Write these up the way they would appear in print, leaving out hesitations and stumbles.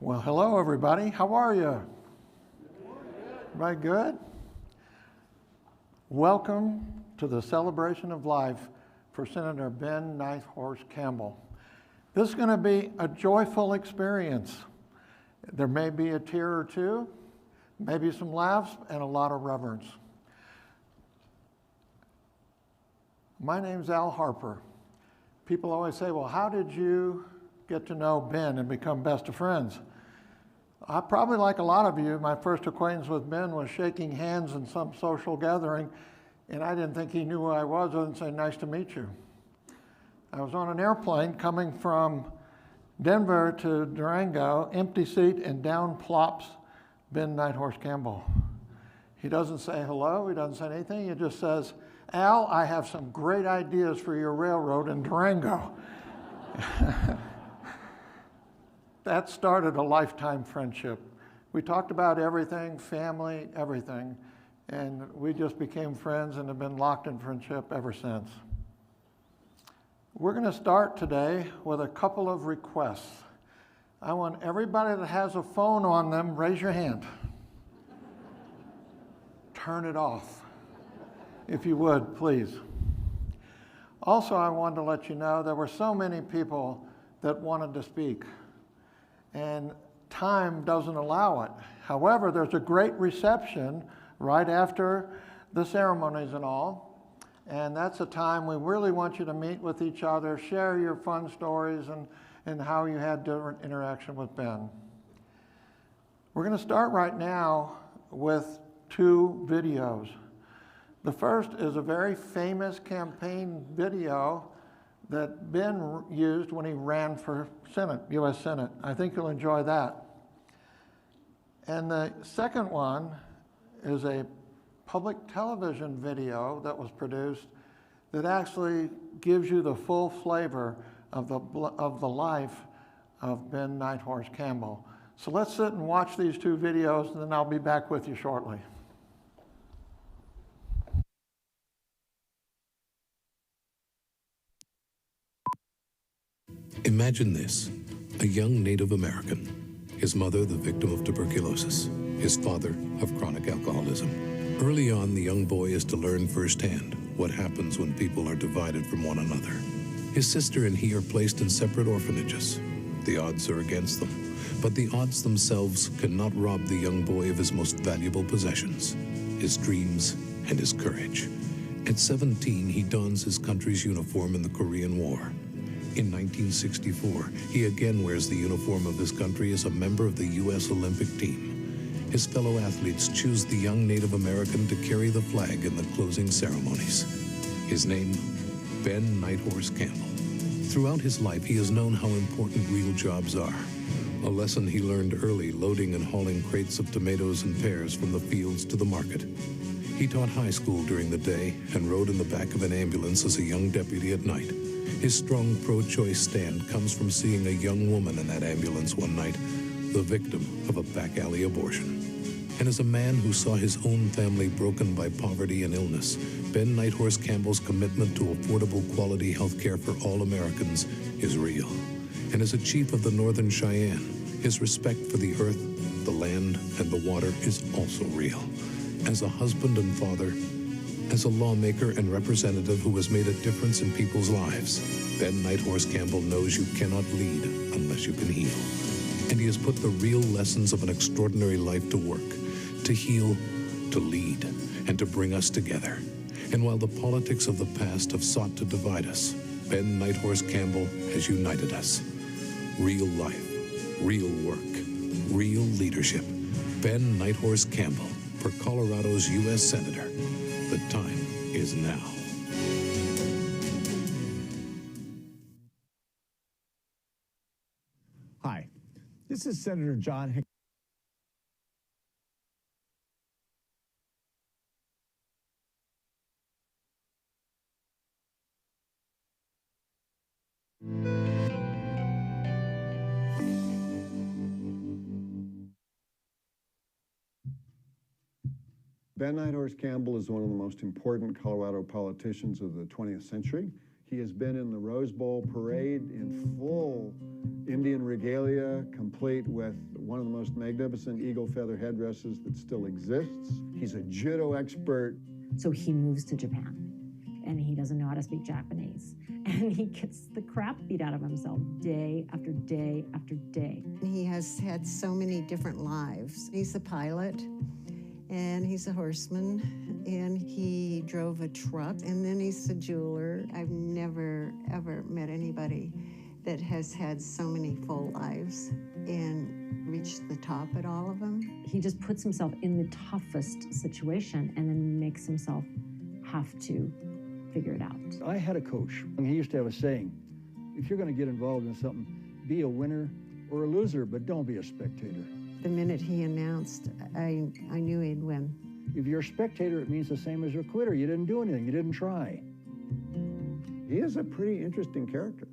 Well, hello everybody. How are you? Everybody good? Welcome to the celebration of life for Senator Ben Nighthorse Campbell. This is going to be a joyful experience. There may be a tear or two, maybe some laughs, and a lot of reverence. My name's Al Harper. People always say, well, how did you get to know Ben and become best of friends? I probably, like a lot of you, my first acquaintance with Ben was shaking hands in some social gathering, and I didn't think he knew who I was other than say, nice to meet you. I was on an airplane coming from Denver to Durango, empty seat, and down plops Ben Nighthorse Campbell. He doesn't say hello, he doesn't say anything, he just says, Al, I have some great ideas for your railroad in Durango. That started a lifetime friendship. We talked about everything, family, everything, and we just became friends and have been locked in friendship ever since. We're going to start today with a couple of requests. I want everybody that has a phone on them, raise your hand. Turn it off, if you would, please. Also, I wanted to let you know there were so many people that wanted to speak, and time doesn't allow it. However, there's a great reception right after the ceremonies and all, and that's a time we really want you to meet with each other, share your fun stories and how you had different interaction with Ben. We're going to start right now with two videos. The first is a very famous campaign video that Ben used when he ran for Senate, U.S. Senate. I think you'll enjoy that. And the second one is a public television video that was produced that actually gives you the full flavor of the life of Ben Nighthorse Campbell. So let's sit and watch these two videos, and then I'll be back with you shortly. Imagine this, a young Native American, his mother the victim of tuberculosis, his father of chronic alcoholism. Early on, the young boy is to learn firsthand what happens when people are divided from one another. His sister and he are placed in separate orphanages. The odds are against them, but the odds themselves cannot rob the young boy of his most valuable possessions, his dreams and his courage. At 17, he dons his country's uniform in the Korean War. In 1964, he again wears the uniform of his country as a member of the U.S. Olympic team. His fellow athletes choose the young Native American to carry the flag in the closing ceremonies. His name, Ben Nighthorse Campbell. Throughout his life, he has known how important real jobs are. A lesson he learned early, loading and hauling crates of tomatoes and pears from the fields to the market. He taught high school during the day and rode in the back of an ambulance as a young deputy at night. His strong pro-choice stand comes from seeing a young woman in that ambulance one night, the victim of a back alley abortion. And as a man who saw his own family broken by poverty and illness, Ben Nighthorse Campbell's commitment to affordable quality health care for all Americans is real. And as a chief of the Northern Cheyenne, his respect for the earth, the land, and the water is also real. As a husband and father, as a lawmaker and representative who has made a difference in people's lives, Ben Nighthorse Campbell knows you cannot lead unless you can heal. And he has put the real lessons of an extraordinary life to work, to heal, to lead, and to bring us together. And while the politics of the past have sought to divide us, Ben Nighthorse Campbell has united us. Real life, real work, real leadership. Ben Nighthorse Campbell, for Colorado's U.S. Senator. The time is now. Hi, this is Senator John Hick. Ben Nighthorse Campbell is one of the most important Colorado politicians of the 20th century. He has been in the Rose Bowl parade in full Indian regalia, complete with one of the most magnificent eagle feather headdresses that still exists. He's a judo expert. So he moves to Japan, and he doesn't know how to speak Japanese. And he gets the crap beat out of himself day after day after day. He has had so many different lives. He's a pilot, and he's a horseman, and he drove a truck, and then he's a jeweler. I've never, ever met anybody that has had so many full lives and reached the top at all of them. He just puts himself in the toughest situation and then makes himself have to figure it out. I had a coach, and he used to have a saying, if you're going to get involved in something, be a winner or a loser, but don't be a spectator. The minute he announced, I knew he'd win. If you're a spectator, it means the same as a quitter. You didn't do anything. You didn't try. He is a pretty interesting character.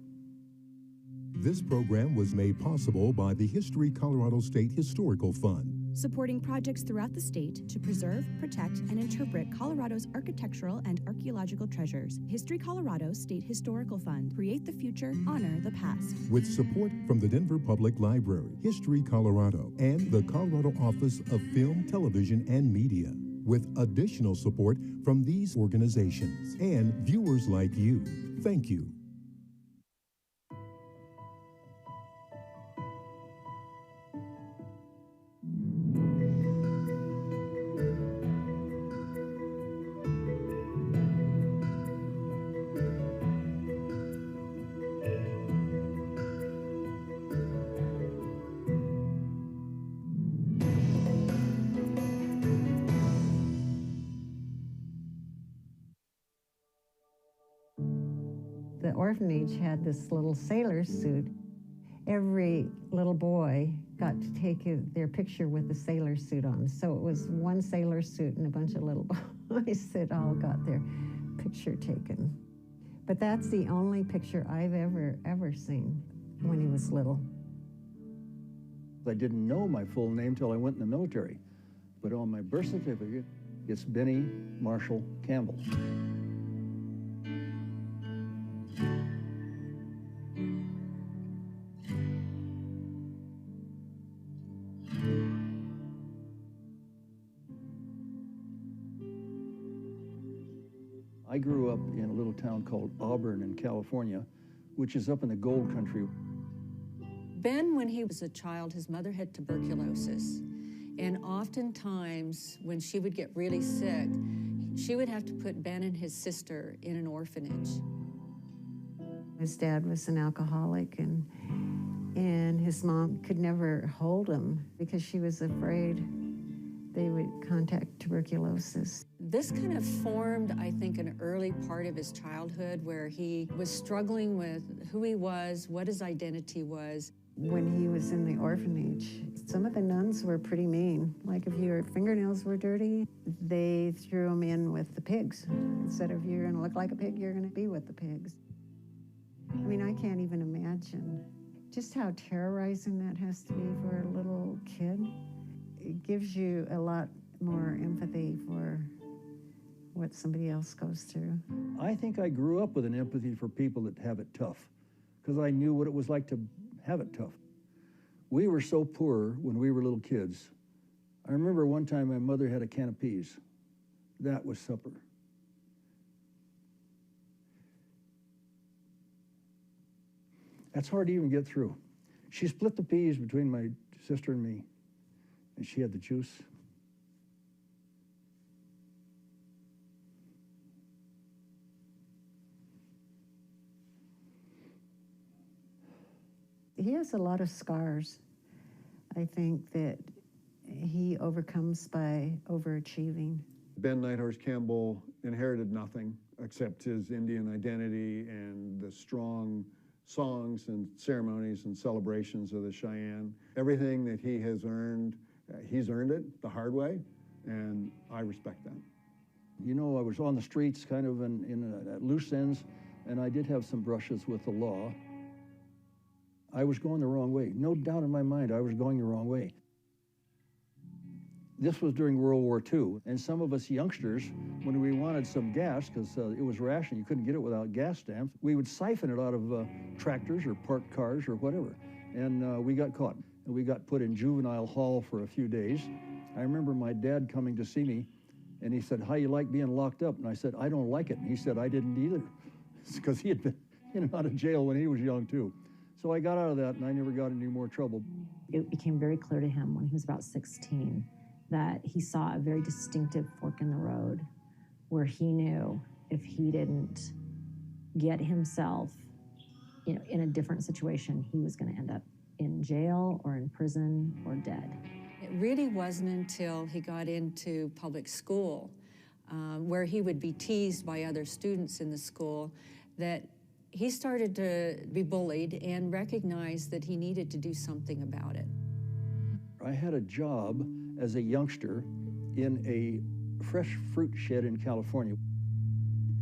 This program was made possible by the History Colorado State Historical Fund, supporting projects throughout the state to preserve, protect, and interpret Colorado's architectural and archaeological treasures. History Colorado State Historical Fund. Create the future, honor the past. with support from the Denver Public Library, History Colorado, and the Colorado Office of Film, Television, and Media, with additional support from these organizations and viewers like you. Thank you. The orphanage had this little sailor suit. Every little boy got to take their picture with the sailor suit on. So it was one sailor suit and a bunch of little boys that all got their picture taken. But that's the only picture I've ever seen when he was little. I didn't know my full name till I went in the military. But on my birth certificate, it's Benny Marshall Campbell. I grew up in a little town called Auburn in California, which is up in the gold country. Ben, when he was a child, his mother had tuberculosis. And oftentimes, when she would get really sick, she would have to put Ben and his sister in an orphanage. His dad was an alcoholic, and his mom could never hold him because she was afraid they would contact tuberculosis. This kind of formed, I think, an early part of his childhood where he was struggling with who he was, what his identity was. When he was in the orphanage, some of the nuns were pretty mean. Like if your fingernails were dirty, they threw him in with the pigs. Instead of you're gonna look like a pig, you're gonna be with the pigs. I mean, I can't even imagine just how terrorizing that has to be for a little kid. It gives you a lot more empathy for what somebody else goes through. I think I grew up with an empathy for people that have it tough, because I knew what it was like to have it tough. We were so poor when we were little kids. I remember one time my mother had a can of peas. That was supper. That's hard to even get through. She split the peas between my sister and me, and she had the juice. He has a lot of scars. I think that he overcomes by overachieving. Ben Nighthorse Campbell inherited nothing except his Indian identity and the strong songs and ceremonies and celebrations of the Cheyenne. Everything that he has earned, he's earned it the hard way, and I respect that. You know, I was on the streets kind of at loose ends, and I did have some brushes with the law. I was going the wrong way. No doubt in my mind, I was going the wrong way. This was during World War II, and some of us youngsters, when we wanted some gas, because it was ration, you couldn't get it without gas stamps, we would siphon it out of tractors or parked cars or whatever. and we got caught. And we got put in juvenile hall for a few days. I remember my dad coming to see me, and he said, "How you like being locked up?" And I said, "I don't like it." And he said, "I didn't either," because he had been in and out of jail when he was young too. So I got out of that, and I never got into any more trouble. It became very clear to him when he was about 16 that he saw a very distinctive fork in the road where he knew if he didn't get himself, in a different situation, he was going to end up in jail or in prison or dead. It really wasn't until he got into public school, where he would be teased by other students in the school, that he started to be bullied and recognized that he needed to do something about it. I had a job as a youngster in a fresh fruit shed in California.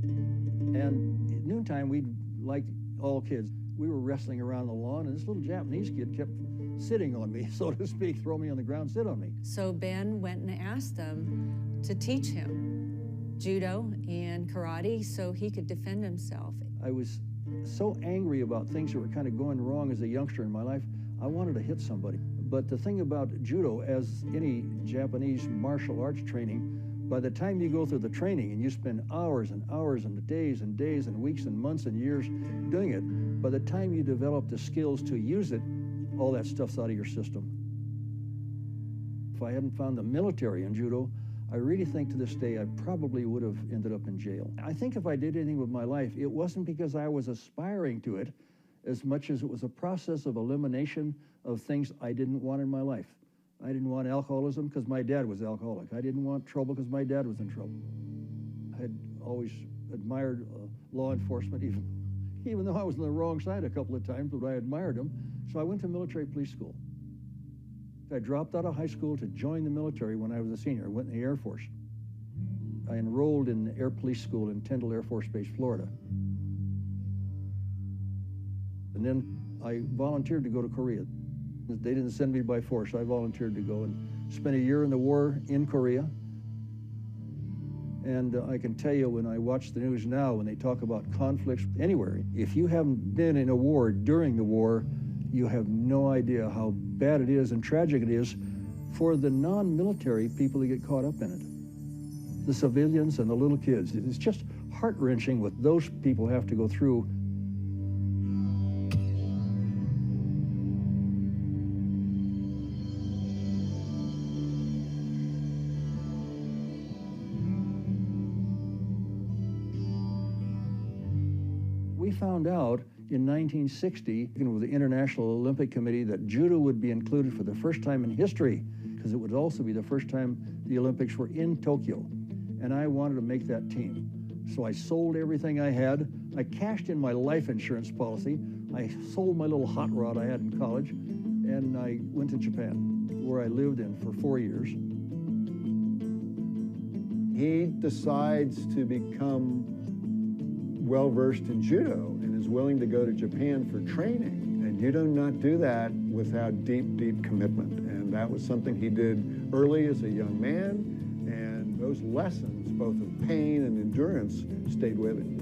And at noontime, we'd, like all kids, we were wrestling around the lawn, and this little Japanese kid kept sitting on me, so to speak, throw me on the ground, sit on me. So Ben went and asked them to teach him judo and karate so he could defend himself. I was so angry about things that were kind of going wrong as a youngster in my life, I wanted to hit somebody. But the thing about judo, as any Japanese martial arts training, by the time you go through the training and you spend hours and hours and days and weeks and months and years doing it, by the time you develop the skills to use it, all that stuff's out of your system. If I hadn't found the military in judo, I really think to this day I probably would have ended up in jail. I think if I did anything with my life, it wasn't because I was aspiring to it as much as it was a process of elimination of things I didn't want in my life. I didn't want alcoholism because my dad was alcoholic. I didn't want trouble because my dad was in trouble. I had always admired law enforcement, even though I was on the wrong side a couple of times, but I admired them. So I went to military police school. I dropped out of high school to join the military when I was a senior. I went in the Air Force. I enrolled in the Air Police School in Tyndall Air Force Base, Florida. And then I volunteered to go to Korea. They didn't send me by force. I volunteered to go and spent a year in the war in Korea. And I can tell you, when I watch the news now, when they talk about conflicts anywhere, if you haven't been in a war during the war, you have no idea how bad it is and tragic it is for the non-military people that get caught up in it. The civilians and the little kids. It's just heart-wrenching what those people have to go through. We found out in 1960, with the International Olympic Committee, that judo would be included for the first time in history, because it would also be the first time the Olympics were in Tokyo. And I wanted to make that team. So I sold everything I had. I cashed in my life insurance policy. I sold my little hot rod I had in college, and I went to Japan, where I lived in for 4 years. He decides to become well-versed in judo and is willing to go to Japan for training. And you do not do that without deep, deep commitment. And that was something he did early as a young man. And those lessons, both of pain and endurance, stayed with him.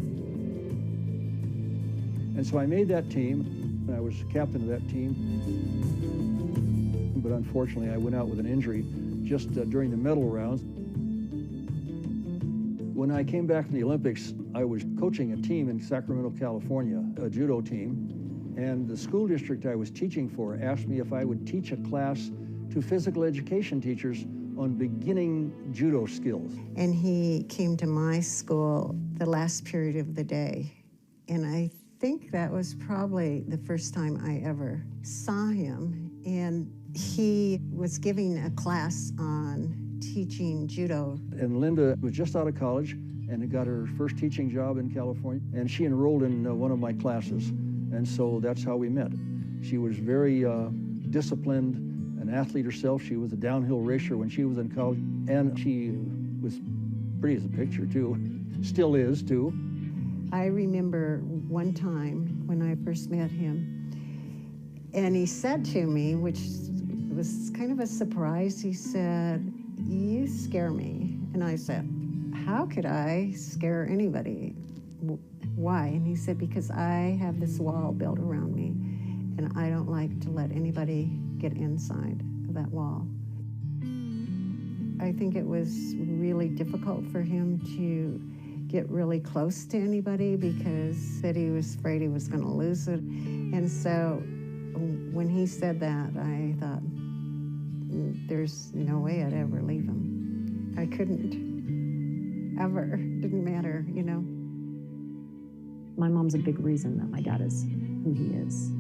And so I made that team, and I was captain of that team. But unfortunately, I went out with an injury just during the medal rounds. When I came back from the Olympics, I was coaching a team in Sacramento, California, a judo team, and the school district I was teaching for asked me if I would teach a class to physical education teachers on beginning judo skills. And he came to my school the last period of the day, and I think that was probably the first time I ever saw him, and he was giving a class on teaching judo. And Linda was just out of college and got her first teaching job in California, and she enrolled in one of my classes, and so that's how we met. She was very disciplined, an athlete herself. She was a downhill racer when she was in college, and she was pretty as a picture too, still is too. I remember one time when I first met him, and he said to me, which was kind of a surprise, he said, "You scare me." And I said, "How could I scare anybody? Why?" And he said, "Because I have this wall built around me, and I don't like to let anybody get inside of that wall. I think it was really difficult for him to get really close to anybody because that he was afraid he was going to lose it. And so when he said that, I thought, there's no way I'd ever leave him. I couldn't, ever. Didn't matter, you know. My mom's a big reason that my dad is who he is.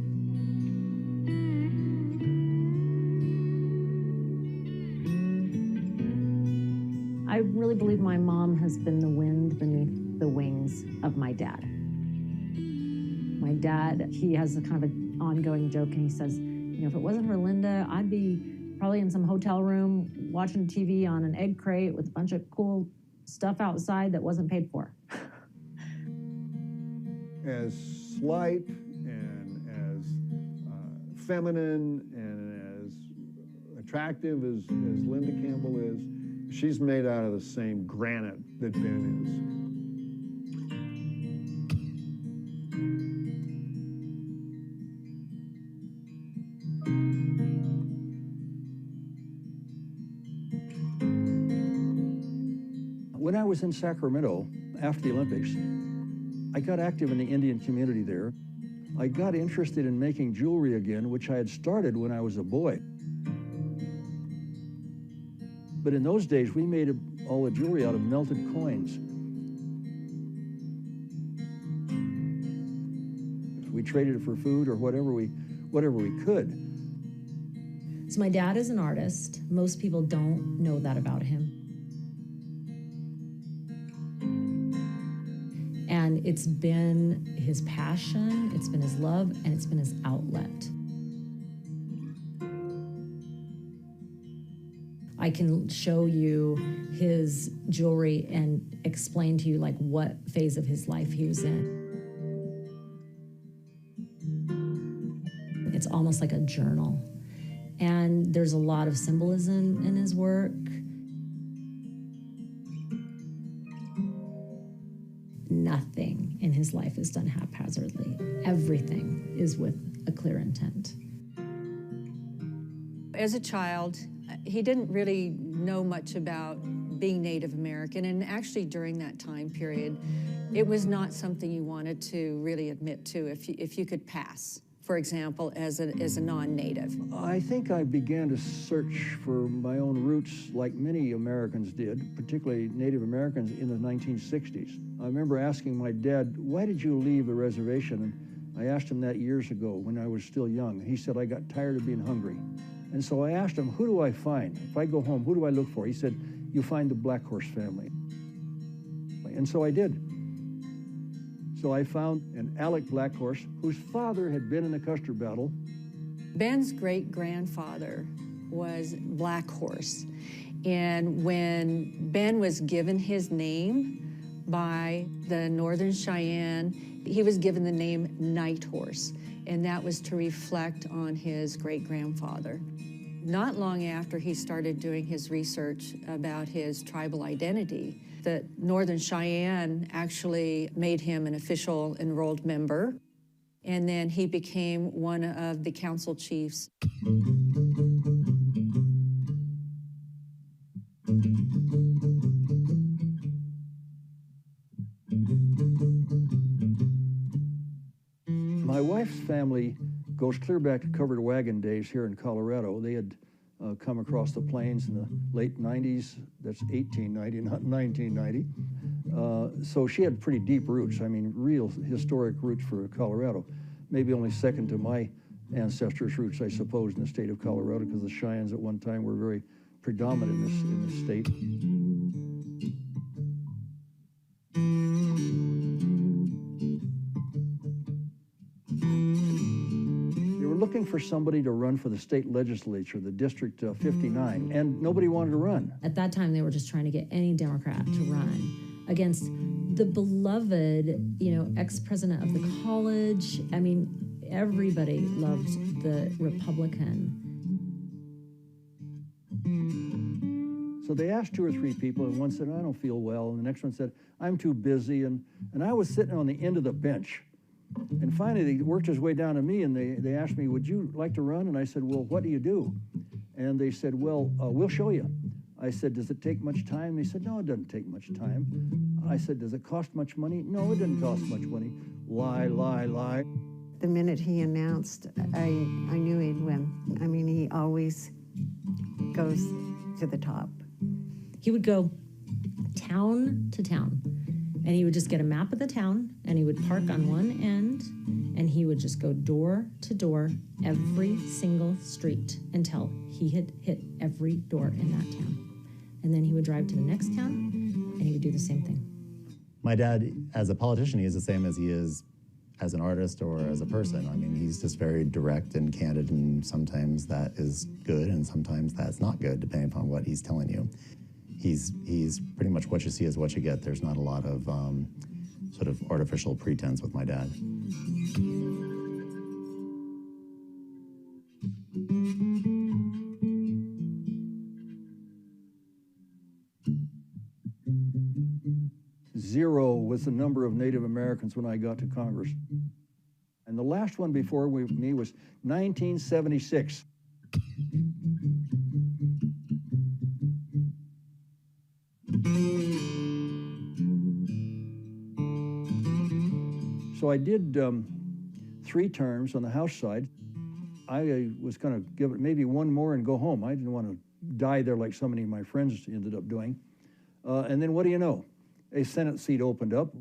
I really believe my mom has been the wind beneath the wings of my dad. My dad, he has a kind of an ongoing joke, and he says, you know, if it wasn't for Linda, I'd be probably in some hotel room watching TV on an egg crate with a bunch of cool stuff outside that wasn't paid for. As slight and as feminine and as attractive as Linda Campbell is, she's made out of the same granite that Ben is. When I was in Sacramento after the Olympics, I got active in the Indian community there. I got interested in making jewelry again, which I had started when I was a boy. But in those days, we made all the jewelry out of melted coins. We traded it for food or whatever we could. So my dad is an artist. Most people don't know that about him. And it's been his passion, it's been his love, and it's been his outlet. I can show you his jewelry and explain to you like what phase of his life he was in. It's almost like a journal. And there's a lot of symbolism in his work. Nothing in his life is done haphazardly. Everything is with a clear intent. As a child, he didn't really know much about being Native American, and actually during that time period, it was not something you wanted to really admit to if you could pass, for example, as a non-Native. I think I began to search for my own roots like many Americans did, particularly Native Americans in the 1960s. I remember asking my dad, why did you leave the reservation? And I asked him that years ago when I was still young. He said, I got tired of being hungry. And so I asked him, who do I find? If I go home, who do I look for? He said, you find the Black Horse family. And so I did. So I found an Alec Black Horse whose father had been in the Custer battle. Ben's great-grandfather was Black Horse. And when Ben was given his name by the Northern Cheyenne, he was given the name Nighthorse, and that was to reflect on his great-grandfather. Not long after he started doing his research about his tribal identity, the Northern Cheyenne actually made him an official enrolled member, and then he became one of the council chiefs. My wife's family goes clear back to covered wagon days here in Colorado. They had come across the plains in the late 90s. That's 1890, not 1990. So she had pretty deep roots. I mean, real historic roots for Colorado. Maybe only second to my ancestors' roots, I suppose, in the state of Colorado, because the Cheyennes at one time were very predominant in this state. Looking for somebody to run for the state legislature, the District 59, and nobody wanted to run. At that time, they were just trying to get any Democrat to run against the beloved, ex-president of the college. I mean, everybody loved the Republican. So they asked 2 or 3 people, and one said, I don't feel well, and the next one said, I'm too busy, and I was sitting on the end of the bench. And finally, he worked his way down to me, and they asked me, would you like to run? And I said, well, what do you do? And they said, well, we'll show you. I said, does it take much time? They said, no, it doesn't take much time. I said, does it cost much money? No, it doesn't cost much money. Lie, lie, lie. The minute he announced, I knew he'd win. I mean, he always goes to the top. He would go town to town, and he would just get a map of the town, and he would park on one end, and he would just go door to door, every single street, until he had hit every door in that town. And then he would drive to the next town, and he would do the same thing. My dad, as a politician, he is the same as he is as an artist or as a person. I mean, he's just very direct and candid, and sometimes that is good, and sometimes that's not good, depending upon what he's telling you. He's pretty much what you see is what you get. There's not a lot of sort of artificial pretense with my dad. Zero was the number of Native Americans when I got to Congress. And the last one before me was 1976. So I did 3 terms on the House side. I was going to give it maybe one more and go home. I didn't want to die there like so many of my friends ended up doing. And then what do you know? A Senate seat opened up.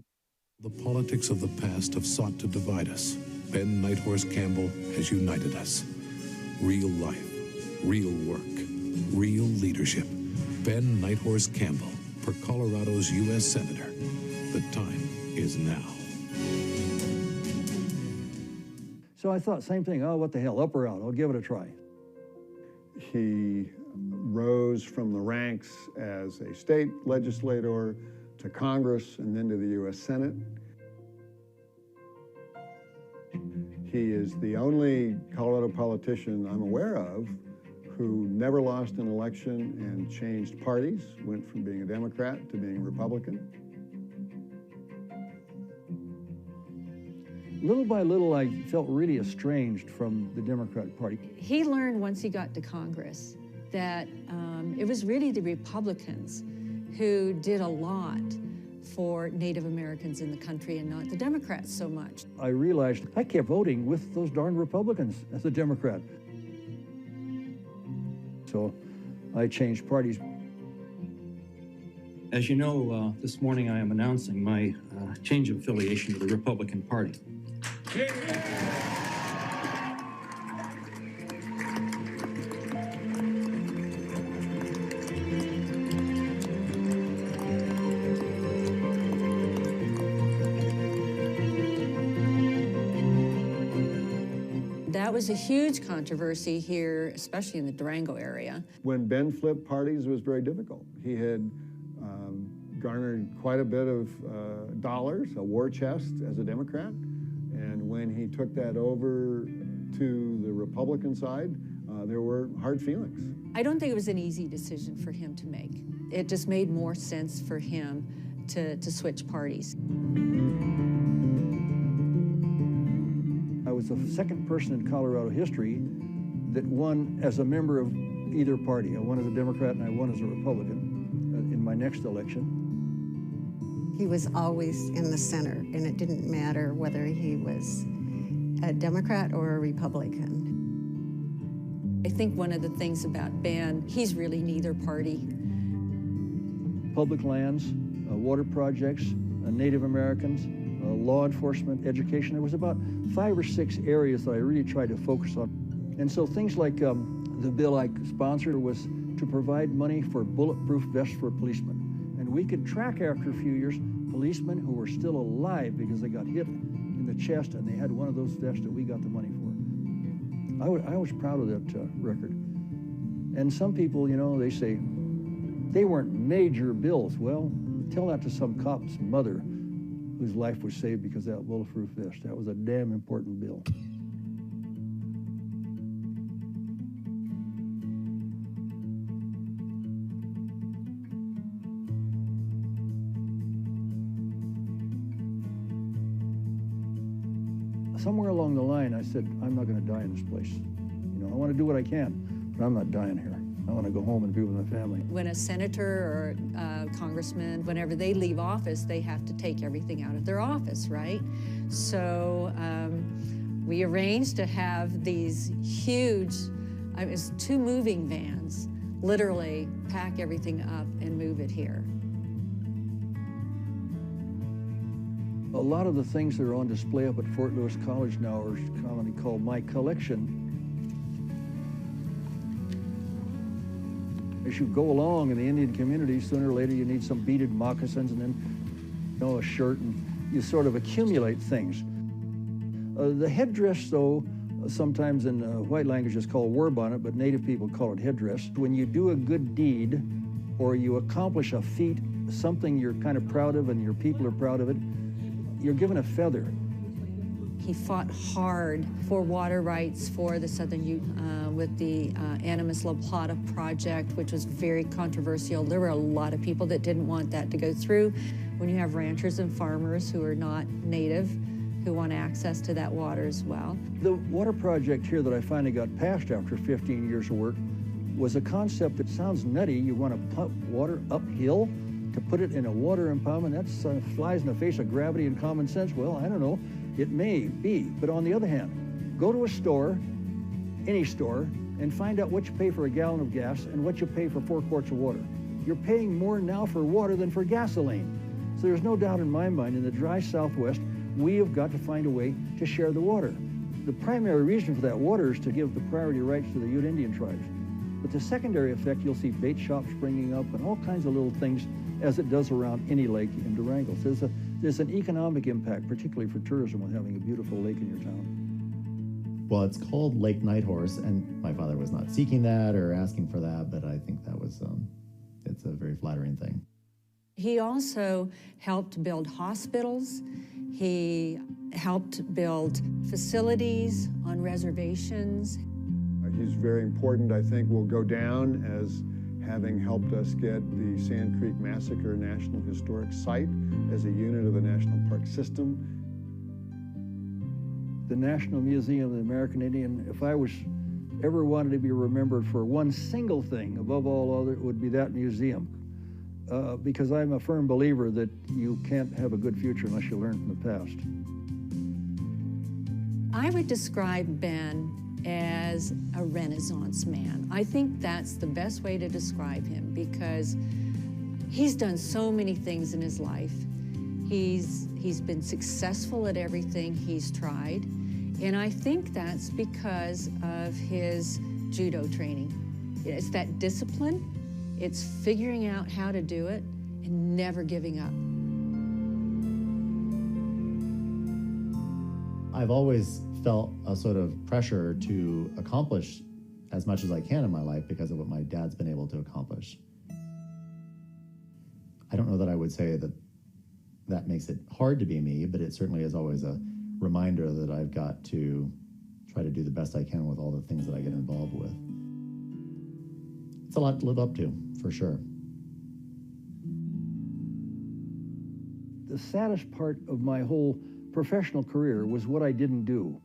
The politics of the past have sought to divide us. Ben Nighthorse Campbell has united us. Real life, real work, real leadership. Ben Nighthorse Campbell for Colorado's U.S. Senator. The time is now. So I thought, same thing, oh, what the hell, up or out, I'll give it a try. He rose from the ranks as a state legislator to Congress and then to the U.S. Senate. He is the only Colorado politician I'm aware of who never lost an election and changed parties, went from being a Democrat to being a Republican. Little by little, I felt really estranged from the Democratic Party. He learned once he got to Congress that it was really the Republicans who did a lot for Native Americans in the country and not the Democrats so much. I realized I kept voting with those darn Republicans as a Democrat. So I changed parties. As you know, this morning I am announcing my change of affiliation to the Republican Party. That was a huge controversy here, especially in the Durango area. When Ben flipped parties, it was very difficult. He had garnered quite a bit of dollars, a war chest as a Democrat. And when he took that over to the Republican side, there were hard feelings. I don't think it was an easy decision for him to make. It just made more sense for him to switch parties. I was the second person in Colorado history that won as a member of either party. I won as a Democrat and I won as a Republican in my next election. He was always in the center, and it didn't matter whether he was a Democrat or a Republican. I think one of the things about Ben, he's really neither party. Public lands, water projects, Native Americans, law enforcement, education. There was about 5 or 6 areas that I really tried to focus on. And so things like the bill I sponsored was to provide money for bulletproof vests for policemen. And we could track after a few years policemen who were still alive because they got hit in the chest and they had one of those vests that we got the money for. I was proud of that record. And some people, you know, they say they weren't major bills. Well, tell that to some cop's mother whose life was saved because of that bulletproof vest. That was a damn important bill. somewhere along the line, I said, I'm not going to die in this place. You know, I want to do what I can, but I'm not dying here. I want to go home and be with my family. When a senator or a congressman, whenever they leave office, they have to take everything out of their office, right? So we arranged to have these huge, it was 2 moving vans, literally pack everything up and move it here. A lot of the things that are on display up at Fort Lewis College now are commonly called My Collection. As you go along in the Indian community, sooner or later you need some beaded moccasins and then, you know, a shirt, and you sort of accumulate things. The headdress, though, sometimes in white language is called war bonnet, but Native people call it headdress. When you do a good deed or you accomplish a feat, something you're kind of proud of and your people are proud of it, you're given a feather. He fought hard for water rights for the Southern Ute with the Animus La Plata project, which was very controversial. There were a lot of people that didn't want that to go through. When you have ranchers and farmers who are not native, who want access to that water as well. The water project here that I finally got passed after 15 years of work was a concept that sounds nutty. You want to pump water uphill to put it in a water impoundment. That flies in the face of gravity and common sense. Well, I don't know. It may be, but on the other hand, go to a store, any store, and find out what you pay for a gallon of gas and what you pay for 4 quarts of water. You're paying more now for water than for gasoline. So there's no doubt in my mind, in the dry Southwest, we have got to find a way to share the water. The primary reason for that water is to give the priority rights to the Ute Indian tribes. But the secondary effect, you'll see bait shops springing up and all kinds of little things as it does around any lake in Durango. So there's an economic impact, particularly for tourism, with having a beautiful lake in your town. Well, it's called Lake Nighthorse, and my father was not seeking that or asking for that, but I think that was, it's a very flattering thing. He also helped build hospitals. He helped build facilities on reservations. He's very important. I think will go down as having helped us get the Sand Creek Massacre National Historic Site as a unit of the National Park System. The National Museum of the American Indian, if I was ever wanted to be remembered for one single thing above all other, it would be that museum. Because I'm a firm believer that you can't have a good future unless you learn from the past. I would describe Ben as a Renaissance man. I think that's the best way to describe him because he's done so many things in his life. He's been successful at everything he's tried, and I think that's because of his judo training. It's that discipline, it's figuring out how to do it and never giving up. I've always felt a sort of pressure to accomplish as much as I can in my life because of what my dad's been able to accomplish. I don't know that I would say that that makes it hard to be me, but it certainly is always a reminder that I've got to try to do the best I can with all the things that I get involved with. It's a lot to live up to, for sure. The saddest part of my whole professional career was what I didn't do.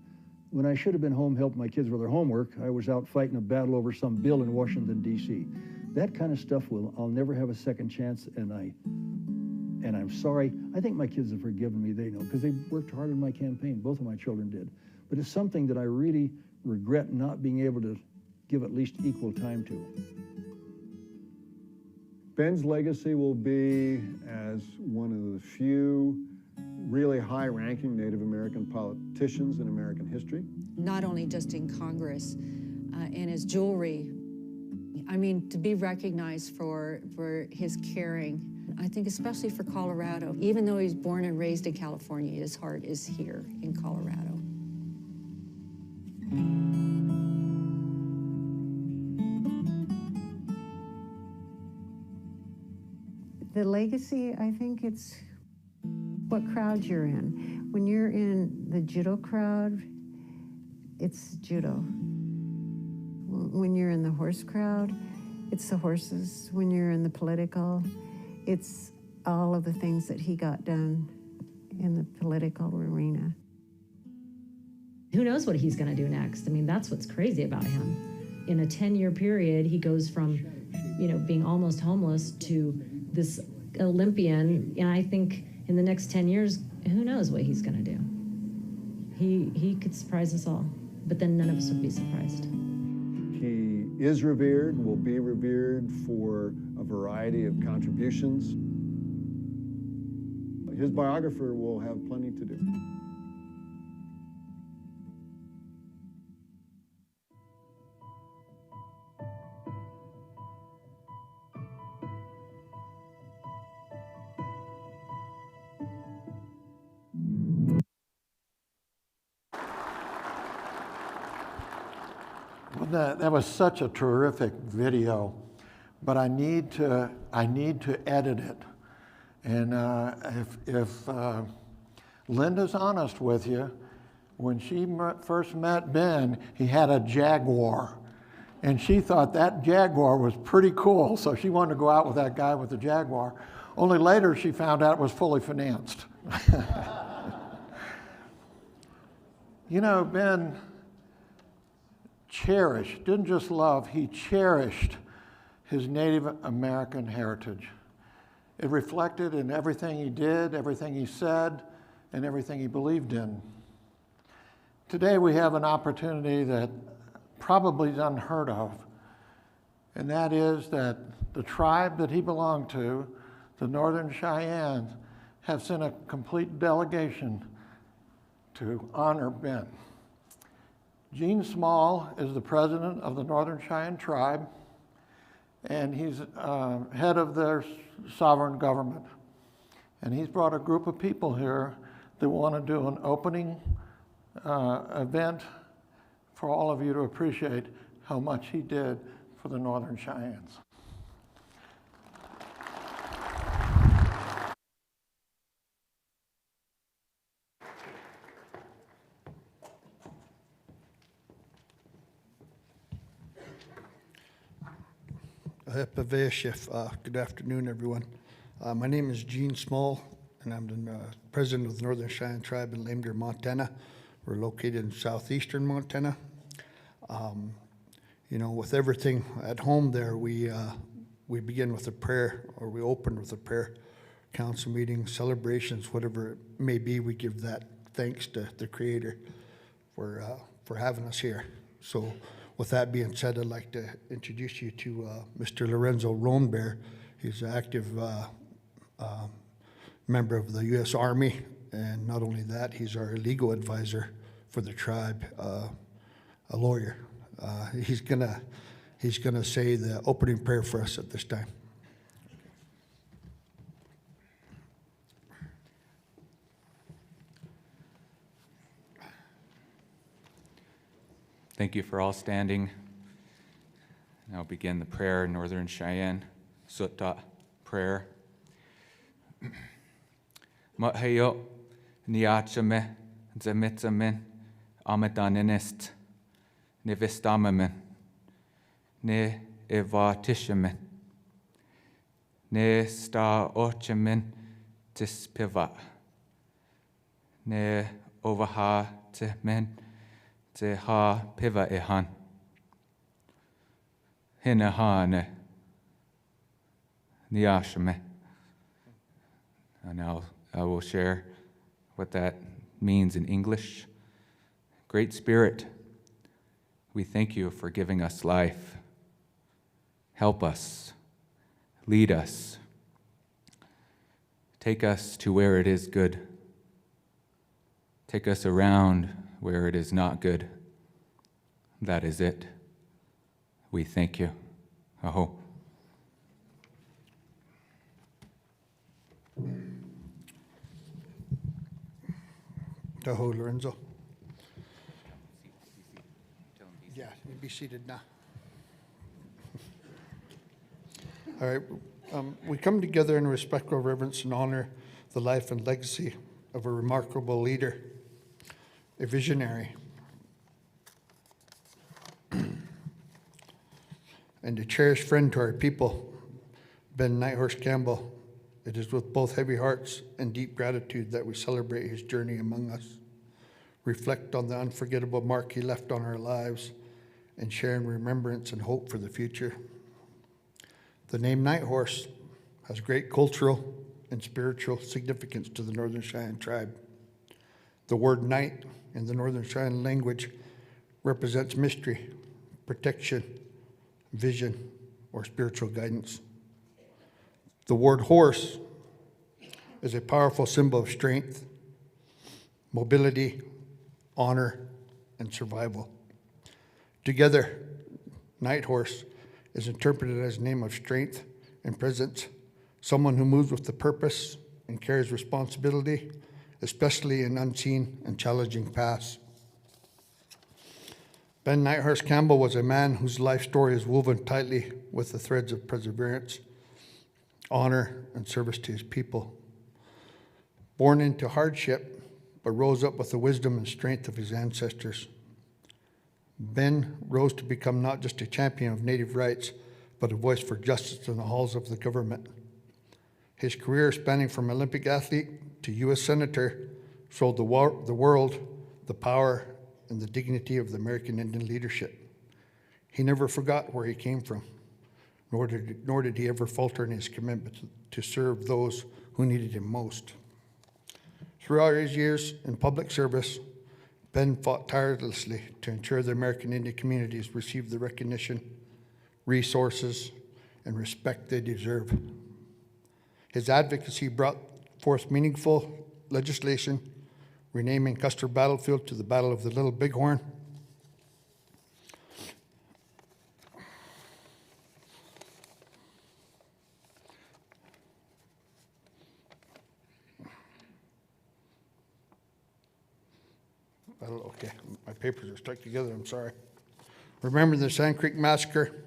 When I should have been home helping my kids with their homework, I was out fighting a battle over some bill in Washington, D.C. That kind of stuff I'll never have a second chance, and I'm sorry. I think my kids have forgiven me, they know, because they worked hard on my campaign. Both of my children did. But it's something that I really regret not being able to give at least equal time to. Ben's legacy will be as one of the few really high-ranking Native American politicians in American history. Not only just in Congress, and his jewelry. I mean, to be recognized for his caring, I think especially for Colorado. Even though he's born and raised in California, his heart is here in Colorado. The legacy, I think it's what crowd you're in. When you're in the judo crowd, it's judo. When you're in the horse crowd, it's the horses. When you're in the political, it's all of the things that he got done in the political arena. Who knows what he's going to do next? I mean, that's what's crazy about him. In a 10-year period, he goes from, being almost homeless to this Olympian. And I think in the next 10 years, who knows what he's going to do? He could surprise us all, but then none of us would be surprised. He is revered, will be revered for a variety of contributions. His biographer will have plenty to do. That was such a terrific video, but I need to edit it. And if Linda's honest with you, when she first met Ben, he had a Jaguar, and she thought that Jaguar was pretty cool, so she wanted to go out with that guy with the Jaguar. Only later she found out it was fully financed. Ben didn't just love, he cherished his Native American heritage. It reflected in everything he did, everything he said, and everything he believed in. Today we have an opportunity that probably is unheard of, and that is that the tribe that he belonged to, the Northern Cheyenne, have sent a complete delegation to honor Ben. Gene Small is the president of the Northern Cheyenne tribe, and he's head of their sovereign government. And he's brought a group of people here that want to do an opening event for all of you to appreciate how much he did for the Northern Cheyennes. Good afternoon, everyone. My name is Gene Small, and I'm the president of the Northern Cheyenne Tribe in Lame Deer, Montana. We're located in southeastern Montana. With everything at home there, we begin with a prayer, or we open with a prayer. Council meetings, celebrations, whatever it may be, we give that thanks to the Creator for having us here. So, with that being said, I'd like to introduce you to Mr. Lorenzo Rohnbeer. He's an active member of the U.S. Army, and not only that, he's our legal advisor for the tribe, a lawyer. He's gonna say the opening prayer for us at this time. Thank you for all standing. I'll begin the prayer in Northern Cheyenne, Sutta prayer. Mahayo niachame zemitzamen amadaninist nevistamamen ne evatishamen ne sta ochamen tispiva ne overha temen te ha piva ehan hinahane niashame. And now I will share what that means in English. Great Spirit, we thank you for giving us life. Help us, lead us, take us to where it is good. Take us around where it is not good. That is it. We thank you. Aho. Tahoe, Lorenzo. Yeah, you be seated now. All right, we come together in respectful reverence and honor the life and legacy of a remarkable leader, a visionary, and a cherished friend to our people, Ben Nighthorse Campbell. It is with both heavy hearts and deep gratitude that we celebrate his journey among us. reflect on the unforgettable mark he left on our lives, and share in remembrance and hope for the future. The name Nighthorse has great cultural and spiritual significance to the Northern Cheyenne tribe. The word night in the Northern Cheyenne language represents mystery, protection, vision, or spiritual guidance. The word horse is a powerful symbol of strength, mobility, honor, and survival. Together, Nighthorse is interpreted as a name of strength and presence, someone who moves with the purpose and carries responsibility, especially in unseen and challenging paths. Ben Nighthorse Campbell was a man whose life story is woven tightly with the threads of perseverance, honor, and service to his people. Born into hardship, but rose up with the wisdom and strength of his ancestors. Ben rose to become not just a champion of Native rights, but a voice for justice in the halls of the government. His career, spanning from Olympic athlete to U.S. Senator, showed the world the power and the dignity of the American Indian leadership. He never forgot where he came from, nor did he ever falter in his commitment to serve those who needed him most. Throughout his years in public service, Ben fought tirelessly to ensure the American Indian communities received the recognition, resources, and respect they deserve. His advocacy brought forth meaningful legislation, renaming Custer Battlefield to the Battle of the Little Bighorn. Okay, my papers are stuck together, I'm sorry. Remembering the Sand Creek Massacre,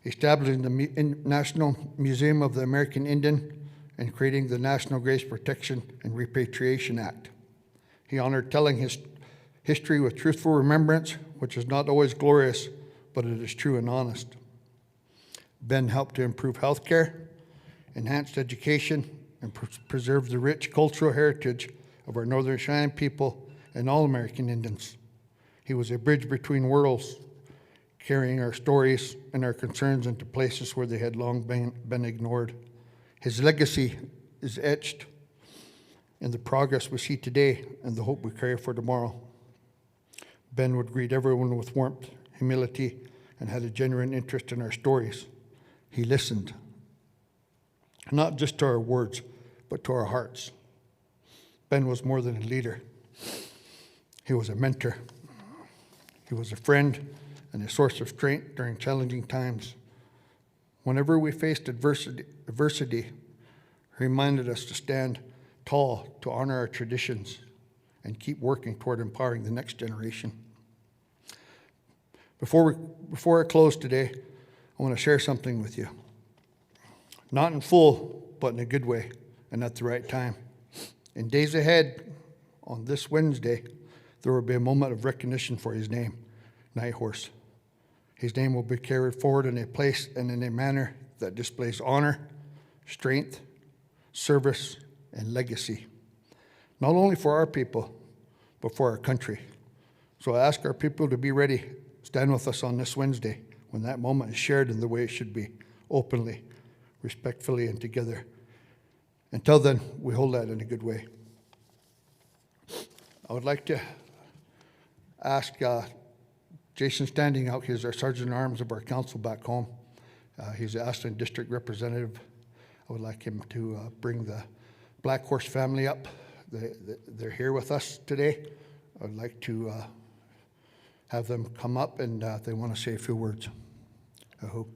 establishing the National Museum of the American Indian, and creating the National Graves Protection and Repatriation Act. He honored telling his history with truthful remembrance, which is not always glorious, but it is true and honest. Ben helped to improve health care, enhanced education, and preserve the rich cultural heritage of our Northern Cheyenne people and all American Indians. He was a bridge between worlds, carrying our stories and our concerns into places where they had long been ignored. His legacy is etched in the progress we see today and the hope we carry for tomorrow. Ben would greet everyone with warmth, humility, and had a genuine interest in our stories. He listened, not just to our words, but to our hearts. Ben was more than a leader. He was a mentor. He was a friend and a source of strength during challenging times. Whenever we faced adversity, he reminded us to stand tall, to honor our traditions, and keep working toward empowering the next generation. Before I close today, I want to share something with you. Not in full, but in a good way, and at the right time. In days ahead, on this Wednesday, there will be a moment of recognition for his name, Nighthorse. His name will be carried forward in a place and in a manner that displays honor, strength, service, and legacy, not only for our people, but for our country. So I ask our people to be ready, stand with us on this Wednesday when that moment is shared in the way it should be, openly, respectfully, and together. Until then, we hold that in a good way. I would like to ask Jason Standing out. He's our Sergeant-at-Arms of our council back home. He's the Ashland District Representative. I would like him to bring the Black Horse family up. They're here with us today. I would like to have them come up, and they want to say a few words, I hope.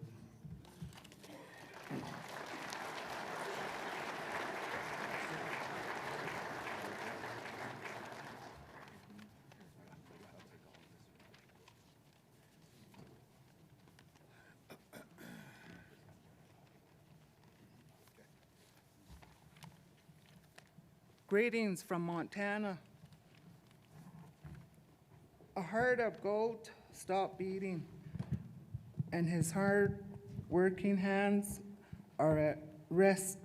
Greetings from Montana. A heart of gold stopped beating, and his hard-working hands are at rest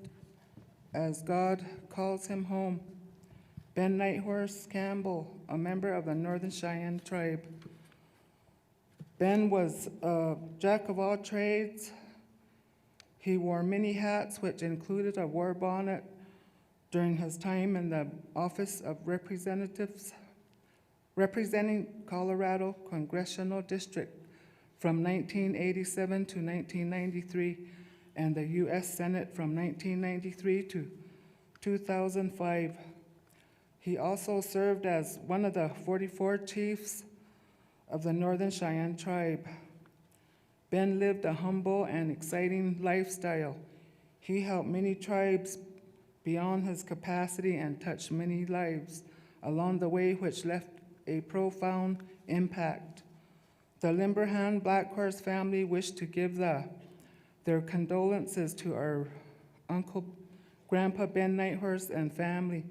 as God calls him home. Ben Nighthorse Campbell, a member of the Northern Cheyenne tribe. Ben was a jack of all trades. He wore many hats, which included a war bonnet during his time in the Office of Representatives, representing Colorado Congressional District from 1987 to 1993, and the U.S. Senate from 1993 to 2005. He also served as one of the 44 chiefs of the Northern Cheyenne tribe. Ben lived a humble and exciting lifestyle. He helped many tribes beyond his capacity and touched many lives along the way, which left a profound impact. The Limberhand Black Horse family wish to give their condolences to our Uncle Grandpa Ben Nighthorse and family.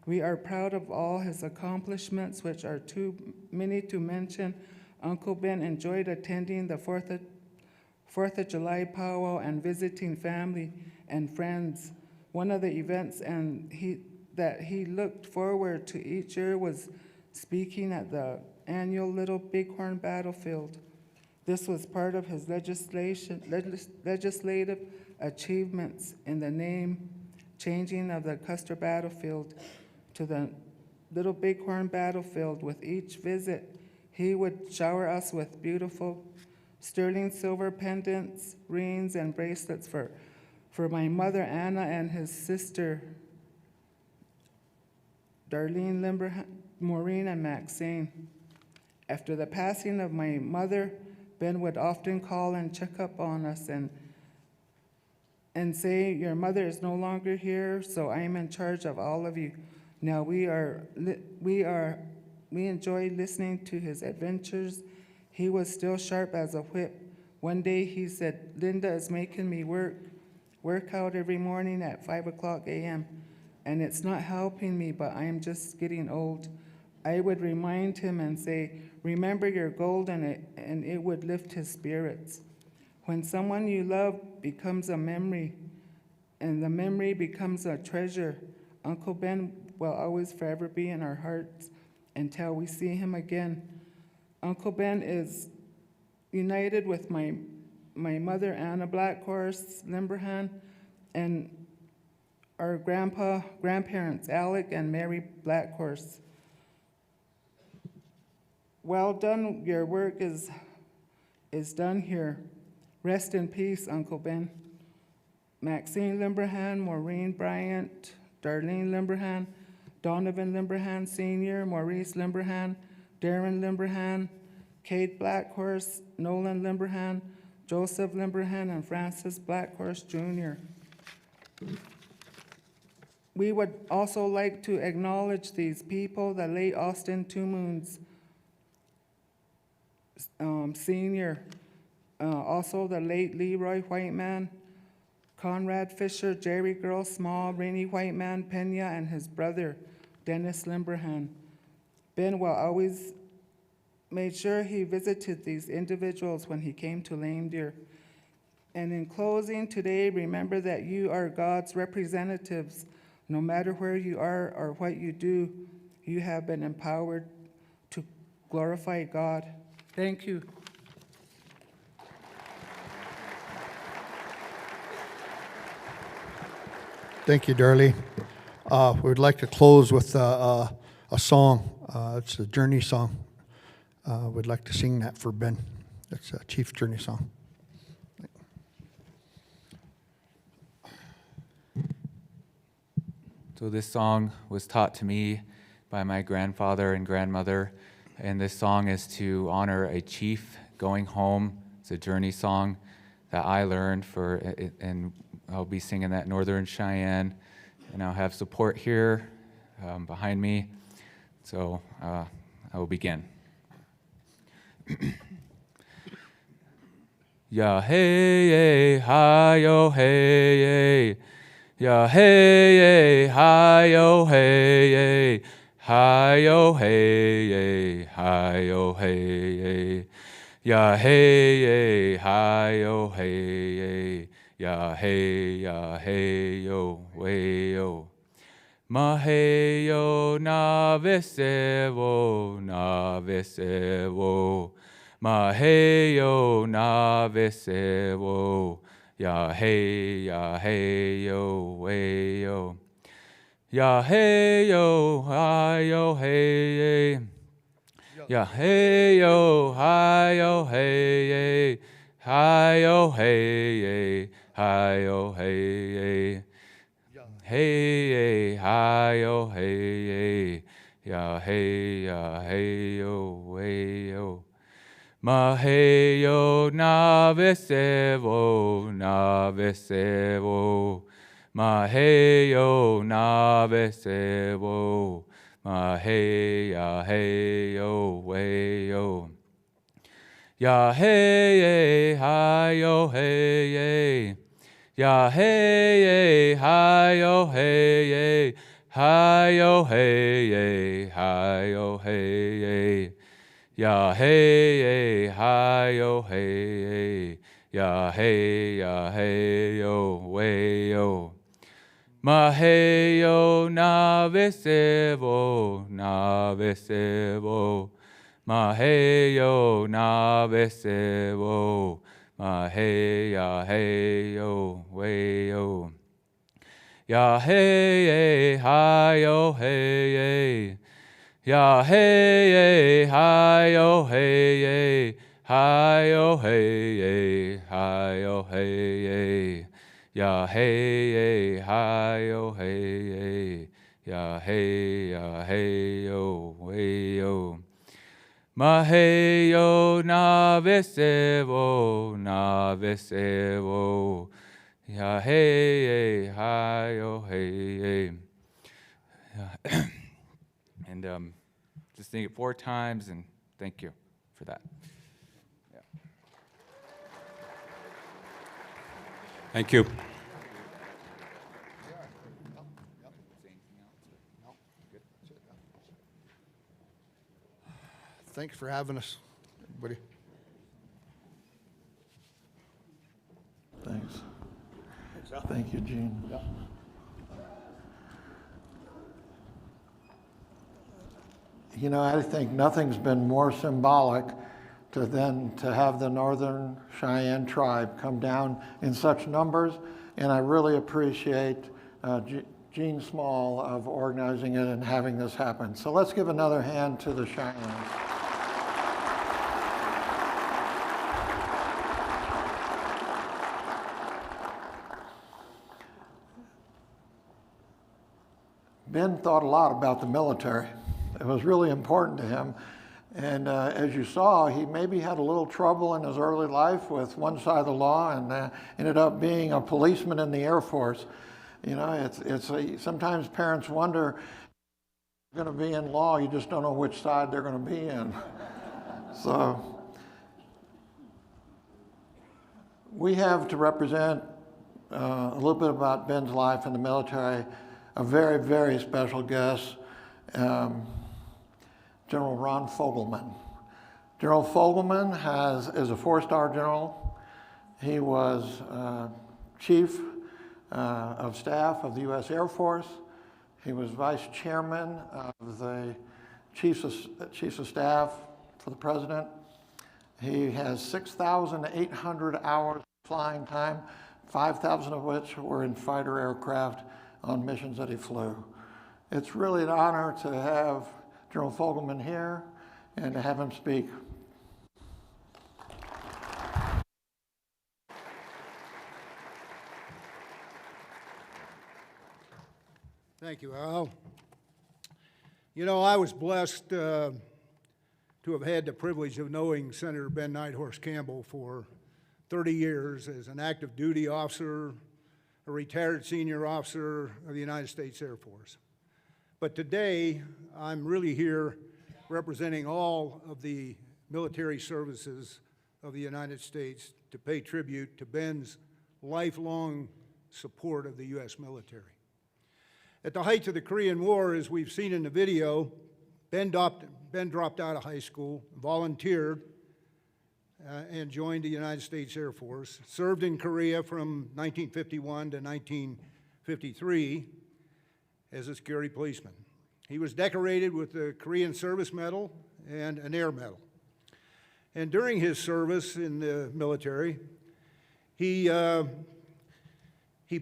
We are proud of all his accomplishments, which are too many to mention. Uncle Ben enjoyed attending the 4th of July powwow and visiting family and friends. One of the events that he looked forward to each year was speaking at the annual Little Bighorn Battlefield. This was part of his legislative achievements in the name changing of the Custer Battlefield to the Little Bighorn Battlefield. With each visit, he would shower us with beautiful sterling silver pendants, rings, and bracelets for my mother Anna and his sister Darlene Limberhand, Maureen, and Maxine. After the passing of my mother, Ben would often call and check up on us and say, "Your mother is no longer here, so I am in charge of all of you." Now we enjoy listening to his adventures. He was still sharp as a whip. One day he said, "Linda is making me work out every morning at 5:00 a.m. and it's not helping me, but I am just getting old." I would remind him and say, "Remember your goal," and it would lift his spirits. When someone you love becomes a memory, and the memory becomes a treasure, Uncle Ben will always forever be in our hearts until we see him again. Uncle Ben is united with my mother, Anna Black Horse Limberhand, and our grandparents, Alec and Mary Black Horse. Well done, your work is done here. Rest in peace, Uncle Ben. Maxine Limberhand, Maureen Bryant, Darlene Limberhand, Donovan Limberhand Sr., Maurice Limberhand, Darren Limberhand, Kate Blackhorse, Nolan Limberhand, Joseph Limberhand, and Francis Blackhorse Jr. We would also like to acknowledge these people: the late Austin Two Moons Sr., also the late Leroy Whiteman, Conrad Fisher, Jerry Girl Small, Rainey Whiteman, Pena, and his brother, Dennis Limberhand. Ben will always made sure he visited these individuals when he came to Lame Deer. And in closing today, remember that you are God's representatives. No matter where you are or what you do, you have been empowered to glorify God. Thank you. Thank you, Darlie. We'd like to close with a song. It's a Journey song. We'd like to sing that for Ben. It's a Chief Journey song. So this song was taught to me by my grandfather and grandmother, and this song is to honor a chief going home. It's a journey song that I learned and I'll be singing that Northern Cheyenne, and I'll have support here behind me. So I will begin. Ya hey hi yo hey ya hey hi yo hey hi yo hey hi yo hey ya hey hi yo hey ya hey yo way yo. Maheyo na vesevo, na vesevo. Maheyo na vesevo. Ya hey yo, way yo. Ya hey yo, hi yo, hey. Ya hey yo, hi yo, hey. Hi yo, hey, hi yo, hey. Hey, hi yo, hey, ya hey yo, way yo. Maheyo na vesevo, na vesevo. Maheyo na vesevo. Maheya hey yo, way yo. Ya hey, hi yo, hey. Ya hey, hi yo, hey, hi yo, hey, hi yo, hey. Ya hey, hi yo, hey, ya hey yo, way yo. Maheyo na vesevo, na vesevo. Maheyo na vesevo. Maheya hey yo, way yo. Ya hey, hi yo, hey. Ya hey, hi yo, hey, hi yo, hey, hi yo, hey, ya hey, hi yo, hey, ya hey yo, way yo. Maheyo na vesevo, na vesevo. Ya hey, hi yo, hey. And just sing it 4 times, and thank you for that. Yeah. Thank you. Thanks for having us, everybody. Thanks. Thank you, Gene. Yeah. You know, I think nothing's been more symbolic to have the Northern Cheyenne tribe come down in such numbers, and I really appreciate Gene Small of organizing it and having this happen. So let's give another hand to the Cheyennes. Ben thought a lot about the military. It was really important to him. And as you saw, he maybe had a little trouble in his early life with one side of the law and ended up being a policeman in the Air Force. You know, sometimes parents wonder, you're going to be in law, you just don't know which side they're going to be in. So we have to represent a little bit about Ben's life in the military, a very, very special guest, General Ron Fogelman. General Fogelman is a 4-star general. He was chief of staff of the U.S. Air Force. He was vice chairman of the chiefs of staff for the president. He has 6,800 hours flying time, 5,000 of which were in fighter aircraft on missions that he flew. It's really an honor to have General Fogelman here and to have him speak. Thank you, Al. You know, I was blessed to have had the privilege of knowing Senator Ben Nighthorse Campbell for 30 years as an active duty officer, a retired senior officer of the United States Air Force. But today, I'm really here representing all of the military services of the United States to pay tribute to Ben's lifelong support of the U.S. military. At the height of the Korean War, as we've seen in the video, Ben dropped out of high school, volunteered, and joined the United States Air Force, served in Korea from 1951 to 1953, as a security policeman. He was decorated with the Korean Service Medal and an Air Medal. And during his service in the military, he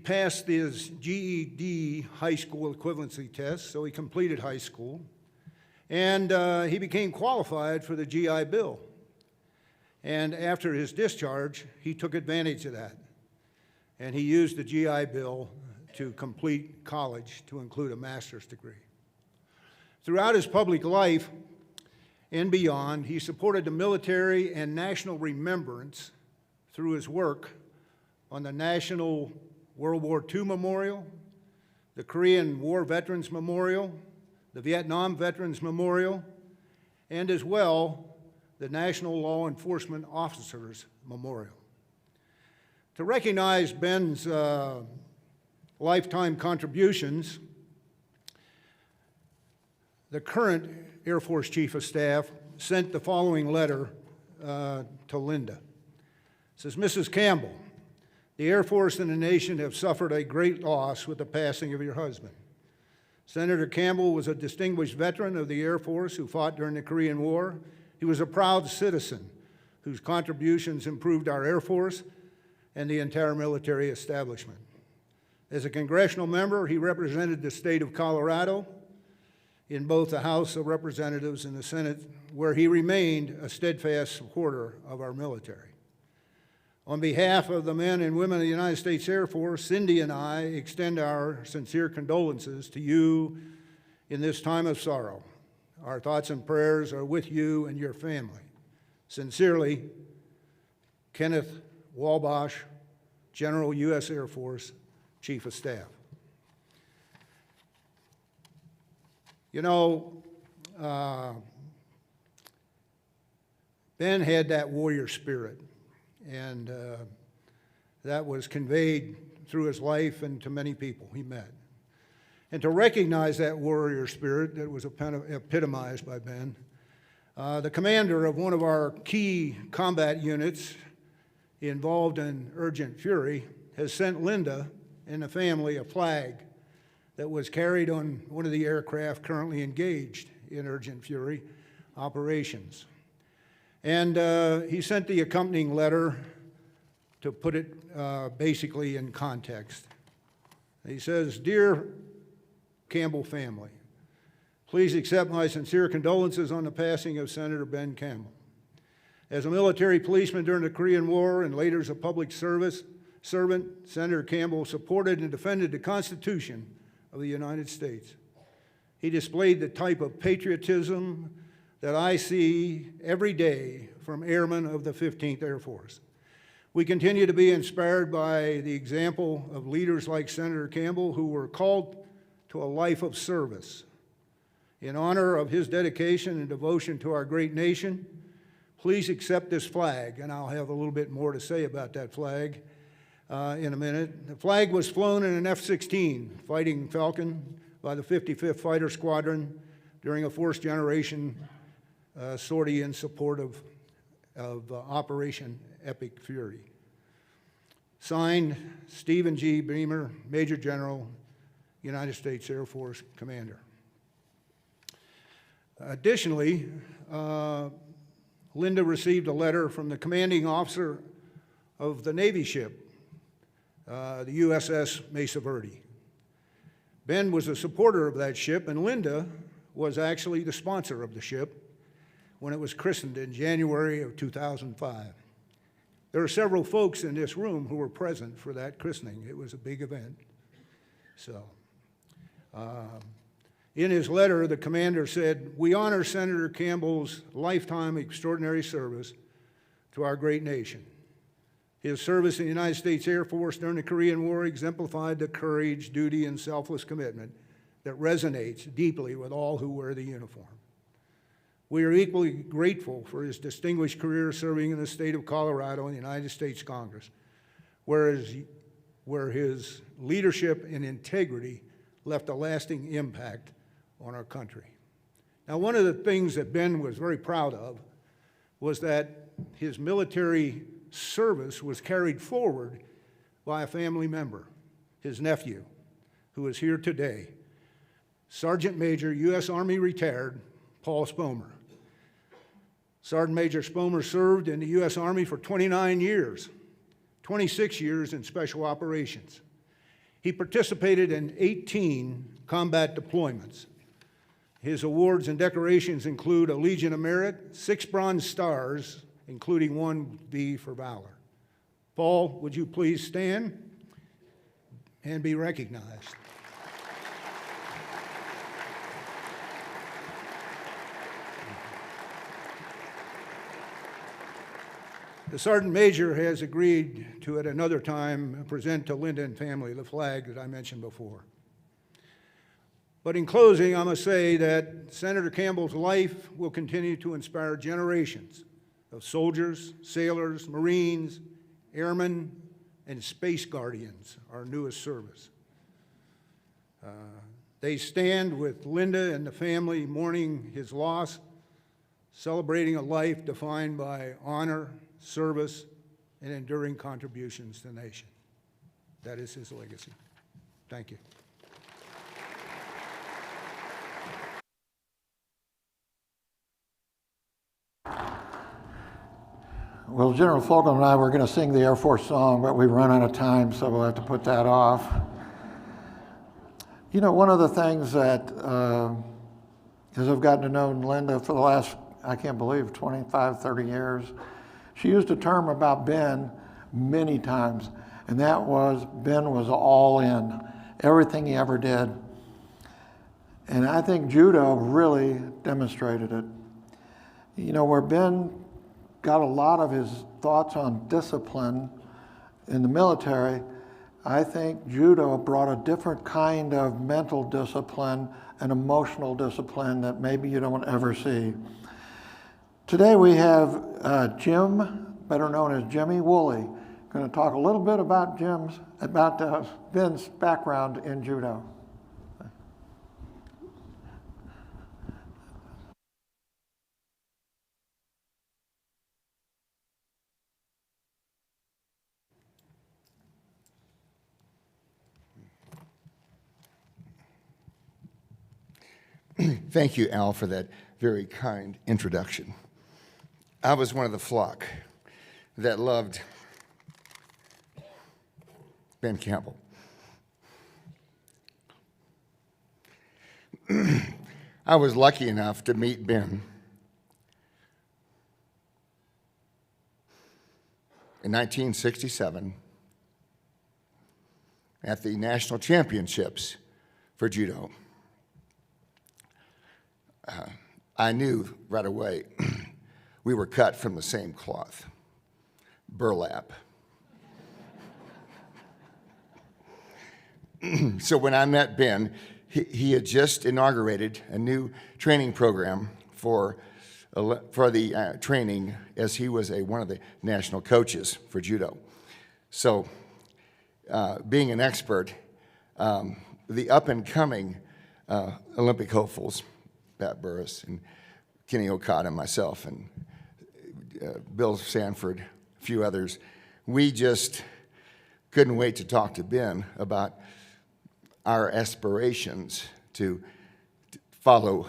passed his GED high school equivalency test, so he completed high school. And he became qualified for the GI Bill. And after his discharge, he took advantage of that. And he used the GI Bill to complete college to include a master's degree. Throughout his public life and beyond, he supported the military and national remembrance through his work on the National World War II Memorial, the Korean War Veterans Memorial, the Vietnam Veterans Memorial, and as well, the National Law Enforcement Officers Memorial. To recognize Ben's lifetime contributions, the current Air Force Chief of Staff sent the following letter to Linda. It says, Mrs. Campbell, the Air Force and the nation have suffered a great loss with the passing of your husband. Senator Campbell was a distinguished veteran of the Air Force who fought during the Korean War. He was a proud citizen whose contributions improved our Air Force and the entire military establishment. As a congressional member, he represented the state of Colorado in both the House of Representatives and the Senate, where he remained a steadfast supporter of our military. On behalf of the men and women of the United States Air Force, Cindy and I extend our sincere condolences to you in this time of sorrow. Our thoughts and prayers are with you and your family. Sincerely, Kenneth Walbosch, General U.S. Air Force, Chief of Staff. You know, Ben had that warrior spirit, and that was conveyed through his life and to many people he met. And to recognize that warrior spirit that was epitomized by Ben, the commander of one of our key combat units involved in Urgent Fury has sent Linda and the family a flag that was carried on one of the aircraft currently engaged in Urgent Fury operations. And he sent the accompanying letter to put it basically in context. He says, Dear Campbell family, please accept my sincere condolences on the passing of Senator Ben Campbell. As a military policeman during the Korean War and later as a public servant, Senator Campbell supported and defended the Constitution of the United States. He displayed the type of patriotism that I see every day from airmen of the 15th Air Force. We continue to be inspired by the example of leaders like Senator Campbell who were called to a life of service. In honor of his dedication and devotion to our great nation, please accept this flag, and I'll have a little bit more to say about that flag in a minute. The flag was flown in an F-16 Fighting Falcon by the 55th Fighter Squadron during a fourth-generation sortie in support of Operation Epic Fury. Signed, Stephen G. Beamer, Major General, United States Air Force Commander. Additionally, Linda received a letter from the commanding officer of the Navy ship, the USS Mesa Verde. Ben was a supporter of that ship, and Linda was actually the sponsor of the ship when it was christened in January of 2005. There are several folks in this room who were present for that christening. It was a big event. So, in his letter, the commander said, we honor Senator Campbell's lifetime extraordinary service to our great nation. His service in the United States Air Force during the Korean War exemplified the courage, duty, and selfless commitment that resonates deeply with all who wear the uniform. We are equally grateful for his distinguished career serving in the state of Colorado in the United States Congress, where his leadership and integrity left a lasting impact on our country. Now, one of the things that Ben was very proud of was that his military service was carried forward by a family member, his nephew, who is here today, Sergeant Major, U.S. Army retired, Paul Spomer. Sergeant Major Spomer served in the U.S. Army for 29 years, 26 years in special operations. He participated in 18 combat deployments. His awards and decorations include a Legion of Merit, 6 Bronze Stars, including 1 V for Valor. Paul, would you please stand and be recognized? The Sergeant Major has agreed to, at another time, present to Linda and family the flag that I mentioned before. But in closing, I must say that Senator Campbell's life will continue to inspire generations of soldiers, sailors, Marines, airmen, and space guardians, our newest service. They stand with Linda and the family mourning his loss, celebrating a life defined by honor, service, and enduring contributions to the nation. That is his legacy. Thank you. Well, General Fogle and I were going to sing the Air Force song, but we've run out of time, so we'll have to put that off. You know, one of the things that, as I've gotten to know Linda for the last, I can't believe, 25, 30 years, she used a term about Ben many times, and that was Ben was all in, everything he ever did. And I think Judo really demonstrated it. You know, where Ben got a lot of his thoughts on discipline in the military, I think Judo brought a different kind of mental discipline and emotional discipline that maybe you don't ever see. Today we have Jim, better known as Jimmy Woolley, going to talk a little bit about Ben's background in Judo. Thank you, Al, for that very kind introduction. I was one of the flock that loved Ben Campbell. I was lucky enough to meet Ben in 1967 at the National Championships for Judo. I knew right away we were cut from the same cloth, burlap. So when I met Ben, he had just inaugurated a new training program for the training, as he was one of the national coaches for Judo. So being an expert, the up-and-coming Olympic hopefuls, Pat Burris and Kenny Okada and myself and Bill Sanford, a few others, we just couldn't wait to talk to Ben about our aspirations to follow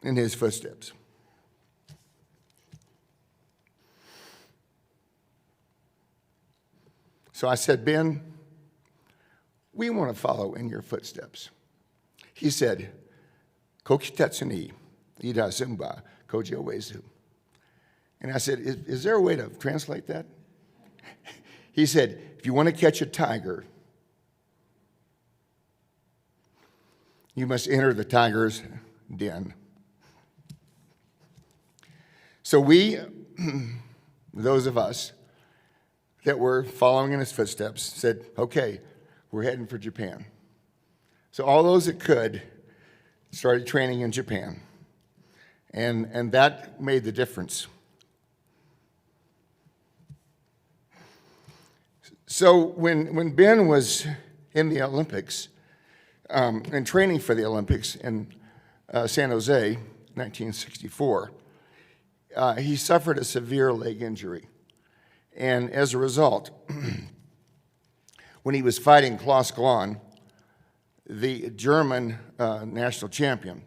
in his footsteps. So I said, Ben, we want to follow in your footsteps. He said, Kokitetsu ni ida zumba koji owezu. And I said, is there a way to translate that? He said, if you want to catch a tiger, you must enter the tiger's den. So we, those of us that were following in his footsteps, said, okay, we're heading for Japan. So all those that could started training in Japan. And that made the difference. So when Ben was in the Olympics and training for the Olympics in San Jose, 1964, he suffered a severe leg injury. And as a result, when he was fighting Klaus Glahn, the German national champion,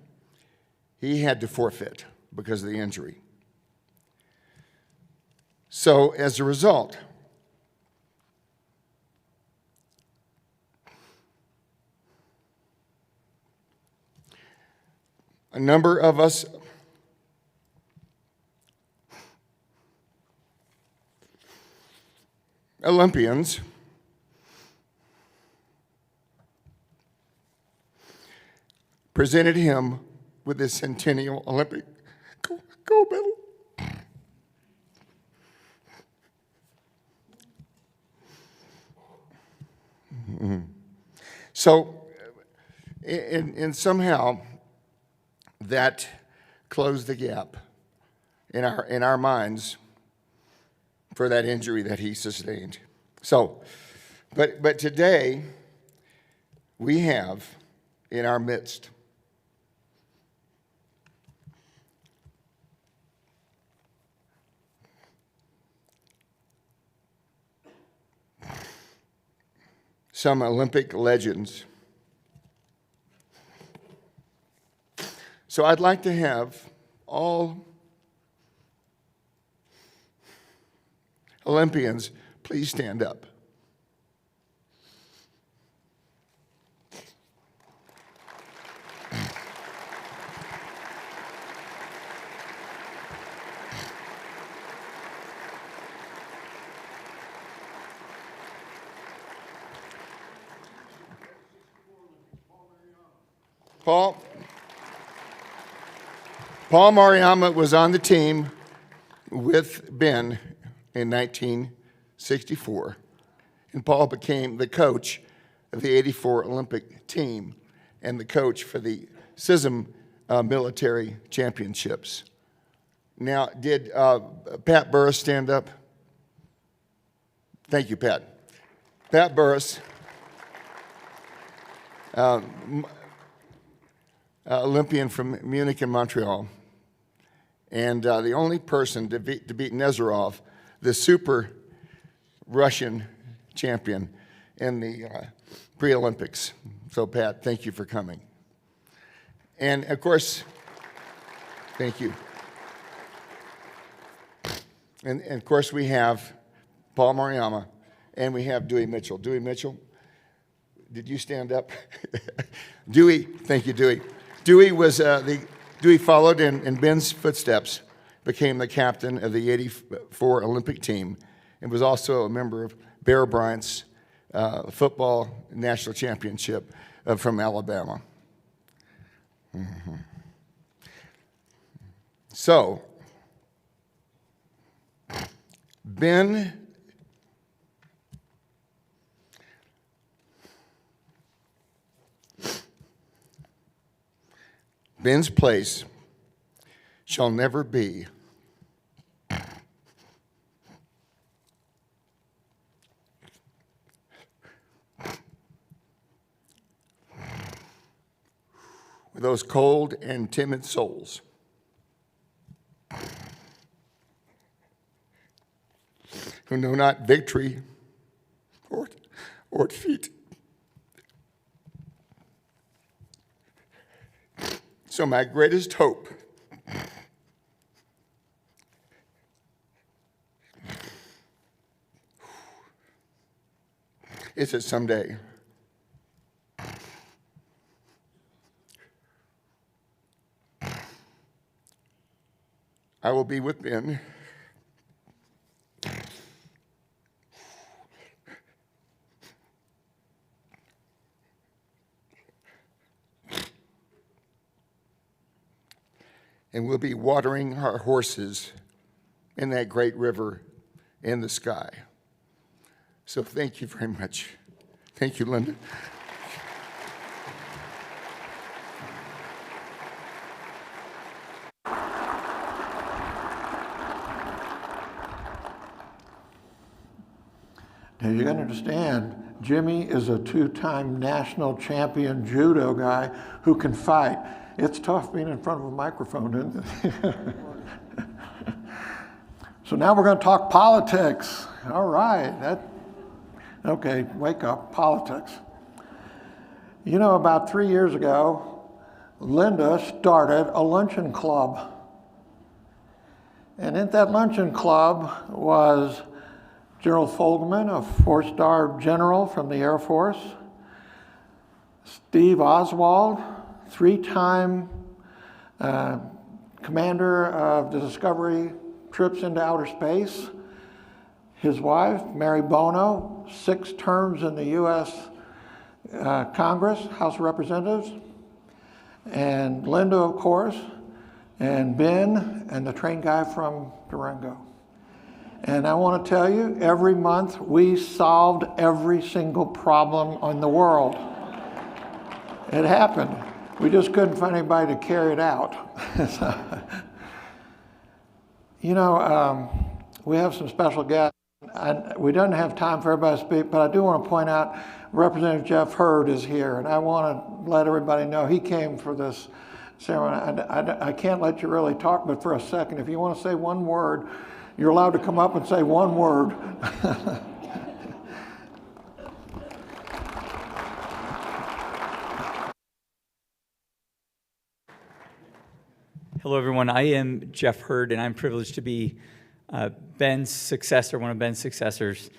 he had to forfeit because of the injury. So as a result, a number of us Olympians presented him with the Centennial Olympic gold medal. So, and somehow that closed the gap in our minds for that injury that he sustained. So, but today we have in our midst some Olympic legends. So I'd like to have all Olympians please stand up. Paul Mariama was on the team with Ben in 1964, and Paul became the coach of the '84 Olympic team and the coach for the CISM military championships. Now, did Pat Burris stand up? Thank you, Pat. Pat Burris, Olympian from Munich and Montreal, and the only person to beat Nazarov, the super Russian champion in the pre-Olympics. So, Pat, thank you for coming. And, of course, thank you. And of course, we have Paul Mariama, and we have Dewey Mitchell. Dewey Mitchell, did you stand up? Dewey, thank you, Dewey. Dewey followed in Ben's footsteps, became the captain of the '84 Olympic team, and was also a member of Bear Bryant's football national championship from Alabama. Mm-hmm. So, Ben's place shall never be with those cold and timid souls who know not victory or defeat. So my greatest hope is that someday I will be with Ben and we'll be watering our horses in that great river in the sky. So thank you very much. Thank you, Linda. Now you gotta understand, Jimmy is a two-time national champion judo guy who can fight. It's tough being in front of a microphone, isn't it? So now we're going to talk politics. All right. Okay, wake up, politics. You know, about 3 years ago, Linda started a luncheon club. And in that luncheon club was General Fogelman, a 4-star general from the Air Force, Steve Oswald, 3-time commander of the Discovery trips into outer space, his wife, Mary Bono, 6 terms in the U.S. Congress, House of Representatives, and Linda, of course, and Ben, and the train guy from Durango. And I want to tell you, every month we solved every single problem in the world. It happened. We just couldn't find anybody to carry it out. You know, we have some special guests. We don't have time for everybody to speak, but I do want to point out Representative Jeff Hurd is here, and I want to let everybody know he came for this ceremony. I can't let you really talk, but for a second, if you want to say one word, you're allowed to come up and say one word. Hello, everyone. I am Jeff Hurd, and I'm privileged to be Ben's successor, one of Ben's successors,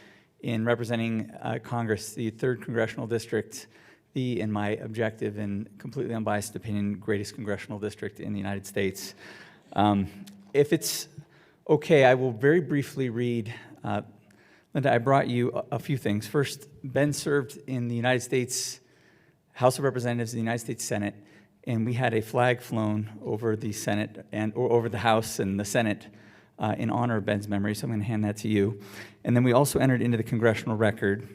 in representing Congress, the 3rd Congressional District, the, in my objective and completely unbiased opinion, greatest congressional district in the United States. If it's okay, I will very briefly read. Linda, I brought you a few things. First, Ben served in the United States House of Representatives, the United States Senate, and we had a flag flown over the Senate or over the House and the Senate in honor of Ben's memory, so I'm going to hand that to you. And then we also entered into the congressional record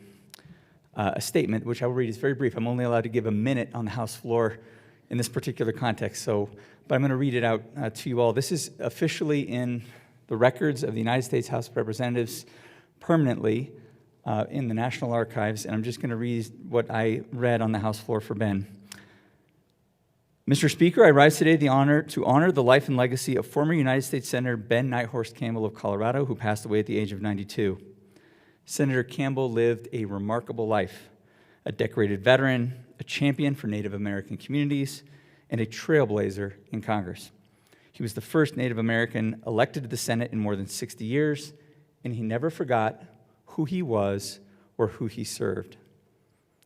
a statement, which I will read. It's very brief. I'm only allowed to give a minute on the House floor in this particular context, but I'm going to read it out to you all. This is officially in the records of the United States House of Representatives permanently in the National Archives, and I'm just going to read what I read on the House floor for Ben. Mr. Speaker, I rise today to honor the life and legacy of former United States Senator Ben Nighthorse Campbell of Colorado, who passed away at the age of 92. Senator Campbell lived a remarkable life, a decorated veteran, a champion for Native American communities, and a trailblazer in Congress. He was the first Native American elected to the Senate in more than 60 years, and he never forgot who he was or who he served.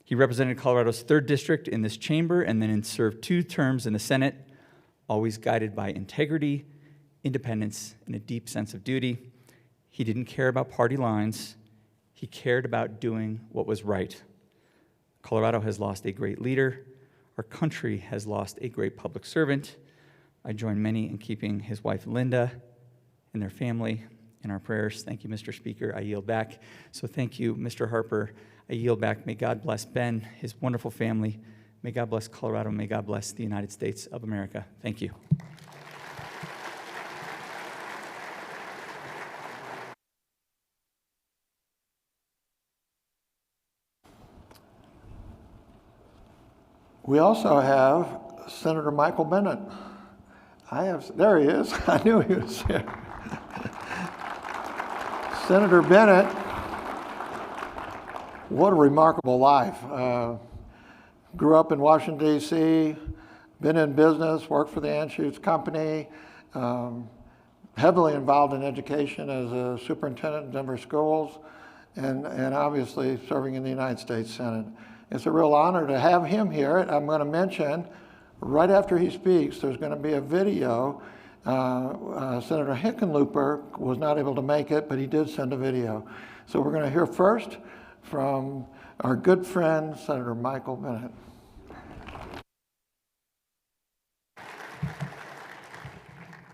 He represented Colorado's 3rd district in this chamber and then served 2 terms in the Senate, always guided by integrity, independence, and a deep sense of duty. He didn't care about party lines. He cared about doing what was right. Colorado has lost a great leader. Our country has lost a great public servant. I join many in keeping his wife Linda and their family in our prayers. Thank you, Mr. Speaker. I yield back. So thank you, Mr. Harper. I yield back. May God bless Ben, his wonderful family. May God bless Colorado. May God bless the United States of America. Thank you. We also have Senator Michael Bennett. There he is. I knew he was here. Senator Bennett, what a remarkable life. Grew up in Washington, D.C., been in business, worked for the Anschutz Company, heavily involved in education as a superintendent in Denver schools, and obviously serving in the United States Senate. It's a real honor to have him here. I'm going to mention, right after he speaks, there's going to be a video. Senator Hickenlooper was not able to make it, but he did send a video. So we're going to hear first from our good friend, Senator Michael Bennett.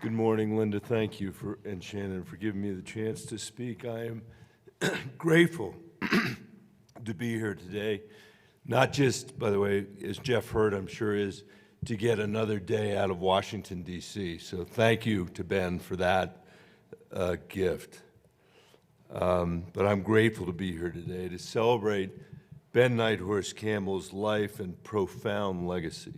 Good morning, Linda. Thank you and Shannon for giving me the chance to speak. I am grateful to be here today. Not just, by the way, as Jeff Hurd, I'm sure is, to get another day out of Washington, D.C. So thank you to Ben for that gift. But I'm grateful to be here today to celebrate Ben Nighthorse Campbell's life and profound legacy.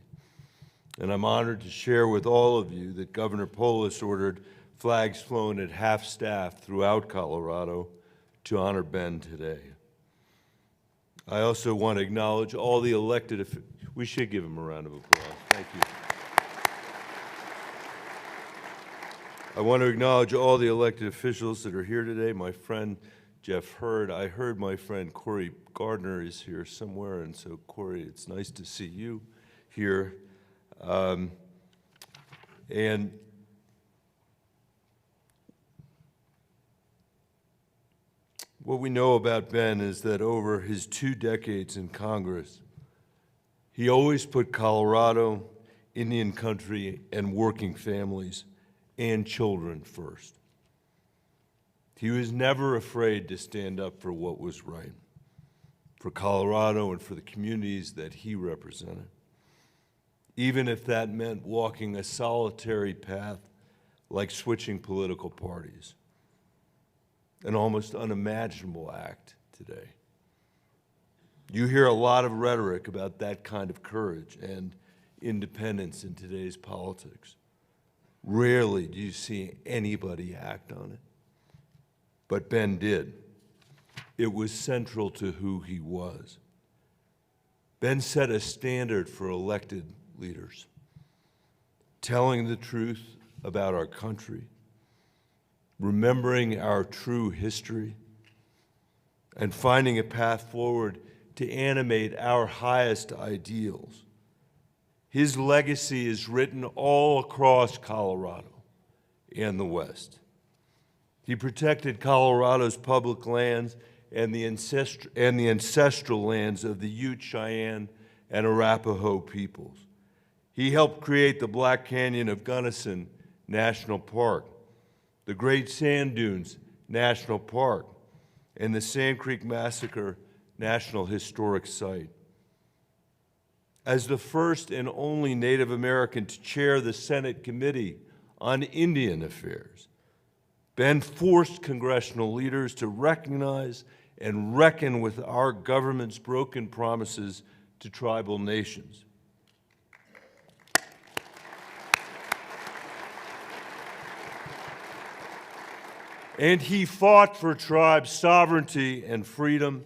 And I'm honored to share with all of you that Governor Polis ordered flags flown at half-staff throughout Colorado to honor Ben today. I also want to acknowledge all the elected officials. We should give him a round of applause. Thank you. I want to acknowledge all the elected officials that are here today. My friend Jeff Hurd. I heard my friend Corey Gardner is here somewhere, and so Corey, it's nice to see you here. And what we know about Ben is that over his 2 decades in Congress, he always put Colorado, Indian country, and working families and children first. He was never afraid to stand up for what was right, for Colorado and for the communities that he represented, even if that meant walking a solitary path like switching political parties, an almost unimaginable act today. You hear a lot of rhetoric about that kind of courage and independence in today's politics. Rarely do you see anybody act on it. But Ben did. It was central to who he was. Ben set a standard for elected leaders, telling the truth about our country, remembering our true history, and finding a path forward to animate our highest ideals. His legacy is written all across Colorado and the West. He protected Colorado's public lands and the ancestral lands of the Ute, Cheyenne, and Arapaho peoples. He helped create the Black Canyon of Gunnison National Park, the Great Sand Dunes National Park, and the Sand Creek Massacre National Historic Site. As the first and only Native American to chair the Senate Committee on Indian Affairs, Ben forced congressional leaders to recognize and reckon with our government's broken promises to tribal nations. And he fought for tribes' sovereignty and freedom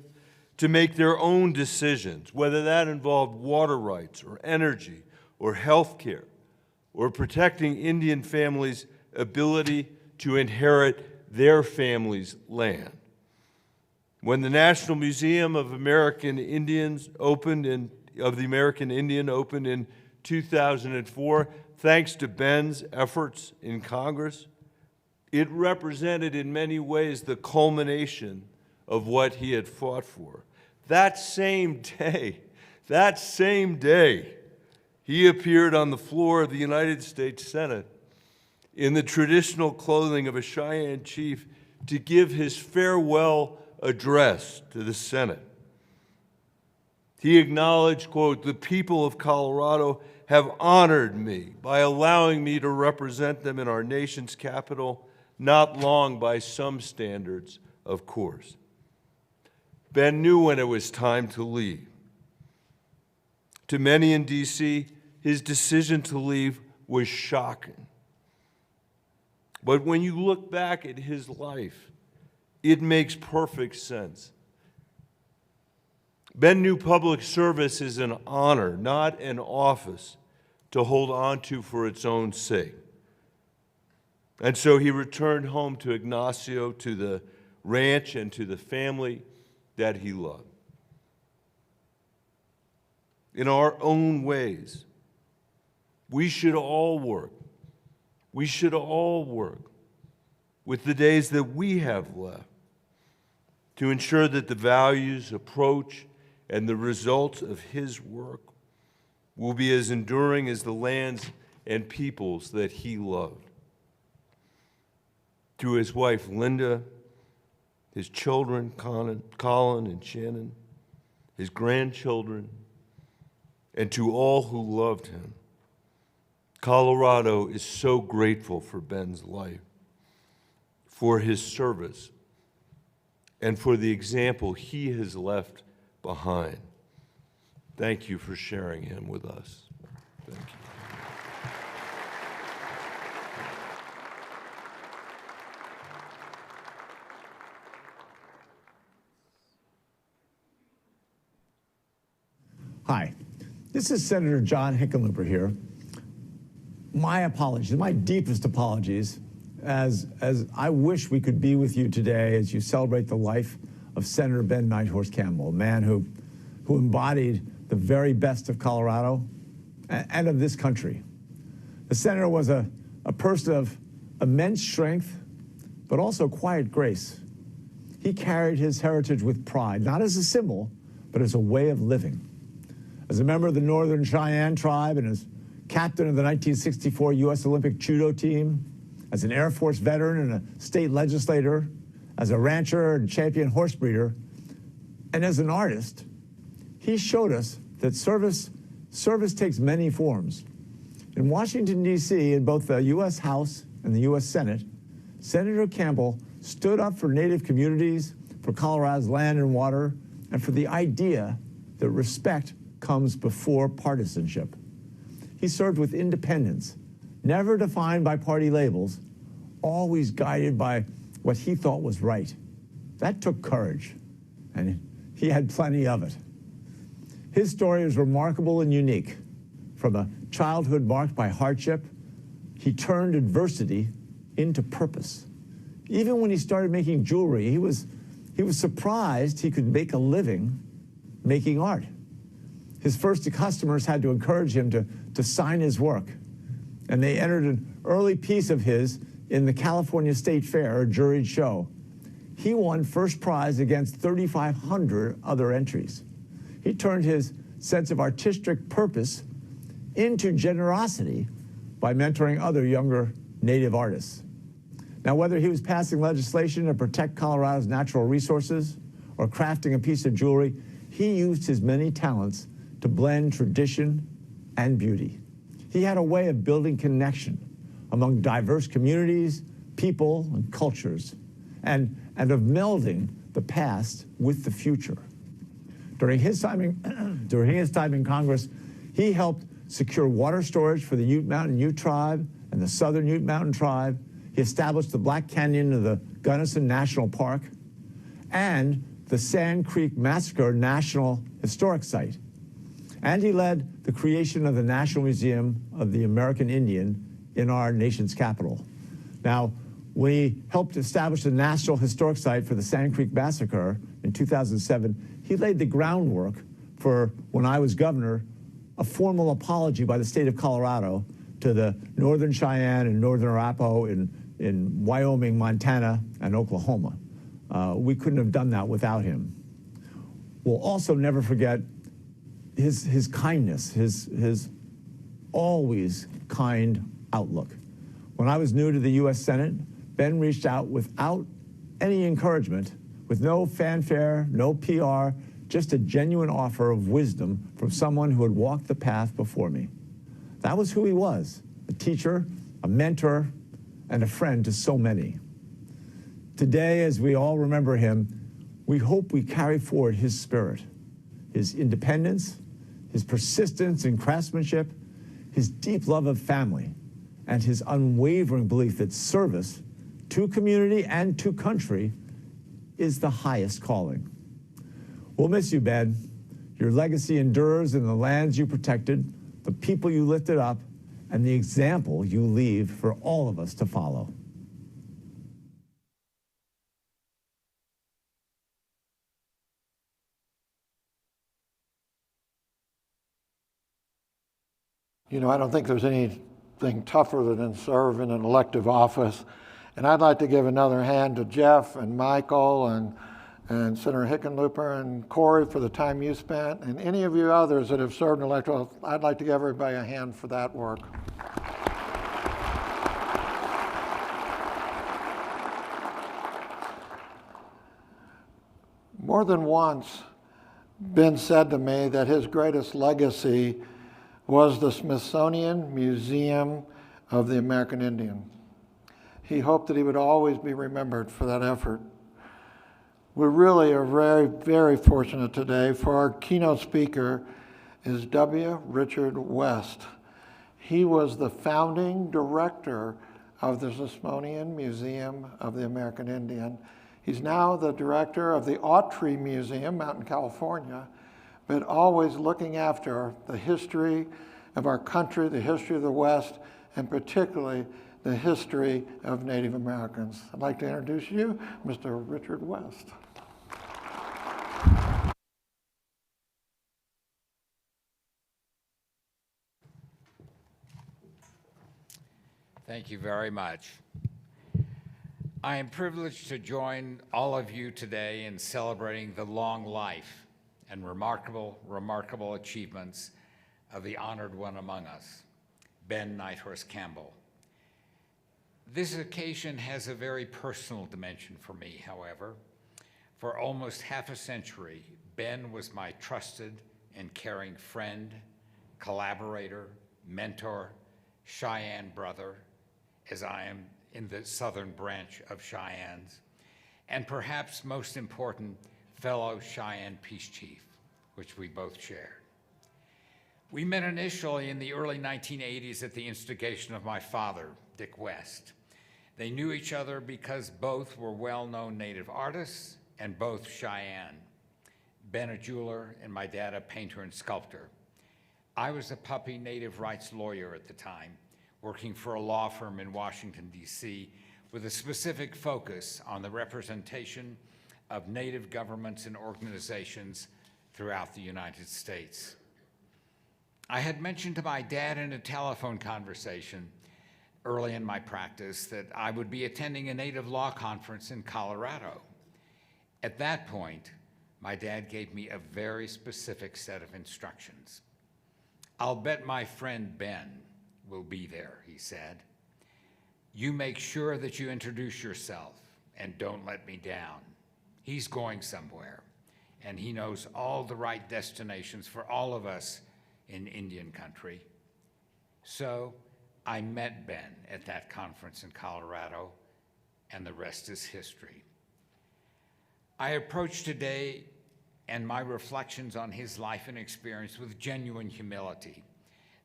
to make their own decisions, whether that involved water rights or energy or health care or protecting Indian families' ability to inherit their family's land. When the National Museum of American Indians opened in 2004, thanks to Ben's efforts in Congress, it represented in many ways the culmination of what he had fought for. That same day, he appeared on the floor of the United States Senate in the traditional clothing of a Cheyenne chief to give his farewell address to the Senate. He acknowledged, quote, "The people of Colorado have honored me by allowing me to represent them in our nation's capital, not long by some standards, of course." Ben knew when it was time to leave. To many in D.C., his decision to leave was shocking. But when you look back at his life, it makes perfect sense. Ben knew public service is an honor, not an office to hold on to for its own sake. And so he returned home to Ignacio, to the ranch, and to the family that he loved. In our own ways, we should all work. We should all work with the days that we have left to ensure that the values, approach, and the results of his work will be as enduring as the lands and peoples that he loved. To his wife, Linda, his children, Colin and Shannon, his grandchildren, and to all who loved him, Colorado is so grateful for Ben's life, for his service, and for the example he has left behind. Thank you for sharing him with us. Thank you. Hi, this is Senator John Hickenlooper here. My apologies, my deepest apologies, as I wish we could be with you today as you celebrate the life of Senator Ben Nighthorse Campbell, a man who embodied the very best of Colorado and of this country. The senator was a person of immense strength, but also quiet grace. He carried his heritage with pride, not as a symbol, but as a way of living. As a member of the Northern Cheyenne tribe and as captain of the 1964 U.S. Olympic Judo team, as an Air Force veteran and a state legislator, as a rancher and champion horse breeder, and as an artist, he showed us that service takes many forms. In Washington, D.C., in both the U.S. House and the U.S. Senate, Senator Campbell stood up for Native communities, for Colorado's land and water, and for the idea that respect comes before partisanship. He served with independence, never defined by party labels, always guided by what he thought was right. That took courage, and he had plenty of it. His story is remarkable and unique. From a childhood marked by hardship, he turned adversity into purpose. Even when he started making jewelry, he was surprised he could make a living making art. His first customers had to encourage him to sign his work, and they entered an early piece of his in the California State Fair, a juried show. He won first prize against 3,500 other entries. He turned his sense of artistic purpose into generosity by mentoring other younger Native artists. Now, whether he was passing legislation to protect Colorado's natural resources or crafting a piece of jewelry, he used his many talents to blend tradition and beauty. He had a way of building connection among diverse communities, people, and cultures, and of melding the past with the future. During his time in Congress, he helped secure water storage for the Ute Mountain Ute tribe and the Southern Ute Mountain tribe. He established the Black Canyon of the Gunnison National Park and the Sand Creek Massacre National Historic Site. And he led the creation of the National Museum of the American Indian in our nation's capital. Now, we helped establish the National Historic Site for the Sand Creek Massacre in 2007. He laid the groundwork for, when I was governor, a formal apology by the state of Colorado to the Northern Cheyenne and Northern Arapaho in Wyoming, Montana, and Oklahoma. We couldn't have done that without him. We'll also never forget his kindness, his always kind outlook. When I was new to the U.S. Senate, Ben reached out without any encouragement, with no fanfare, no PR, just a genuine offer of wisdom from someone who had walked the path before me. That was who he was, a teacher, a mentor, and a friend to so many. Today, as we all remember him, we hope we carry forward his spirit, his independence, his persistence in craftsmanship, his deep love of family, and his unwavering belief that service to community and to country is the highest calling. We'll miss you, Ben. Your legacy endures in the lands you protected, the people you lifted up, and the example you leave for all of us to follow. You know, I don't think there's anything tougher than serve in an elective office. And I'd like to give another hand to Jeff and Michael and Senator Hickenlooper and Corey for the time you spent, and any of you others that have served in electoral. I'd like to give everybody a hand for that work. More than once, Ben said to me that his greatest legacy was the Smithsonian Museum of the American Indian. He hoped that he would always be remembered for that effort. We really are very, very fortunate today, for our keynote speaker is W. Richard West. He was the founding director of the Smithsonian Museum of the American Indian. He's now the director of the Artistry Museum out in California, but always looking after the history of our country, the history of the West, and particularly the history of Native Americans. I'd like to introduce you, Mr. Richard West. Thank you very much. I am privileged to join all of you today in celebrating the long life and remarkable achievements of the honored one among us, Ben Nighthorse Campbell. This occasion has a very personal dimension for me, however. For almost half a century, Ben was my trusted and caring friend, collaborator, mentor, Cheyenne brother, as I am in the southern branch of Cheyenne's, and perhaps most important, fellow Cheyenne Peace Chief, which we both shared. We met initially in the early 1980s at the instigation of my father, Dick West. They knew each other because both were well-known Native artists and both Cheyenne. Ben a jeweler and my dad a painter and sculptor. I was a puppy Native rights lawyer at the time, working for a law firm in Washington, D.C., with a specific focus on the representation of Native governments and organizations throughout the United States. I had mentioned to my dad in a telephone conversation early in my practice that I would be attending a Native law conference in Colorado. At that point, my dad gave me a very specific set of instructions. "I'll bet my friend Ben will be there," he said. "You make sure that you introduce yourself and don't let me down. He's going somewhere, and he knows all the right destinations for all of us in Indian country." So I met Ben at that conference in Colorado, and the rest is history. I approach today and my reflections on his life and experience with genuine humility.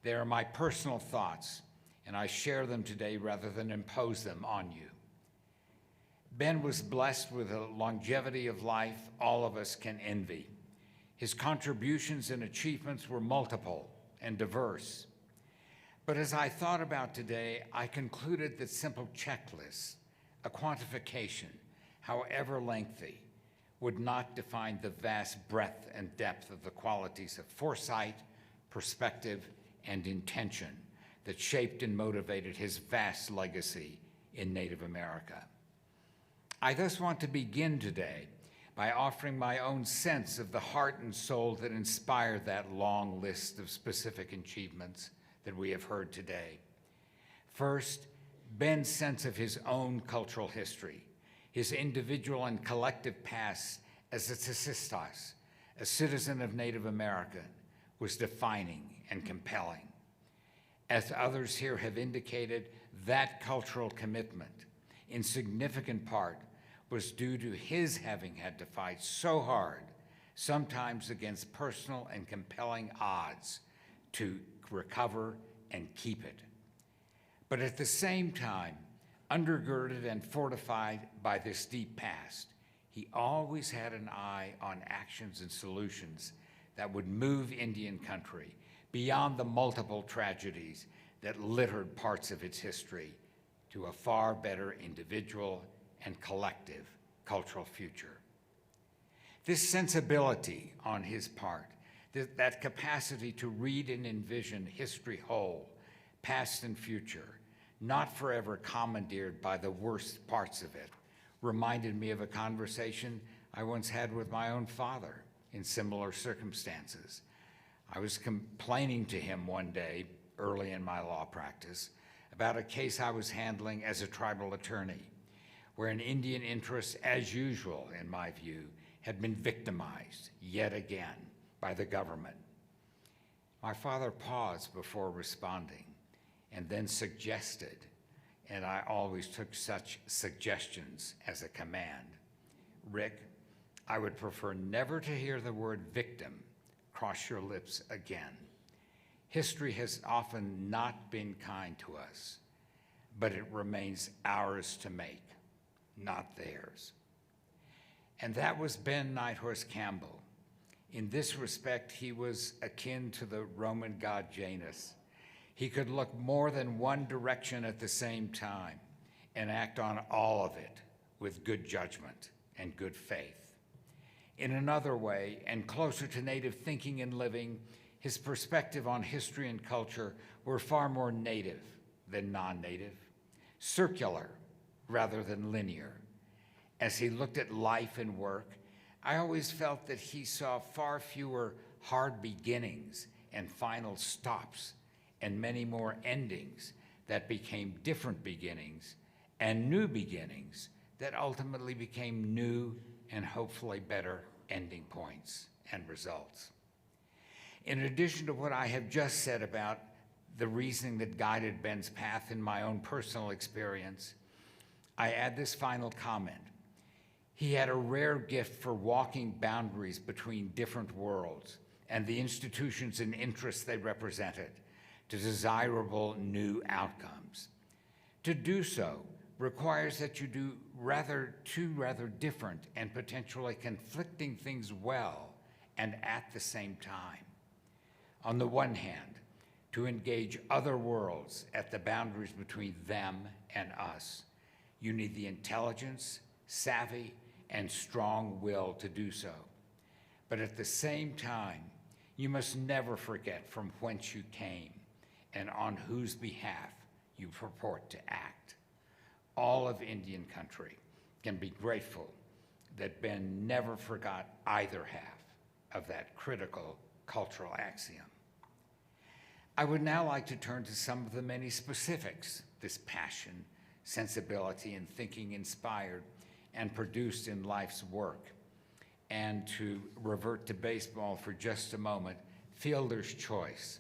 They are my personal thoughts, and I share them today rather than impose them on you. Ben was blessed with a longevity of life all of us can envy. His contributions and achievements were multiple and diverse. But as I thought about today, I concluded that simple checklists, a quantification, however lengthy, would not define the vast breadth and depth of the qualities of foresight, perspective, and intention that shaped and motivated his vast legacy in Native America. I thus want to begin today by offering my own sense of the heart and soul that inspired that long list of specific achievements that we have heard today. First, Ben's sense of his own cultural history, his individual and collective past as a Tsistas, a citizen of Native America, was defining and compelling. As others here have indicated, that cultural commitment, in significant part, was due to his having had to fight so hard, sometimes against personal and compelling odds, to recover and keep it. But at the same time, undergirded and fortified by this deep past, he always had an eye on actions and solutions that would move Indian country beyond the multiple tragedies that littered parts of its history to a far better individual and collective cultural future. This sensibility on his part, that capacity to read and envision history whole, past and future, not forever commandeered by the worst parts of it, reminded me of a conversation I once had with my own father in similar circumstances. I was complaining to him one day, early in my law practice, about a case I was handling as a tribal attorney, where an Indian interest, as usual in my view, had been victimized yet again by the government. My father paused before responding and then suggested, and I always took such suggestions as a command, "Rick, I would prefer never to hear the word victim cross your lips again. History has often not been kind to us, but it remains ours to make, not theirs." And that was Ben Nighthorse Campbell. In this respect, he was akin to the Roman god Janus. He could look more than one direction at the same time and act on all of it with good judgment and good faith. In another way, and closer to native thinking and living, his perspective on history and culture were far more native than non-native, circular rather than linear. As he looked at life and work, I always felt that he saw far fewer hard beginnings and final stops, and many more endings that became different beginnings and new beginnings that ultimately became new and hopefully better ending points and results. In addition to what I have just said about the reasoning that guided Ben's path in my own personal experience, I add this final comment. He had a rare gift for walking boundaries between different worlds and the institutions and interests they represented to desirable new outcomes. To do so requires that you do two rather different and potentially conflicting things well and at the same time. On the one hand, to engage other worlds at the boundaries between them and us, you need the intelligence, savvy, and strong will to do so. But at the same time, you must never forget from whence you came and on whose behalf you purport to act. All of Indian country can be grateful that Ben never forgot either half of that critical cultural axiom. I would now like to turn to some of the many specifics this passion, sensibility, and thinking inspired and produced in life's work. And to revert to baseball for just a moment, fielder's choice.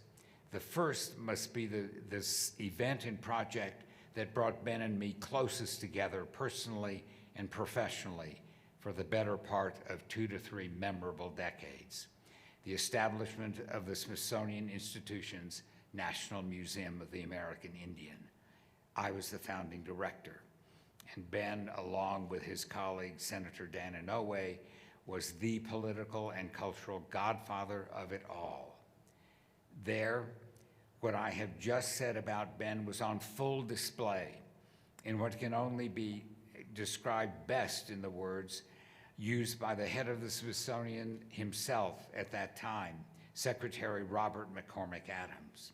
The first must be this event and project that brought Ben and me closest together personally and professionally for the better part of 2 to 3 memorable decades. The establishment of the Smithsonian Institution's National Museum of the American Indian. I was the founding director, and Ben, along with his colleague Senator Dan Inouye, was the political and cultural godfather of it all. There, what I have just said about Ben was on full display in what can only be described best in the words used by the head of the Smithsonian himself at that time, Secretary Robert McCormick Adams.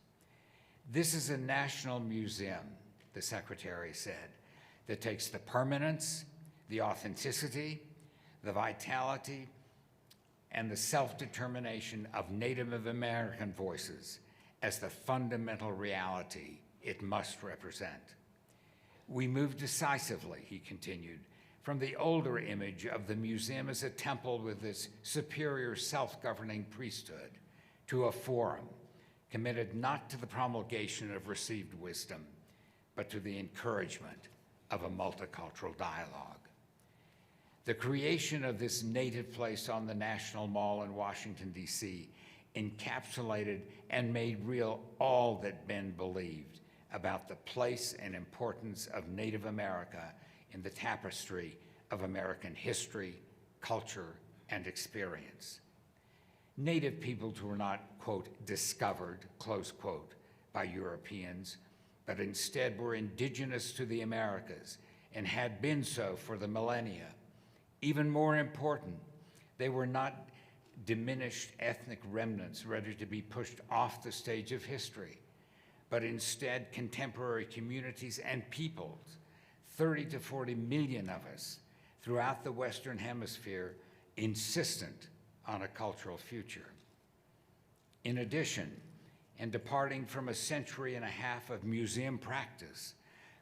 This is a national museum, the Secretary said, that takes the permanence, the authenticity, the vitality, and the self-determination of Native American voices as the fundamental reality it must represent. We move decisively, he continued, from the older image of the museum as a temple with its superior self-governing priesthood to a forum committed not to the promulgation of received wisdom, but to the encouragement of a multicultural dialogue. The creation of this native place on the National Mall in Washington, D.C. encapsulated and made real all that Ben believed about the place and importance of Native America in the tapestry of American history, culture, and experience. Native peoples were not, quote, discovered, close quote, by Europeans, but instead were indigenous to the Americas and had been so for the millennia. Even more important, they were not diminished ethnic remnants ready to be pushed off the stage of history, but instead contemporary communities and peoples, 30 to 40 million of us throughout the Western Hemisphere, insistent on a cultural future. In addition, and departing from a century and a half of museum practice,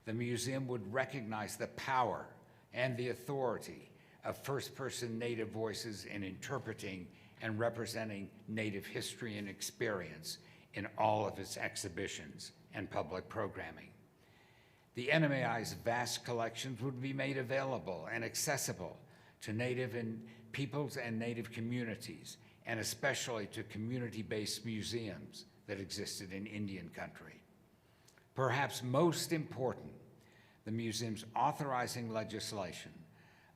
the museum would recognize the power and the authority of first-person Native voices in interpreting and representing Native history and experience in all of its exhibitions and public programming. The NMAI's vast collections would be made available and accessible to Native peoples and Native communities, and especially to community-based museums that existed in Indian country. Perhaps most important, the museum's authorizing legislation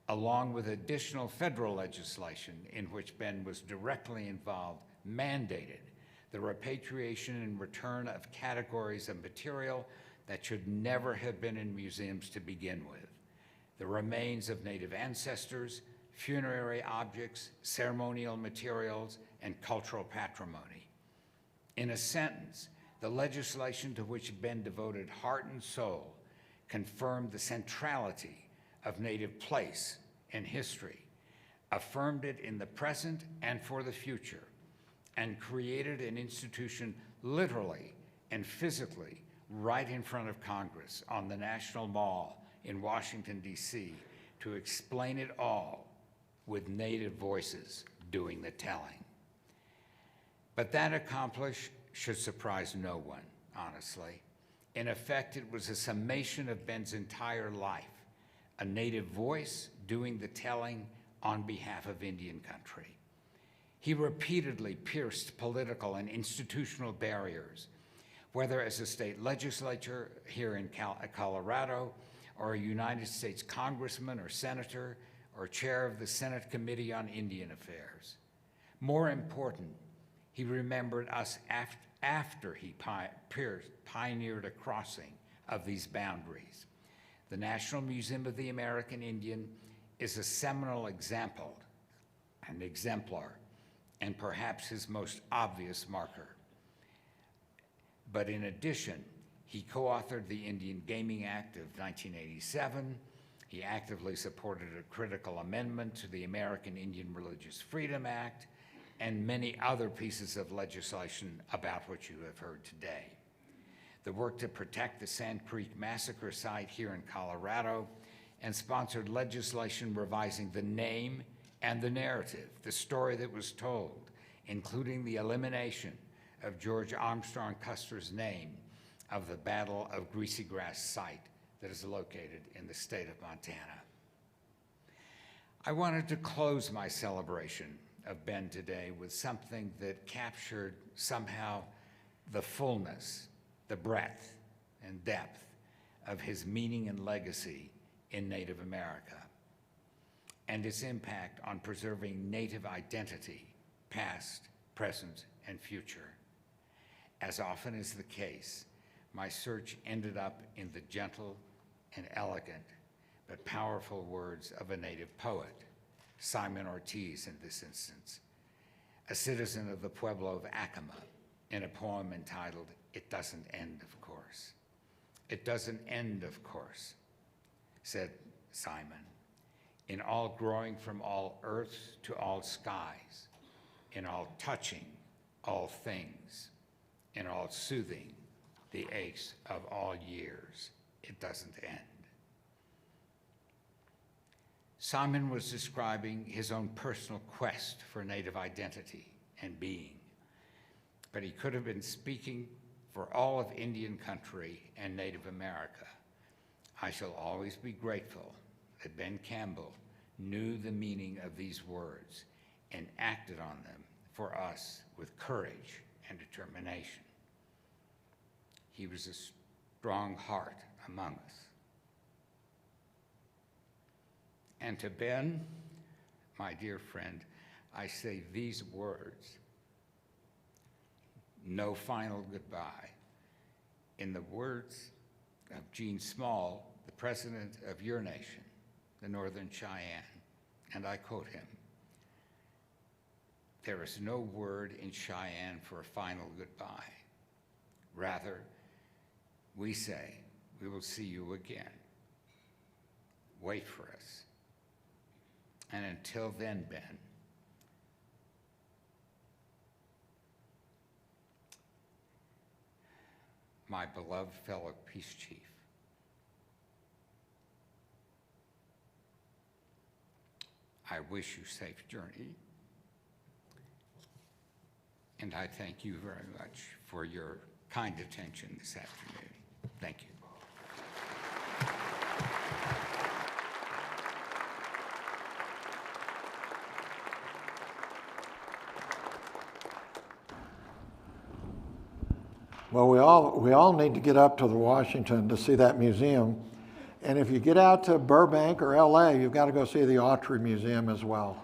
along with additional federal legislation in which Ben was directly involved, mandated the repatriation and return of categories of material that should never have been in museums to begin with: the remains of Native ancestors, funerary objects, ceremonial materials, and cultural patrimony. In a sentence, the legislation to which Ben devoted heart and soul confirmed the centrality of Native place and history, affirmed it in the present and for the future, and created an institution literally and physically right in front of Congress on the National Mall in Washington, D.C., to explain it all with Native voices doing the telling. But that accomplishment should surprise no one, honestly. In effect, it was a summation of Ben's entire life, a Native voice doing the telling on behalf of Indian country. He repeatedly pierced political and institutional barriers, whether as a state legislature here in Colorado, or a United States congressman or senator, or chair of the Senate Committee on Indian Affairs. More important, he remembered us after he pioneered a crossing of these boundaries. The National Museum of the American Indian is a seminal example, an exemplar, and perhaps his most obvious marker. But in addition, he co-authored the Indian Gaming Act of 1987. He actively supported a critical amendment to the American Indian Religious Freedom Act, and many other pieces of legislation about which you have heard today. The work to protect the Sand Creek Massacre site here in Colorado, and sponsored legislation revising the name and the narrative, the story that was told, including the elimination of George Armstrong Custer's name of the Battle of Greasy Grass site that is located in the state of Montana. I wanted to close my celebration of Ben today with something that captured somehow the fullness, the breadth and depth of his meaning and legacy in Native America, and its impact on preserving Native identity, past, present, and future. As often is the case, my search ended up in the gentle and elegant but powerful words of a Native poet, Simon Ortiz in this instance, a citizen of the Pueblo of Acoma, in a poem entitled, "It Doesn't End, of Course." "It doesn't end, of course," said Simon, "in all growing from all earths to all skies, in all touching all things, in all soothing the aches of all years. It doesn't end." Simon was describing his own personal quest for Native identity and being, but he could have been speaking for all of Indian country and Native America. I shall always be grateful that Ben Campbell knew the meaning of these words and acted on them for us with courage and determination. He was a strong heart among us. And to Ben, my dear friend, I say these words: no final goodbye. In the words of Gene Small, the president of your nation, the Northern Cheyenne, and I quote him, "There is no word in Cheyenne for a final goodbye. Rather, we say, we will see you again. Wait for us. And until then, Ben, my beloved fellow peace chief, I wish you safe journey, and I thank you very much for your kind attention this afternoon. Thank you. Well, we all need to get up to the Washington to see that museum. And if you get out to Burbank or LA, you've got to go see the Artistry Museum as well.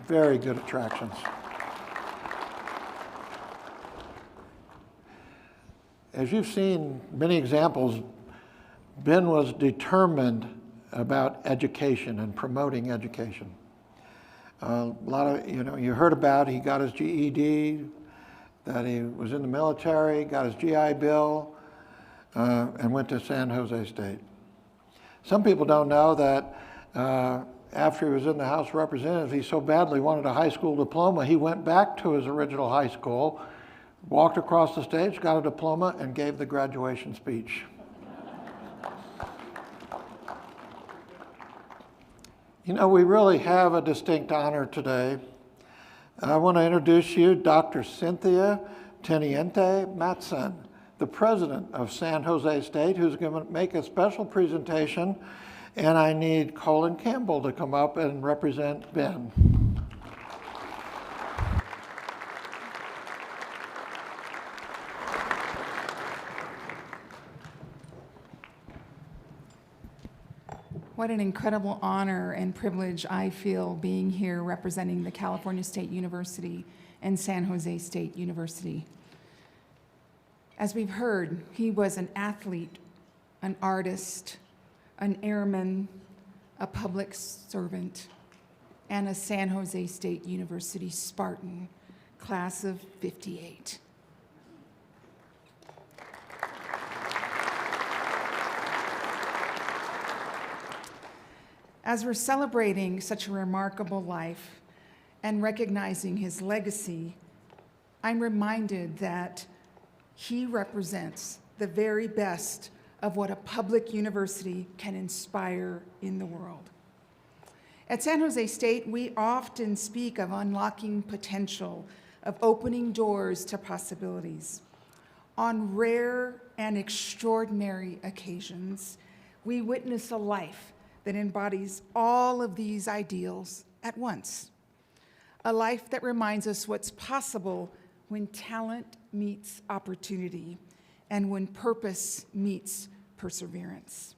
Very good attractions. As you've seen many examples, Ben was determined about education and promoting education. A lot of, you heard about, he got his GED, that he was in the military, got his GI Bill, and went to San Jose State. Some people don't know that after he was in the House of Representatives, he so badly wanted a high school diploma, he went back to his original high school, walked across the stage, got a diploma, and gave the graduation speech. We really have a distinct honor today. I want to introduce you Dr. Cynthia Teniente Matson, the president of San Jose State, who's going to make a special presentation, and I need Colin Campbell to come up and represent Ben. What an incredible honor and privilege I feel being here representing the California State University and San Jose State University. As we've heard, he was an athlete, an artist, an airman, a public servant, and a San Jose State University Spartan, class of '58. As we're celebrating such a remarkable life and recognizing his legacy, I'm reminded that he represents the very best of what a public university can inspire in the world. At San Jose State, we often speak of unlocking potential, of opening doors to possibilities. On rare and extraordinary occasions, we witness a life that embodies all of these ideals at once. A life that reminds us what's possible when talent meets opportunity and when purpose meets perseverance.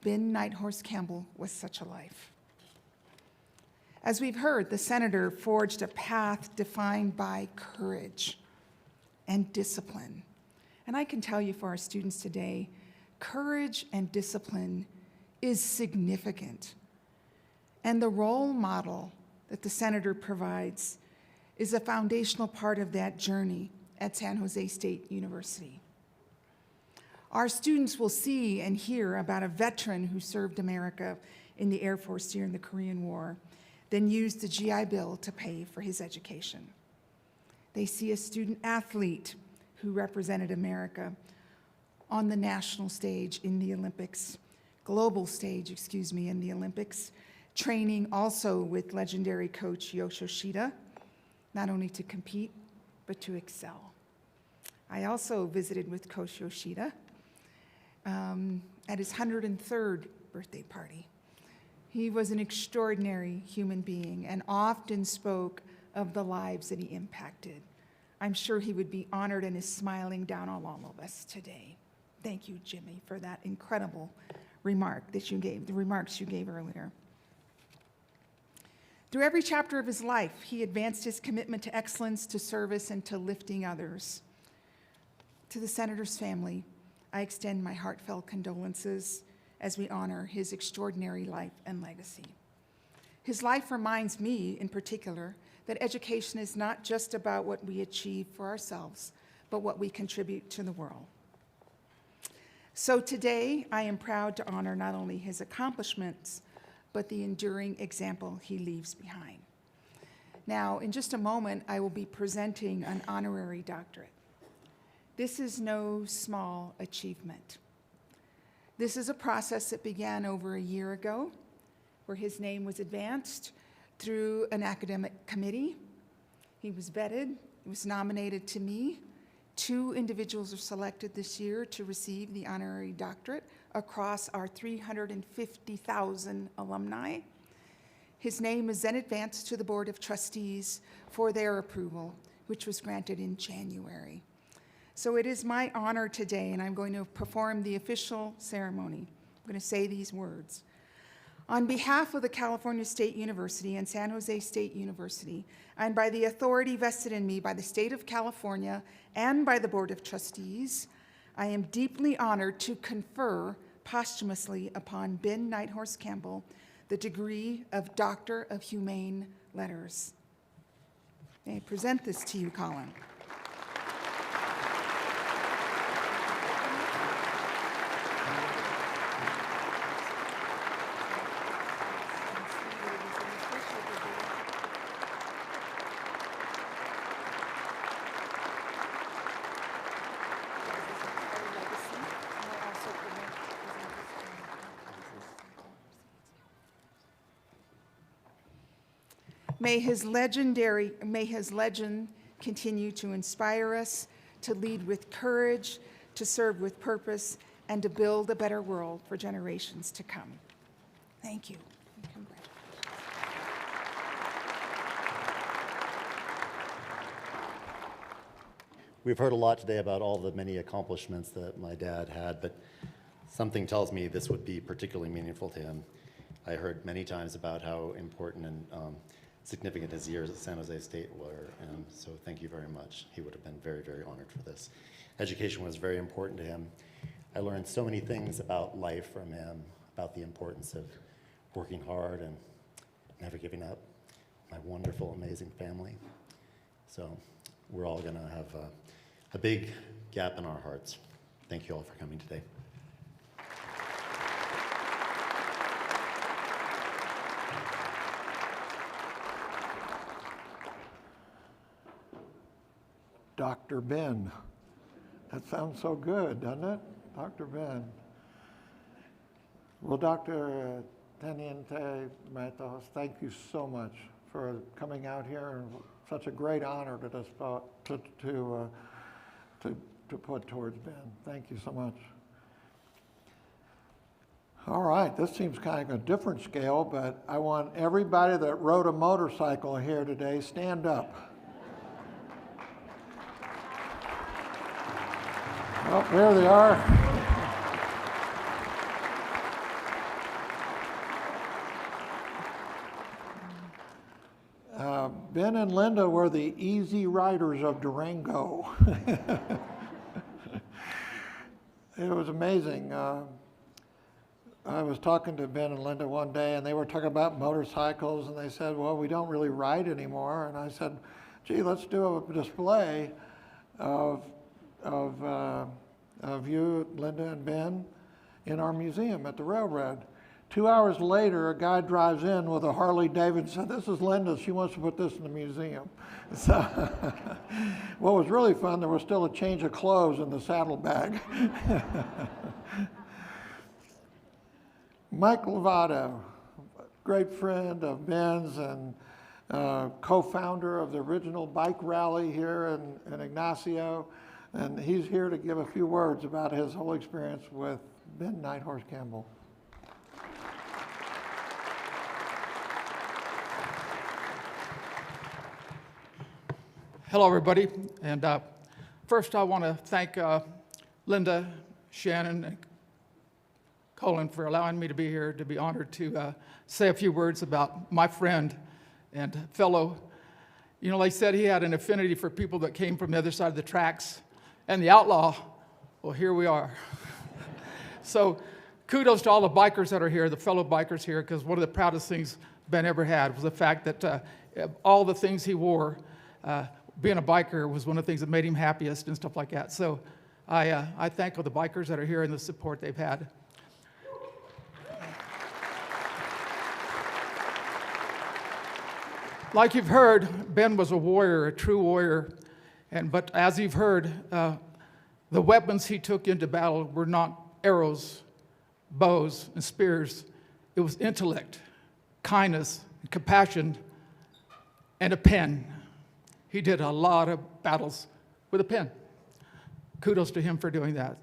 Ben Nighthorse Campbell was such a life. As we've heard, the senator forged a path defined by courage and discipline. And I can tell you for our students today, courage and discipline is significant. And the role model that the senator provides is a foundational part of that journey at San Jose State University. Our students will see and hear about a veteran who served America in the Air Force during the Korean War, then used the GI Bill to pay for his education. They see a student athlete who represented America on the national stage in the Olympics, global stage, in the Olympics, training also with legendary coach Yoshida, not only to compete, but to excel. I also visited with Coach Yoshida at his 103rd birthday party. He was an extraordinary human being and often spoke of the lives that he impacted. I'm sure he would be honored and is smiling down on all of us today. Thank you, Jimmy, for that incredible remark that you gave, the remarks you gave earlier. Through every chapter of his life, he advanced his commitment to excellence, to service, and to lifting others. To the senator's family, I extend my heartfelt condolences as we honor his extraordinary life and legacy. His life reminds me, in particular, that education is not just about what we achieve for ourselves, but what we contribute to the world. So today, I am proud to honor not only his accomplishments, but the enduring example he leaves behind. Now, in just a moment, I will be presenting an honorary doctorate. This is no small achievement. This is a process that began over a year ago, where his name was advanced through an academic committee. He was vetted, was nominated to me. 2 individuals are selected this year to receive the honorary doctorate across our 350,000 alumni. His name is then advanced to the Board of Trustees for their approval, which was granted in January. So it is my honor today, and I'm going to perform the official ceremony I'm going to say these words. On behalf of the California State University and San Jose State University, and by the authority vested in me by the state of California and by the Board of Trustees, I am deeply honored to confer posthumously upon Ben Nighthorse Campbell the degree of Doctor of Humane Letters. May I present this to you, Colin? May his legend continue to inspire us, to lead with courage, to serve with purpose, and to build a better world for generations to come. Thank you. We've heard a lot today about all the many accomplishments that my dad had, but something tells me this would be particularly meaningful to him. I heard many times about how important and significant his years at San Jose State were, and so thank you very much. He would have been very, very honored for this. Education was very important to him. I learned so many things about life from him, about the importance of working hard and never giving up. My wonderful, amazing family. So we're all gonna have a big gap in our hearts. Thank you all for coming today. Dr. Ben. That sounds so good, doesn't it? Dr. Ben. Well, Dr. Teniente Matos, thank you so much for coming out here, and such a great honor to put towards Ben. Thank you so much. All right, this seems kind of a different scale, but I want everybody that rode a motorcycle here today, stand up. Oh, there they are. Ben and Linda were the easy riders of Durango. It was amazing. I was talking to Ben and Linda one day, and they were talking about motorcycles, and they said, well, we don't really ride anymore. And I said, gee, let's do a display of you, Linda and Ben, in our museum at the railroad. 2 hours later, a guy drives in with a Harley Davidson. This is Linda. She wants to put this in the museum. So, what was really fun, there was still a change of clothes in the saddlebag. Mike Lovato, great friend of Ben's and co-founder of the original bike rally here in Ignacio. And he's here to give a few words about his whole experience with Ben Nighthorse Campbell. Hello, everybody. And first, I want to thank Linda, Shannon, and Colin for allowing me to be here, to be honored to say a few words about my friend and fellow. You know, they said he had an affinity for people that came from the other side of the tracks. And the outlaw, well, here we are. So kudos to all the bikers that are here, the fellow bikers here, because one of the proudest things Ben ever had was the fact that all the things he wore, being a biker was one of the things that made him happiest and stuff like that. So I thank all the bikers that are here and the support they've had. Like you've heard, Ben was a warrior, a true warrior. But as you've heard, the weapons he took into battle were not arrows, bows, and spears. It was intellect, kindness, compassion, and a pen. He did a lot of battles with a pen. Kudos to him for doing that.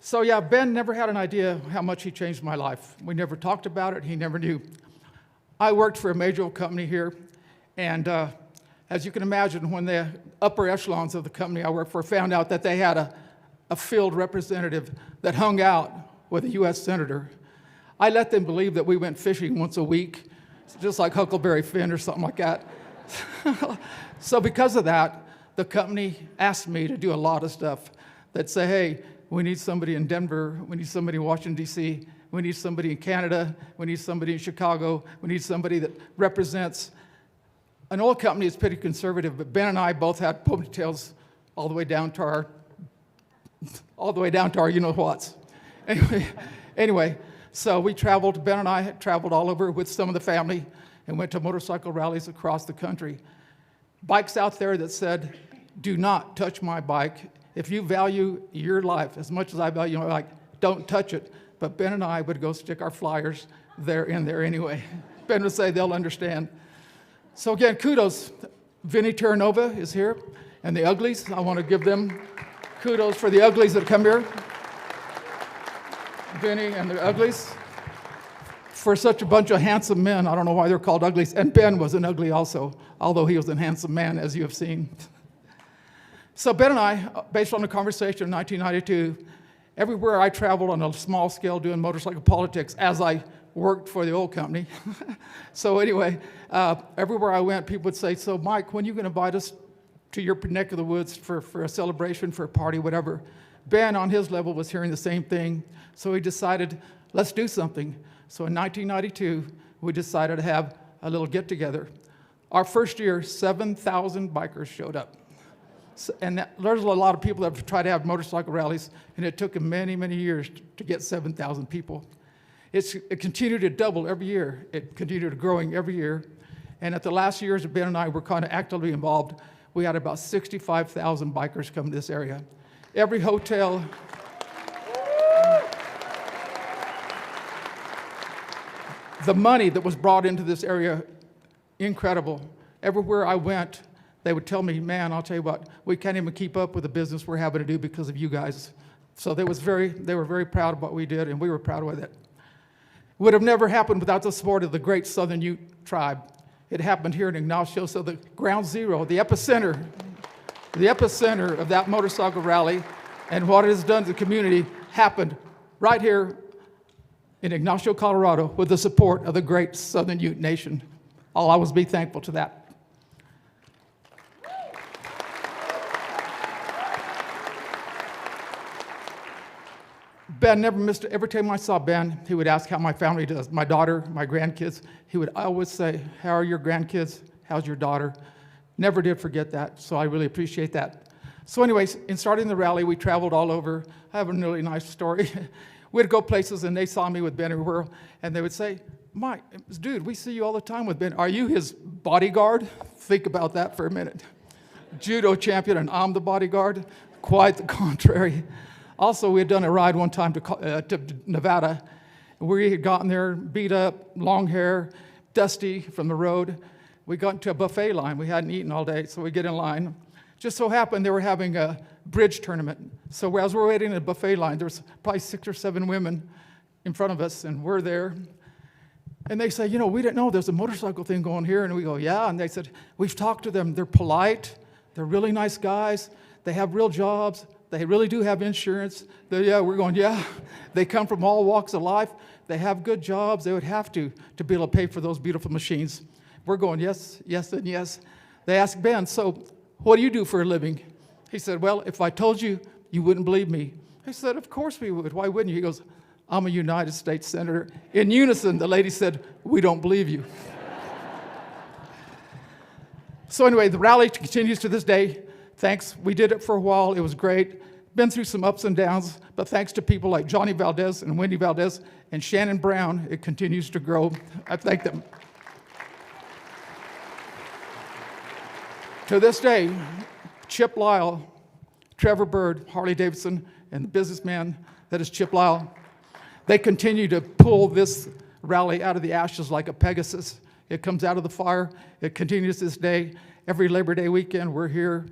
So yeah, Ben never had an idea how much he changed my life. We never talked about it. He never knew. I worked for a major company here, and as you can imagine, when the upper echelons of the company I worked for found out that they had a field representative that hung out with a U.S. senator. I let them believe that we went fishing once a week, just like Huckleberry Finn or something like that. So because of that, the company asked me to do a lot of stuff that say, hey, we need somebody in Denver, we need somebody in Washington, D.C., we need somebody in Canada, we need somebody in Chicago, we need somebody that represents an oil company that's pretty conservative, but Ben and I both had ponytails all the way down to our you-know-whats. Anyway, so we traveled, Ben and I had traveled all over with some of the family and went to motorcycle rallies across the country. Bikes out there that said, do not touch my bike. If you value your life as much as I value my bike, don't touch it. But Ben and I would go stick our flyers there in there anyway. Ben would say they'll understand. So again, kudos. Vinny Terranova is here, and the Uglies. I want to give them kudos for the Uglies that come here. Vinny and the Uglies. For such a bunch of handsome men, I don't know why they're called Uglies. And Ben was an ugly also, although he was a handsome man, as you have seen. So Ben and I, based on the conversation in 1992, everywhere I traveled on a small scale doing motorcycle politics as I worked for the oil company. So anyway, everywhere I went, people would say, so Mike, when are you going to invite us to your neck of the woods for a celebration, for a party, whatever? Ben, on his level, was hearing the same thing. So he decided, let's do something. So in 1992, we decided to have a little get-together. Our first year, 7,000 bikers showed up. And there's a lot of people that have tried to have motorcycle rallies, and it took them many, many years to get 7,000 people. It continued to double every year. It continued growing every year. And at the last years that Ben and I were kind of actively involved, we had about 65,000 bikers come to this area. Every hotel, the money that was brought into this area, incredible. Everywhere I went, they would tell me, man, I'll tell you what, we can't even keep up with the business we're having to do because of you guys. So they were very proud of what we did, and we were proud of it. It would have never happened without the support of the great Southern Ute tribe. It happened here in Ignacio, so the ground zero, the epicenter of that motorcycle rally and what it has done to the community happened right here in Ignacio, Colorado, with the support of the great Southern Ute Nation. I'll always be thankful to that. Ben never missed it. Every time I saw Ben, he would ask how my family does, my daughter, my grandkids. He would always say, how are your grandkids? How's your daughter? Never did forget that, so I really appreciate that. So anyways, in starting the rally, we traveled all over. I have a really nice story. We'd go places, and they saw me with Ben everywhere, and they would say, Mike, dude, we see you all the time with Ben. Are you his bodyguard? Think about that for a minute. Judo champion, and I'm the bodyguard? Quite the contrary. Also, we had done a ride one time to Nevada. We had gotten there, beat up, long hair, dusty from the road. We got into a buffet line. We hadn't eaten all day, so we get in line. Just so happened they were having a bridge tournament. So as we're waiting in the buffet line, there was probably 6 or 7 women in front of us, and we're there. And they say, you know, we didn't know there's a motorcycle thing going here. And we go, yeah. And they said, we've talked to them. They're polite. They're really nice guys. They have real jobs. They really do have insurance. We're going, yeah. They come from all walks of life. They have good jobs. They would have to be able to pay for those beautiful machines. We're going, yes, yes, and yes. They asked Ben, so what do you do for a living? He said, well, if I told you, you wouldn't believe me. I said, of course we would. Why wouldn't you? He goes, I'm a United States Senator. In unison, the lady said, we don't believe you. So anyway, the rally continues to this day. Thanks. We did it for a while. It was great. Been through some ups and downs, but thanks to people like Johnny Valdez and Wendy Valdez and Shannon Brown, it continues to grow. I thank them. To this day, Chip Lyle, Trevor Bird, Harley Davidson, and the businessman that is Chip Lyle, they continue to pull this rally out of the ashes like a Pegasus. It comes out of the fire. It continues this day. Every Labor Day weekend, we're here.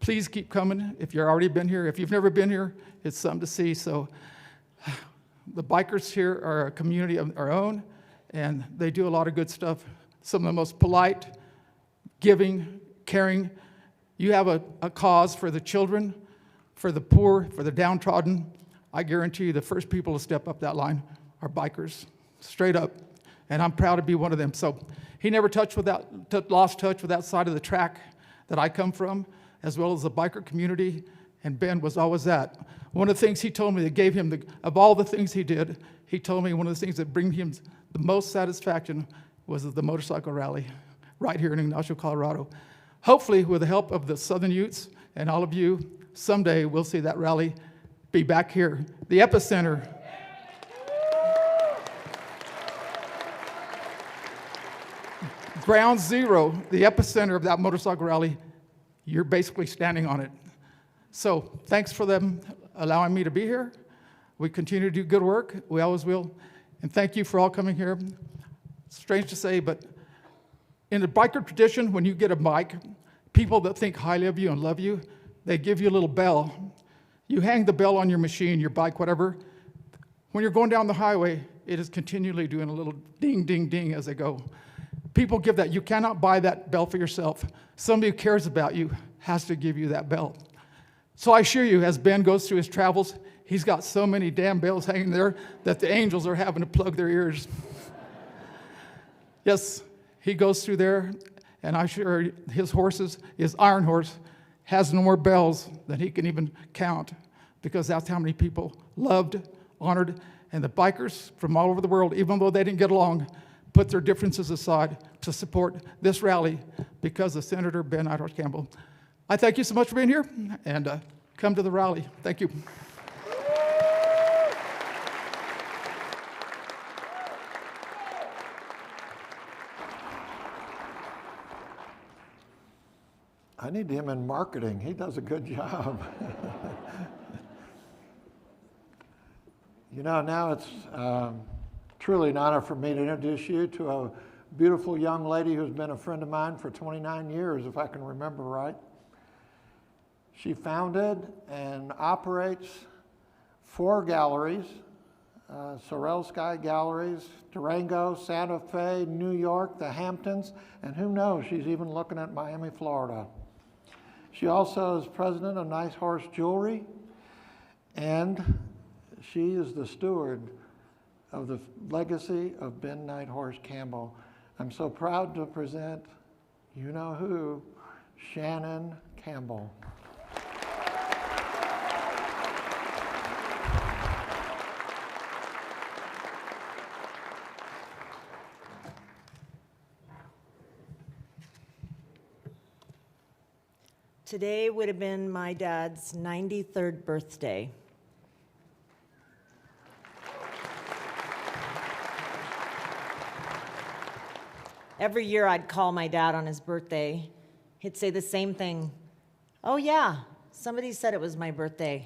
Please keep coming if you've already been here. If you've never been here, it's something to see. So the bikers here are a community of our own, and they do a lot of good stuff. Some of the most polite, giving, caring. You have a cause for the children, for the poor, for the downtrodden. I guarantee you the first people to step up that line are bikers, straight up. And I'm proud to be one of them. So he never lost touch with that side of the track that I come from, as well as the biker community, and Ben was always that. One of the things he told me that gave him, of all the things he did, he told me one of the things that bring him the most satisfaction was the motorcycle rally right here in Ignacio, Colorado. Hopefully, with the help of the Southern Utes and all of you, someday we'll see that rally be back here. The epicenter. Ground zero, the epicenter of that motorcycle rally, you're basically standing on it. So thanks for them allowing me to be here. We continue to do good work. We always will. And thank you for all coming here. Strange to say, but in the biker tradition, when you get a bike, people that think highly of you and love you, they give you a little bell. You hang the bell on your machine, your bike, whatever. When you're going down the highway, it is continually doing a little ding, ding, ding as they go. People give that. You cannot buy that bell for yourself. Somebody who cares about you has to give you that bell. So I assure you, as Ben goes through his travels, he's got so many damn bells hanging there that the angels are having to plug their ears. Yes, he goes through there, and I'm sure his Iron Horse, has no more bells than he can even count, because that's how many people loved, honored, and the bikers from all over the world, even though they didn't get along, put their differences aside to support this rally because of Senator Ben Nighthorse Campbell. I thank you so much for being here, and come to the rally. Thank you. I need him in marketing. He does a good job. You know, now it's truly an honor for me to introduce you to a beautiful young lady who's been a friend of mine for 29 years, if I can remember right. She founded and operates 4 galleries, Sorrel Sky Galleries, Durango, Santa Fe, New York, the Hamptons, and who knows, she's even looking at Miami, Florida. She also is president of Nighthorse Jewelry, and she is the steward of the legacy of Ben Nighthorse Campbell. I'm so proud to present, you know who, Shannon Campbell. Today would have been my dad's 93rd birthday. Every year I'd call my dad on his birthday. He'd say the same thing. Oh yeah, somebody said it was my birthday.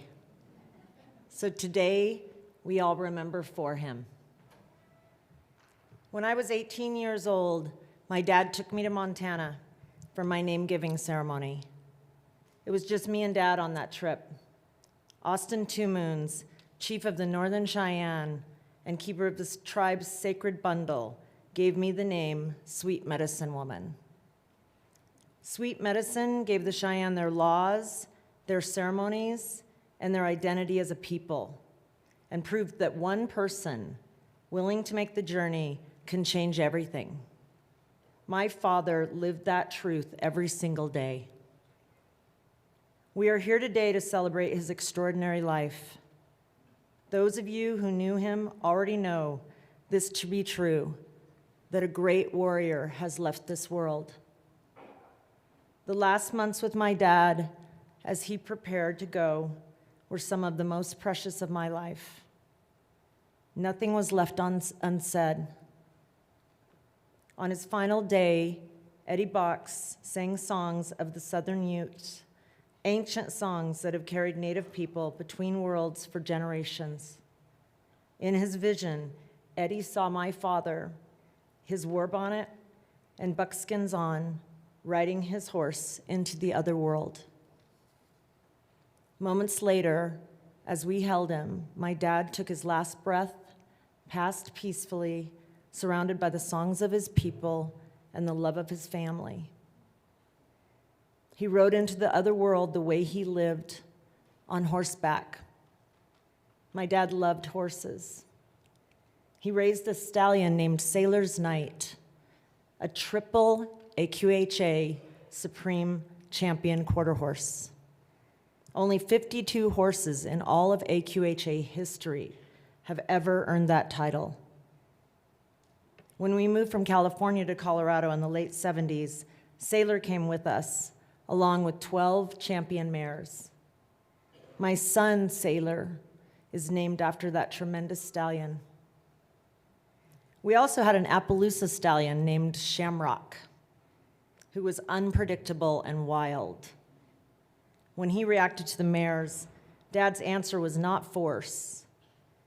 So today we all remember for him. When I was 18 years old, my dad took me to Montana for my name-giving ceremony. It was just me and Dad on that trip. Austin Two Moons, chief of the Northern Cheyenne and keeper of this tribe's sacred bundle, gave me the name Sweet Medicine Woman. Sweet Medicine gave the Cheyenne their laws, their ceremonies, and their identity as a people, and proved that one person willing to make the journey can change everything. My father lived that truth every single day. We are here today to celebrate his extraordinary life. Those of you who knew him already know this to be true, that a great warrior has left this world. The last months with my dad, as he prepared to go, were some of the most precious of my life. Nothing was left unsaid. On his final day, Eddie Box sang songs of the Southern Utes, ancient songs that have carried Native people between worlds for generations. In his vision, Eddie saw my father, his war bonnet and buckskins on, riding his horse into the other world. Moments later, as we held him, my dad took his last breath, passed peacefully, surrounded by the songs of his people and the love of his family. He rode into the other world the way he lived, on horseback. My dad loved horses. He raised a stallion named Sailor's Knight, a triple AQHA Supreme Champion quarter horse. Only 52 horses in all of AQHA history have ever earned that title. When we moved from California to Colorado in the late 70s, Sailor came with us, along with 12 champion mares. My son, Sailor, is named after that tremendous stallion. We also had an Appaloosa stallion named Shamrock, who was unpredictable and wild. When he reacted to the mares, Dad's answer was not force.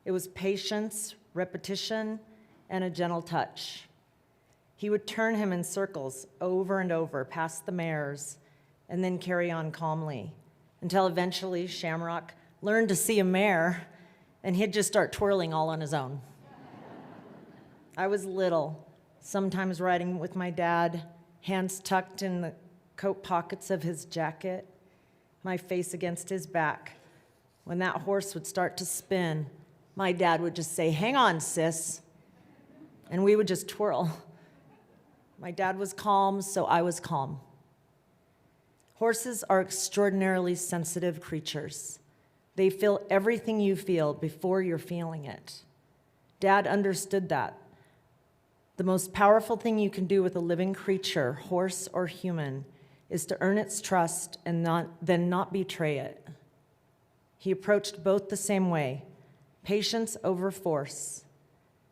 It was patience, repetition, and a gentle touch. He would turn him in circles over and over past the mares and then carry on calmly until eventually Shamrock learned to see a mare and he'd just start twirling all on his own. I was little, sometimes riding with my dad, hands tucked in the coat pockets of his jacket, my face against his back. When that horse would start to spin, my dad would just say, "Hang on, sis," and we would just twirl. My dad was calm, so I was calm. Horses are extraordinarily sensitive creatures. They feel everything you feel before you're feeling it. Dad understood that. The most powerful thing you can do with a living creature, horse or human, is to earn its trust and then not betray it. He approached both the same way, patience over force,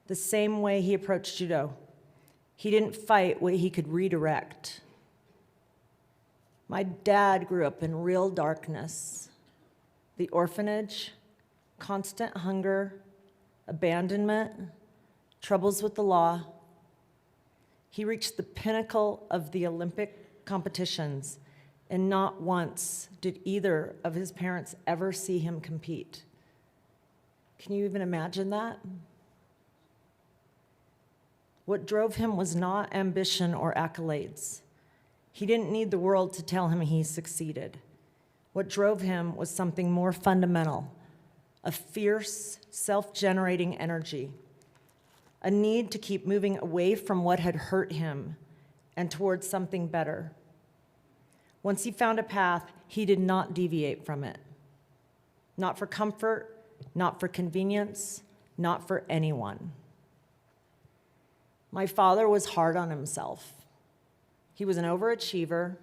the same way he approached Judo. He didn't fight what he could redirect. My dad grew up in real darkness, the orphanage, constant hunger, abandonment, troubles with the law. He reached the pinnacle of the Olympic competitions, and not once did either of his parents ever see him compete. Can you even imagine that? What drove him was not ambition or accolades. He didn't need the world to tell him he succeeded. What drove him was something more fundamental, a fierce, self-generating energy, a need to keep moving away from what had hurt him and towards something better. Once he found a path, he did not deviate from it. Not for comfort, not for convenience, not for anyone. My father was hard on himself. He was an overachiever.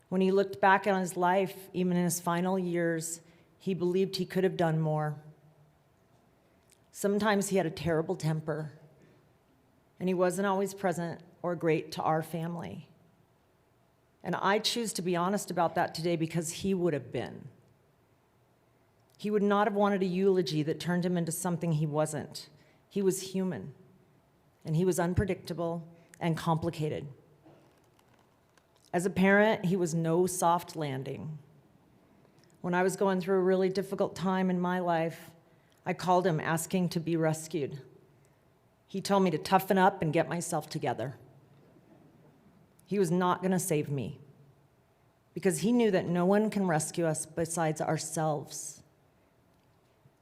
When he looked back on his life, even in his final years, he believed he could have done more. Sometimes he had a terrible temper, and he wasn't always present or great to our family. And I choose to be honest about that today because he would have been. He would not have wanted a eulogy that turned him into something he wasn't. He was human, and he was unpredictable and complicated. As a parent, he was no soft landing. When I was going through a really difficult time in my life, I called him asking to be rescued. He told me to toughen up and get myself together. He was not going to save me because he knew that no one can rescue us besides ourselves.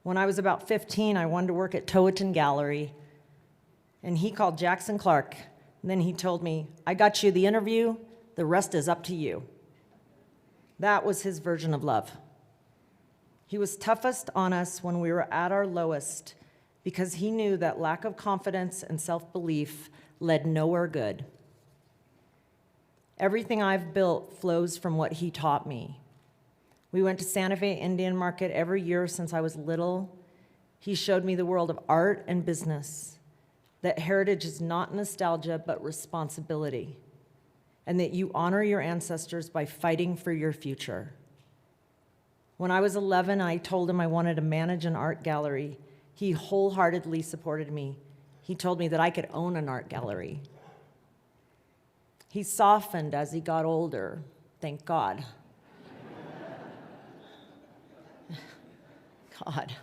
When I was about 15, I wanted to work at Toweton Gallery, and he called Jackson Clark, and then he told me, "I got you the interview, the rest is up to you." That was his version of love. He was toughest on us when we were at our lowest because he knew that lack of confidence and self-belief led nowhere good. Everything I've built flows from what he taught me. We went to Santa Fe Indian Market every year since I was little. He showed me the world of art and business, that heritage is not nostalgia but responsibility, and that you honor your ancestors by fighting for your future. When I was 11, I told him I wanted to manage an art gallery. He wholeheartedly supported me. He told me that I could own an art gallery. He softened as he got older, thank God. God.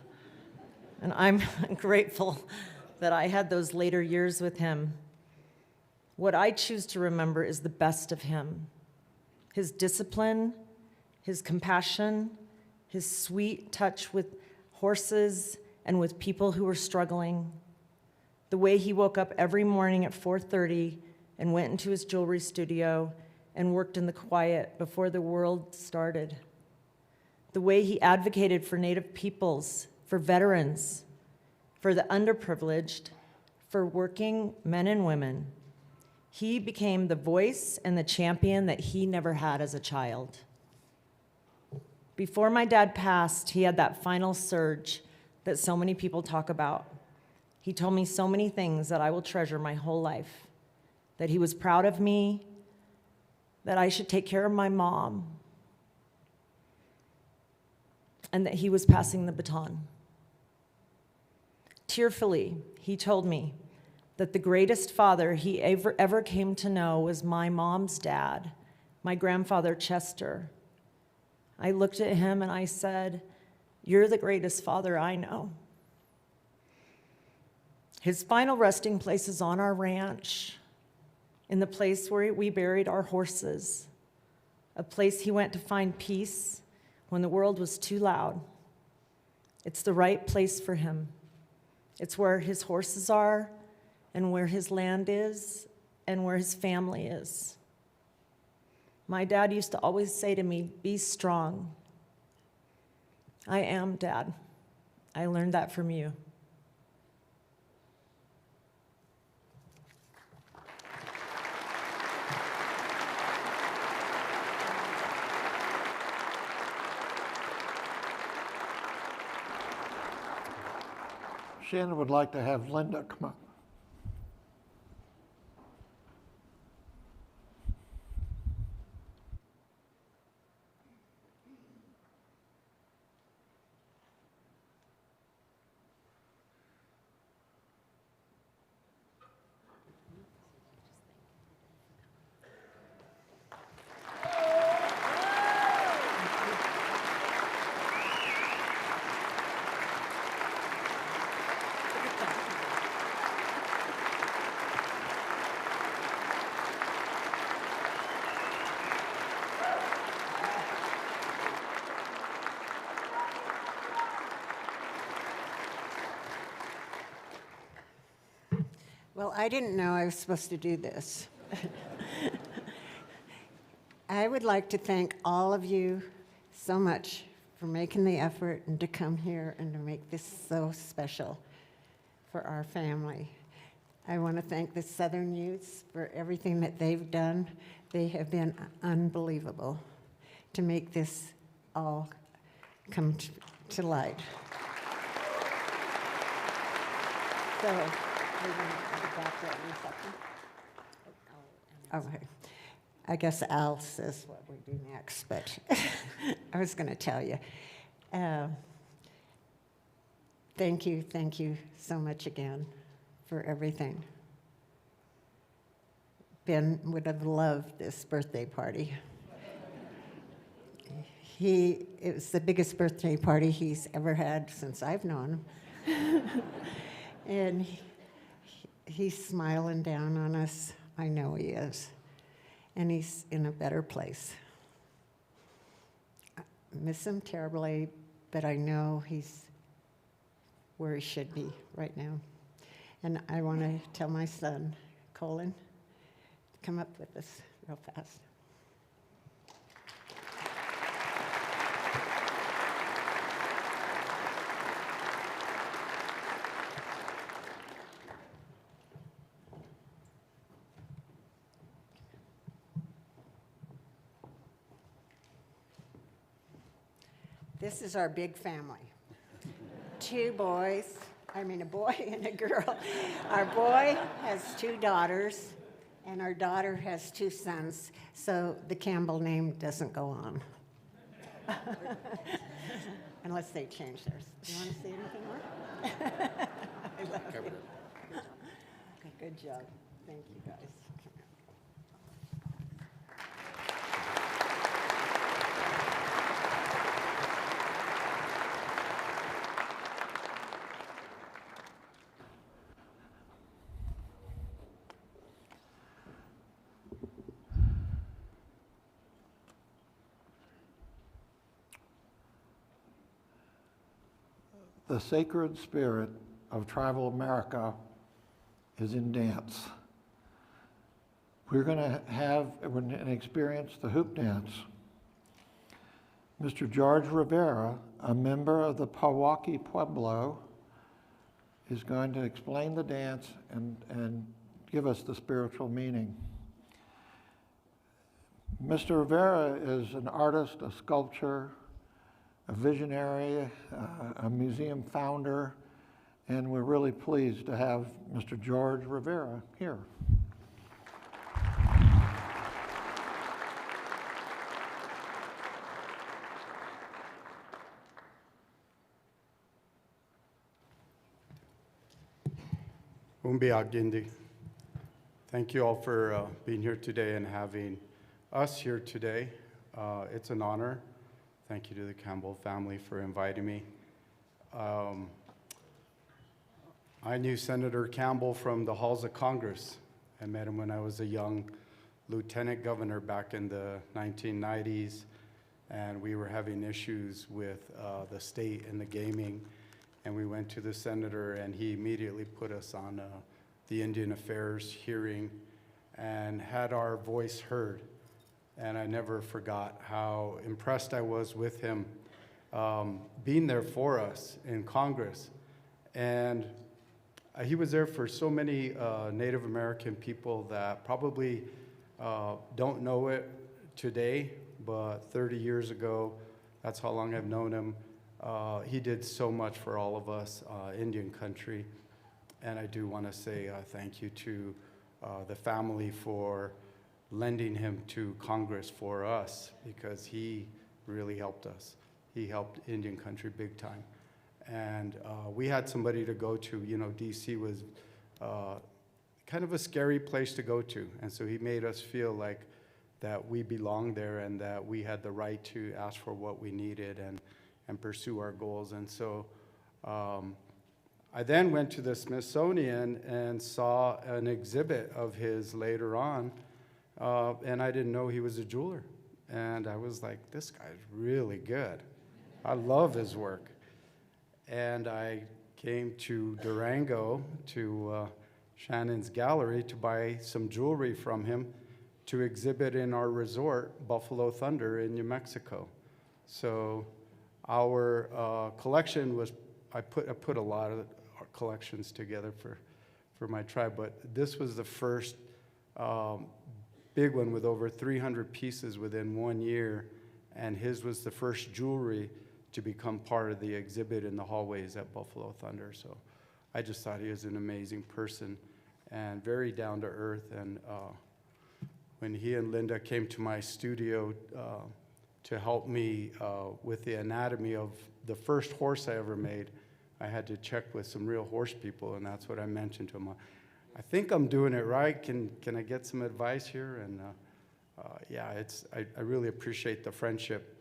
And I'm grateful that I had those later years with him. What I choose to remember is the best of him. His discipline, his compassion, his sweet touch with horses, and with people who were struggling. The way he woke up every morning at 4:30 and went into his jewelry studio and worked in the quiet before the world started. The way he advocated for Native peoples, for veterans, for the underprivileged, for working men and women. He became the voice and the champion that he never had as a child. Before my dad passed, he had that final surge that so many people talk about. He told me so many things that I will treasure my whole life, that he was proud of me, that I should take care of my mom, and that he was passing the baton. Tearfully, he told me that the greatest father he ever came to know was my mom's dad, my grandfather Chester. I looked at him and I said, "You're the greatest father I know." His final resting place is on our ranch, in the place where we buried our horses, a place he went to find peace when the world was too loud. It's the right place for him. It's where his horses are, and where his land is, and where his family is. My dad used to always say to me, "Be strong." I am, Dad. I learned that from you. Shannon would like to have Linda come up. Well, I didn't know I was supposed to do this. I would like to thank all of you so much for making the effort and to come here and to make this so special for our family. I want to thank the Southern Youths for everything that they've done. They have been unbelievable to make this all come to light. So, we're going to get back to that in a second. Okay. I guess Al says what we do next, but I was going to tell you. Thank you so much again for everything. Ben would have loved this birthday party. It was the biggest birthday party he's ever had since I've known him. And he's smiling down on us. I know he is. And he's in a better place. I miss him terribly, but I know he's where he should be right now. And I want to tell my son, Colin, to come up with us real fast. This is our big family. 2 boys, a boy and a girl. Our boy has 2 daughters, and our daughter has 2 sons, so the Campbell name doesn't go on. Unless they change theirs. Do you want to say anything more? I love you. Okay, good job. Thank you, guys. the sacred spirit of tribal America is in dance. We're going to experience the hoop dance. Mr. George Rivera, a member of the Pewaukee Pueblo, is going to explain the dance and give us the spiritual meaning. Mr. Rivera is an artist, a sculptor, a visionary, a museum founder, and we're really pleased to have Mr. George Rivera here. Umbiagindi. Thank you all for being here today and having us here today. It's an honor. Thank you to the Campbell family for inviting me. I knew Senator Campbell from the halls of Congress. I met him when I was a young lieutenant governor back in the 1990s, and we were having issues with the state and the gaming. And we went to the senator, and he immediately put us on the Indian Affairs hearing and had our voice heard. And I never forgot how impressed I was with him being there for us in Congress. And he was there for so many Native American people that probably don't know it today, but 30 years ago, that's how long I've known him. He did so much for all of us, Indian country, and I do want to say thank you to the family for lending him to Congress for us, because he really helped us. He helped Indian country big time. And we had somebody to go to. You know, DC was kind of a scary place to go to, and so he made us feel like that we belonged there and that we had the right to ask for what we needed and pursue our goals. And so I then went to the Smithsonian and saw an exhibit of his later on, and I didn't know he was a jeweler. And I was like, this guy's really good. I love his work. And I came to Durango, to Shannon's gallery, to buy some jewelry from him to exhibit in our resort, Buffalo Thunder in New Mexico. So our collection was, I put a lot of collections together for my tribe, but this was the first big one with over 300 pieces within 1 year, and his was the first jewelry to become part of the exhibit in the hallways at Buffalo Thunder. So I just thought he was an amazing person and very down to earth. And when he and Linda came to my studio to help me with the anatomy of the first horse I ever made, I had to check with some real horse people, and that's what I mentioned to him. I think I'm doing it right. Can I get some advice here? And yeah, I really appreciate the friendship.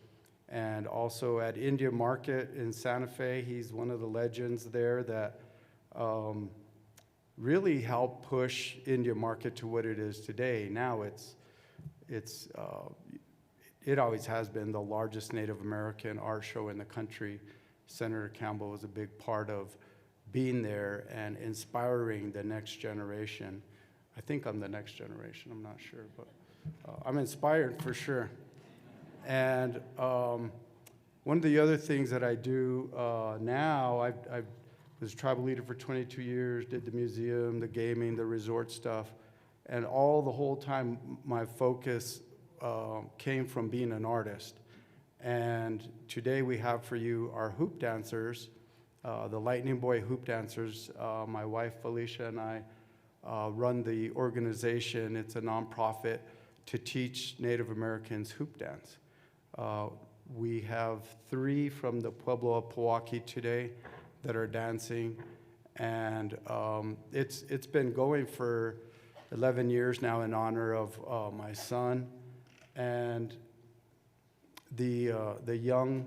And also at India Market in Santa Fe, he's one of the legends there that really helped push India Market to what it is today. Now it always has been the largest Native American art show in the country. Senator Campbell was a big part of being there and inspiring the next generation. I think I'm the next generation, I'm not sure, but I'm inspired for sure. And one of the other things that I do now, I was a tribal leader for 22 years, did the museum, the gaming, the resort stuff, and all the whole time my focus came from being an artist. And today we have for you our hoop dancers, the Lightning Boy hoop dancers. My wife Felicia and I run the organization. It's a nonprofit to teach Native Americans hoop dance. We have 3 from the Pueblo of Pewaukee today that are dancing, and it's been going for 11 years now in honor of my son. And the young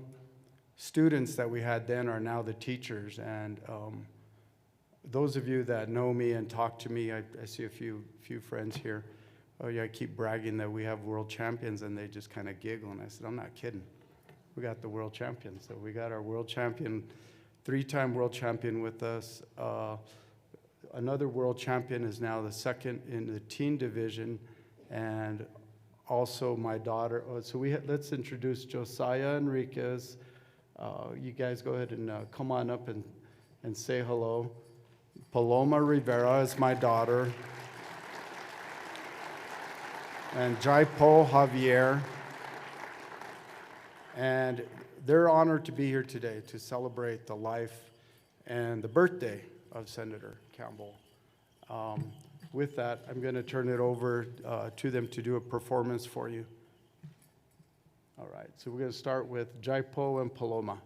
students that we had then are now the teachers. And those of you that know me and talk to me, I see a few friends here. Oh yeah, I keep bragging that we have world champions, and they just kind of giggle. And I said, I'm not kidding. We got the world champions. So we got our world champion three-time world champion with us. Another world champion is now the second in the teen division, and also my daughter. So let's introduce Josiah Enriquez. You guys go ahead and come on up and say hello. Paloma Rivera is my daughter. And Jaipo Javier. And they're honored to be here today to celebrate the life and the birthday of Senator Campbell. With that, I'm going to turn it over to them to do a performance for you. All right, so we're going to start with Jaipo and Paloma.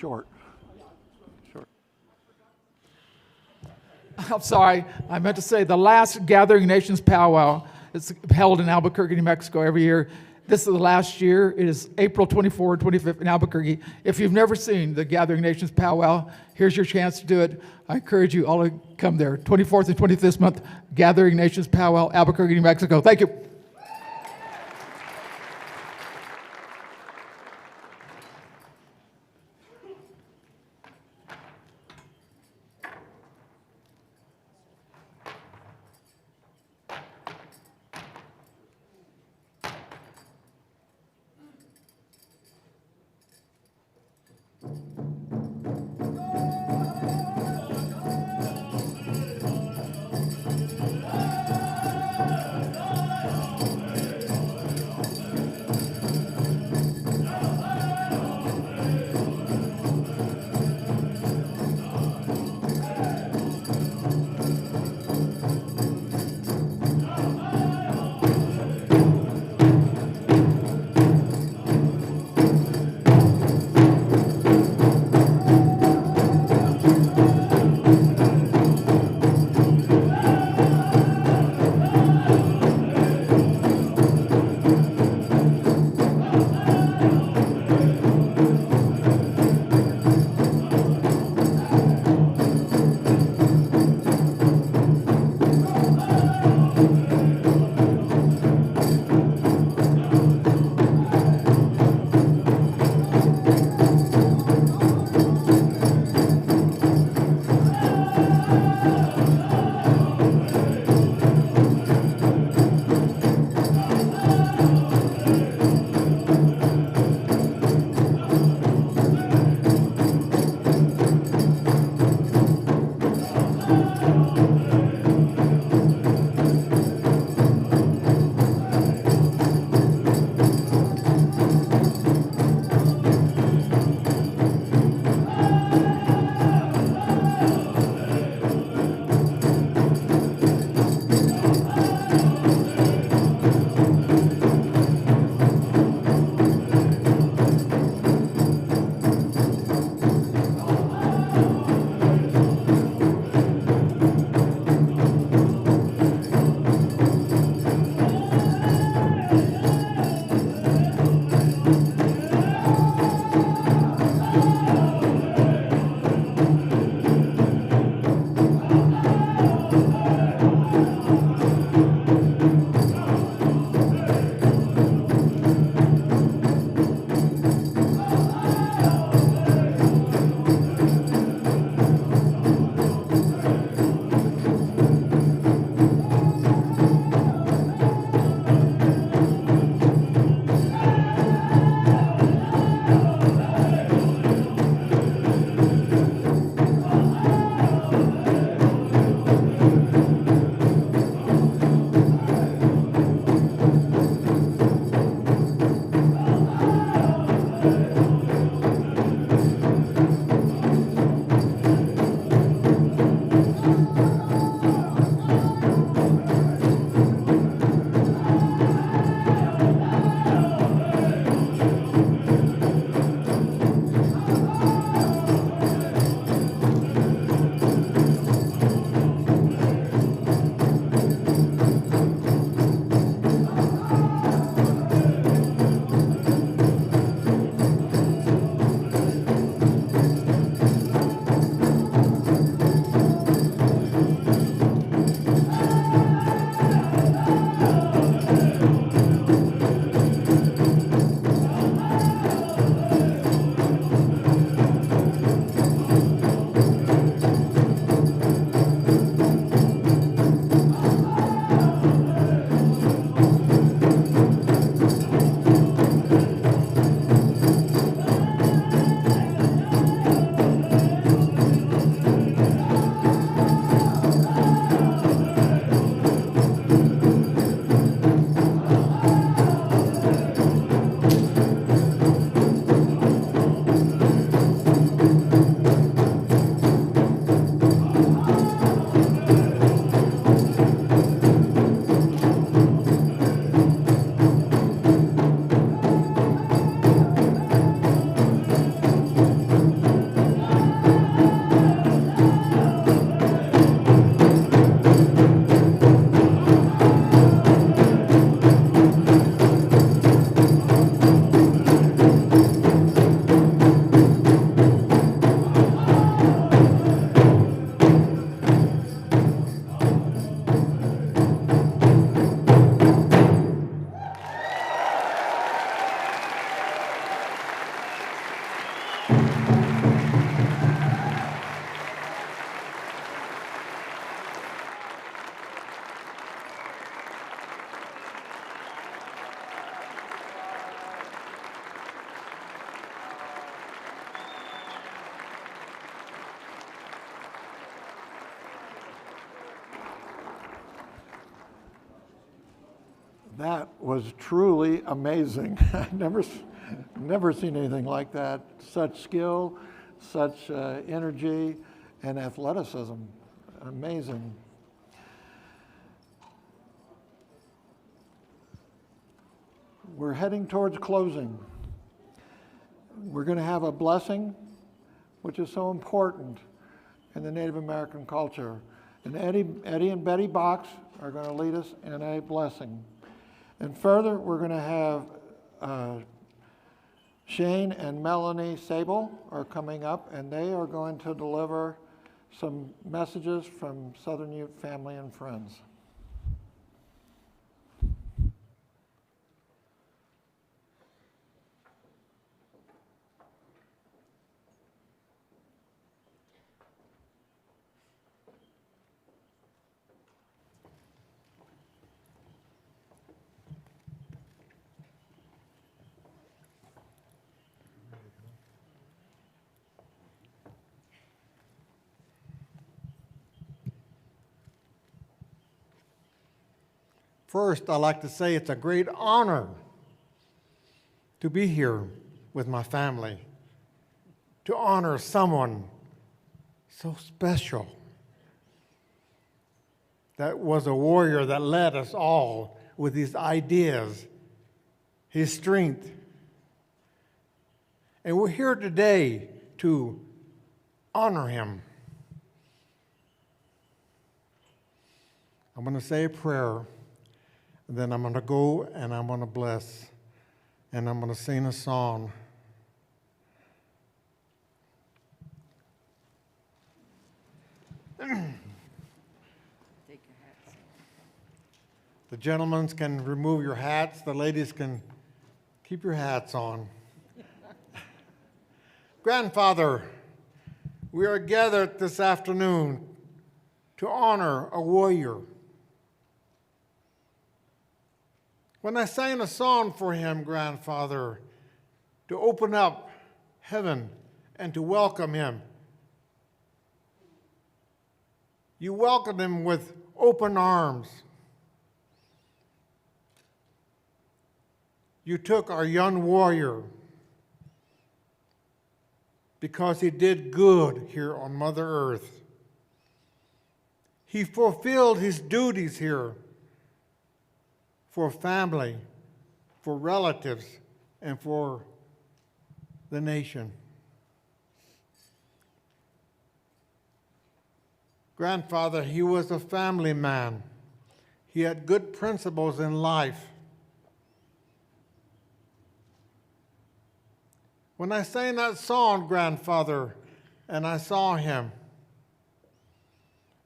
short. I'm sorry, I meant to say the last Gathering Nations powwow. It's held in Albuquerque, New Mexico every year. This is the last year. It is April 24th, 25th in Albuquerque. If you've never seen the Gathering Nations powwow, here's your chance to do it. I encourage you all to come there. 24th and 25th this month, Gathering Nations powwow, Albuquerque, New Mexico. Thank you. That was truly amazing. I've never seen anything like that. Such skill, such energy, and athleticism. Amazing. We're heading towards closing. We're going to have a blessing, which is so important in the Native American culture. And Eddie and Betty Box are going to lead us in a blessing. And further, we're going to have Shane and Melanie Sable are coming up, and they are going to deliver some messages from Southern Ute family and friends. First, I'd like to say it's a great honor to be here with my family, to honor someone so special that was a warrior that led us all with his ideas, his strength. And we're here today to honor him. I'm going to say a prayer. And then I'm going to go and I'm going to bless. And I'm going to sing a song. Take your hats. The gentlemen can remove your hats. The ladies can keep your hats on. Grandfather, we are gathered this afternoon to honor a warrior. When I sang a song for him, Grandfather, to open up heaven and to welcome him, you welcomed him with open arms. You took our young warrior because he did good here on Mother Earth. He fulfilled his duties here for family, for relatives, and for the nation. Grandfather, he was a family man. He had good principles in life. When I sang that song, Grandfather, and I saw him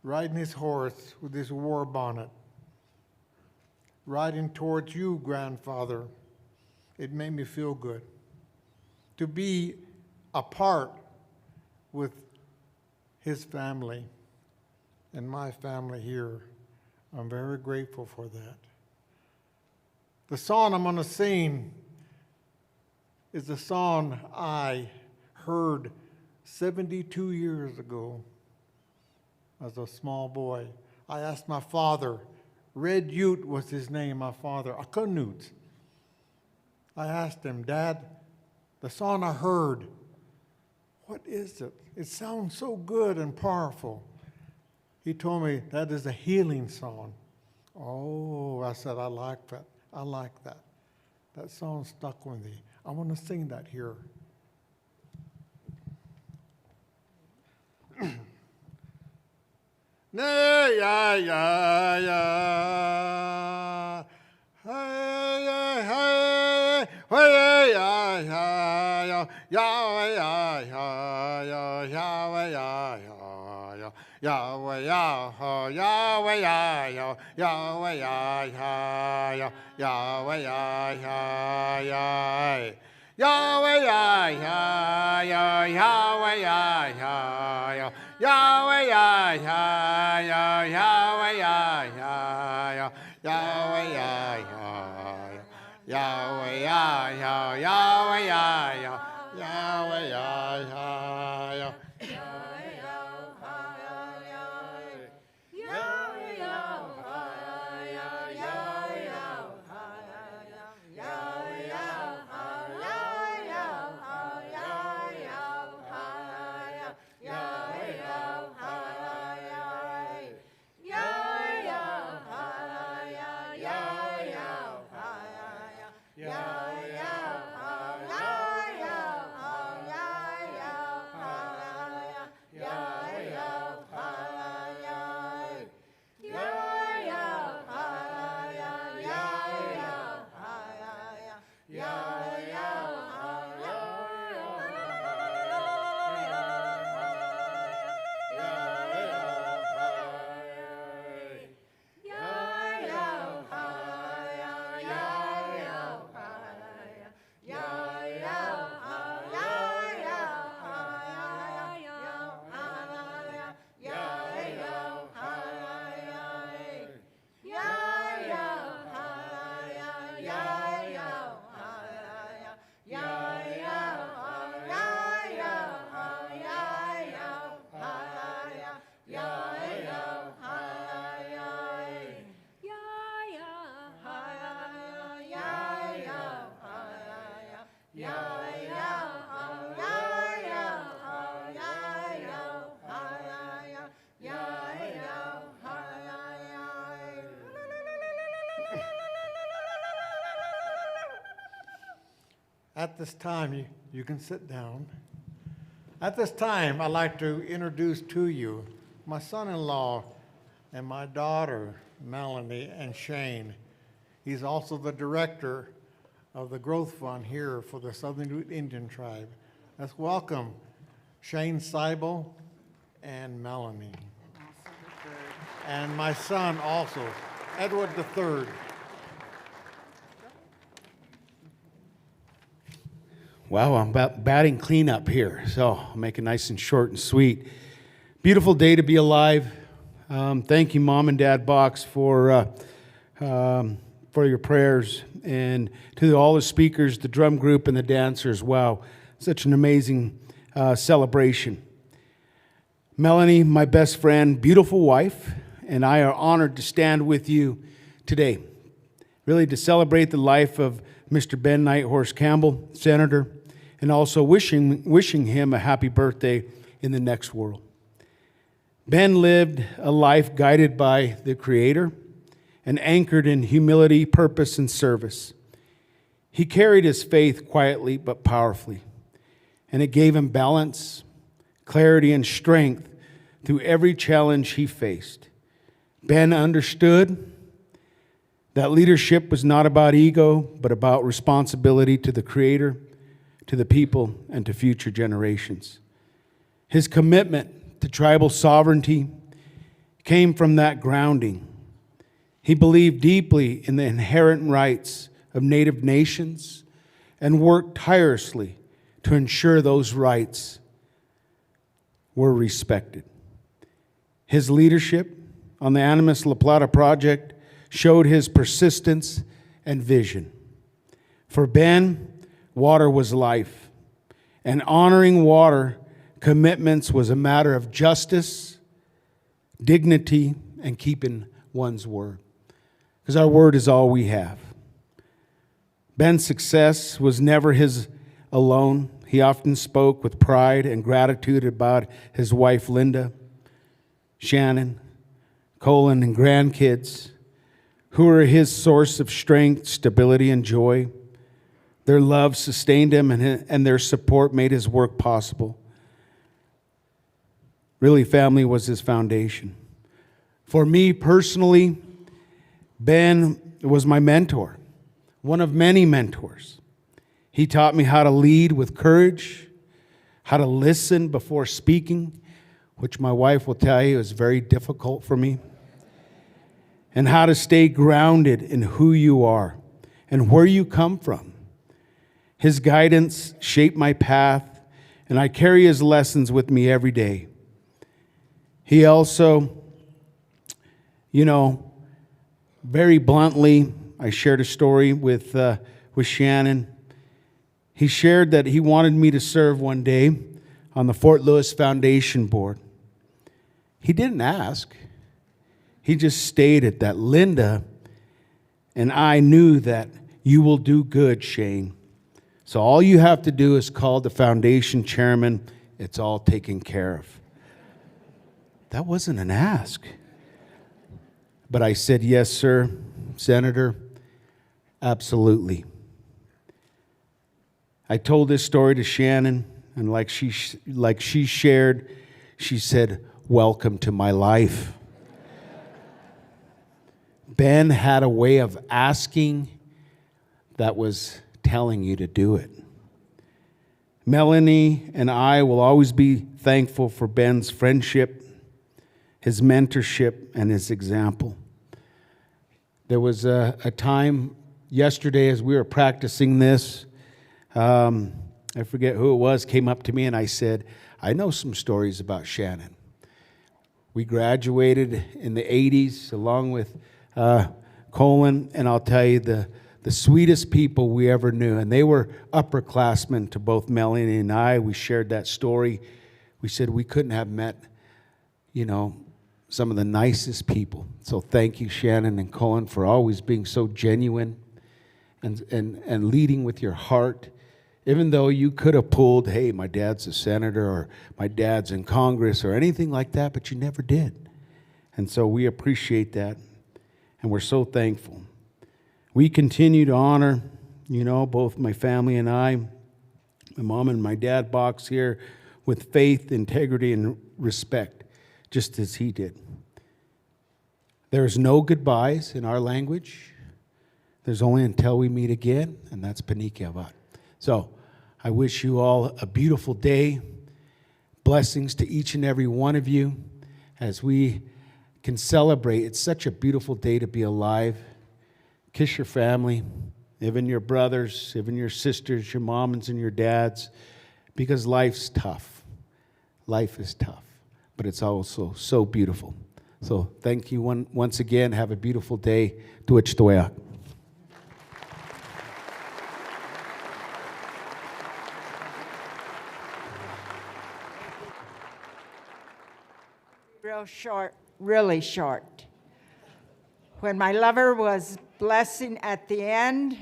riding his horse with his war bonnet, riding towards you, Grandfather, it made me feel good. To be a part with his family and my family here, I'm very grateful for that. The song I'm going to sing is a song I heard 72 years ago as a small boy. I asked my father, Red Ute was his name, my father, Akanut. I asked him, Dad, the song I heard, what is it? It sounds so good and powerful. He told me that is a healing song. Oh, I said, I like that. I like that. That song stuck with me. I want to sing that here. Nay, ya, ya, ya. Hey, hey, hey, hey, ya, ya, ya, Yahweh, ya, ya, ya, Yahweh, ya, ya, ya, Yahweh, ya, Yahweh, ya, ya, Yahweh, ya, ya, ya, Yahweh, ya, ya, ya. Yahweh, ya, ya, ya, Yahweh, ya, ya, ya, Yahweh, ya, ya, ya, Yahweh, ya, ya, ya, Yahweh, ya, ya, ya, Yahweh, ya, ya, Yahweh, ya, ya, Yahweh, ya, ya, ya. At this time, you can sit down. At this time, I'd like to introduce to you my son-in-law and my daughter, Melanie and Shane. He's also the director of the Growth Fund here for the Southern Ute Indian Tribe. Let's welcome Shane Seibel and Melanie. And my son also, Edward III. Wow, I'm batting cleanup here, so I'll make it nice and short and sweet. Beautiful day to be alive. Thank you, Mom and Dad Box, for your prayers, and to all the speakers, the drum group, and the dancers. Wow, such an amazing celebration. Melanie, my best friend, beautiful wife, and I are honored to stand with you today, really to celebrate the life of Mr. Ben Nighthorse Campbell, Senator, and also wishing him a happy birthday in the next world. Ben lived a life guided by the Creator and anchored in humility, purpose, and service. He carried his faith quietly but powerfully, and it gave him balance, clarity, and strength through every challenge he faced. Ben understood that leadership was not about ego, but about responsibility to the Creator, to the people, and to future generations. His commitment to tribal sovereignty came from that grounding. He believed deeply in the inherent rights of Native nations and worked tirelessly to ensure those rights were respected. His leadership on the Animas La Plata project showed his persistence and vision. For Ben, water was life, and honoring water commitments was a matter of justice, dignity, and keeping one's word, because our word is all we have. Ben's success was never his alone. He often spoke with pride and gratitude about his wife, Linda, Shannon, Colin, and grandkids, who were his source of strength, stability, and joy. Their love sustained him, and their support made his work possible. Really, family was his foundation. For me personally, Ben was my mentor, one of many mentors. He taught me how to lead with courage, how to listen before speaking, which my wife will tell you is very difficult for me, and how to stay grounded in who you are and where you come from. His guidance shaped my path, and I carry his lessons with me every day. He also, very bluntly, I shared a story with Shannon. He shared that he wanted me to serve one day on the Fort Lewis Foundation Board. He didn't ask. He just stated that Linda and I knew that you will do good, Shane. So all you have to do is call the foundation chairman. It's all taken care of. That wasn't an ask. But I said, yes, sir, Senator, absolutely. I told this story to Shannon, and like she shared, she said, welcome to my life. Ben had a way of asking that was telling you to do it. Melanie and I will always be thankful for Ben's friendship, his mentorship, and his example. There was a time yesterday as we were practicing this, I forget who it was, came up to me and I said, I know some stories about Shannon. We graduated in the 80s along with Colin, and I'll tell you the sweetest people we ever knew, and they were upperclassmen to both Melanie and I. We shared that story. We said we couldn't have met, some of the nicest people. So thank you, Shannon and Colin, for always being so genuine and leading with your heart. Even though you could have pulled, hey, my dad's a senator or my dad's in Congress or anything like that, but you never did. And so we appreciate that, and we're so thankful. We continue to honor You know, both my family and I, my mom and my dad box here with faith, integrity, and respect, just as he did. There's no goodbyes in our language. There's only until we meet again, and that's Panikiavat. So I wish you all a beautiful day. Blessings to each and every one of you as we can celebrate. It's such a beautiful day to be alive. Kiss your family, even your brothers, even your sisters, your moms and your dads, because life's tough. Life is tough, but it's also so beautiful. So thank you once again. Have a beautiful day. Tuachtoyak. Real short, really short. When my lover was blessing at the end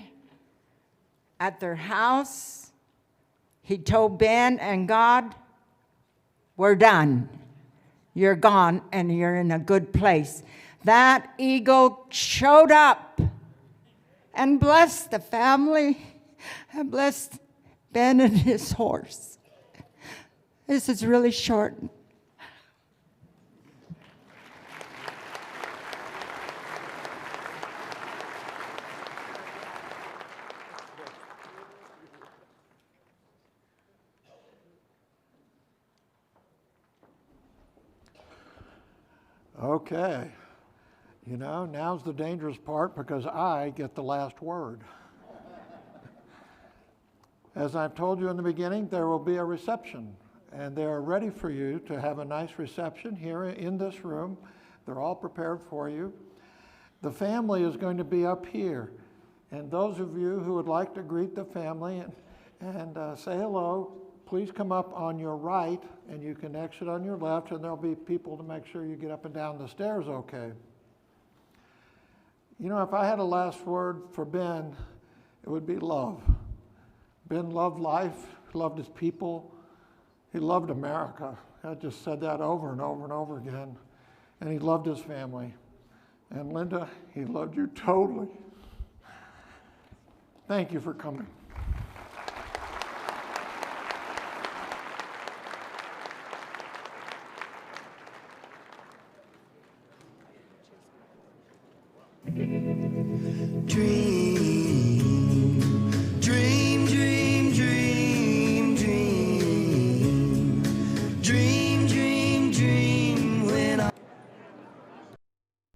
at their house, he told Ben and God, "We're done. You're gone and you're in a good place." That eagle showed up and blessed the family and blessed Ben and his horse. This is really short. Okay. You know, now's the dangerous part because I get the last word. As I've told you in the beginning, there will be a reception, and they are ready for you to have a nice reception here in this room. They're all prepared for you. The family is going to be up here, and those of you who would like to greet the family and say hello, please come up on your right, and you can exit on your left, and there'll be people to make sure you get up and down the stairs okay. You know, if I had a last word for Ben, it would be love. Ben loved life, loved his people, he loved America. I just said that over and over and over again. And he loved his family. And Linda, he loved you totally. Thank you for coming. Dream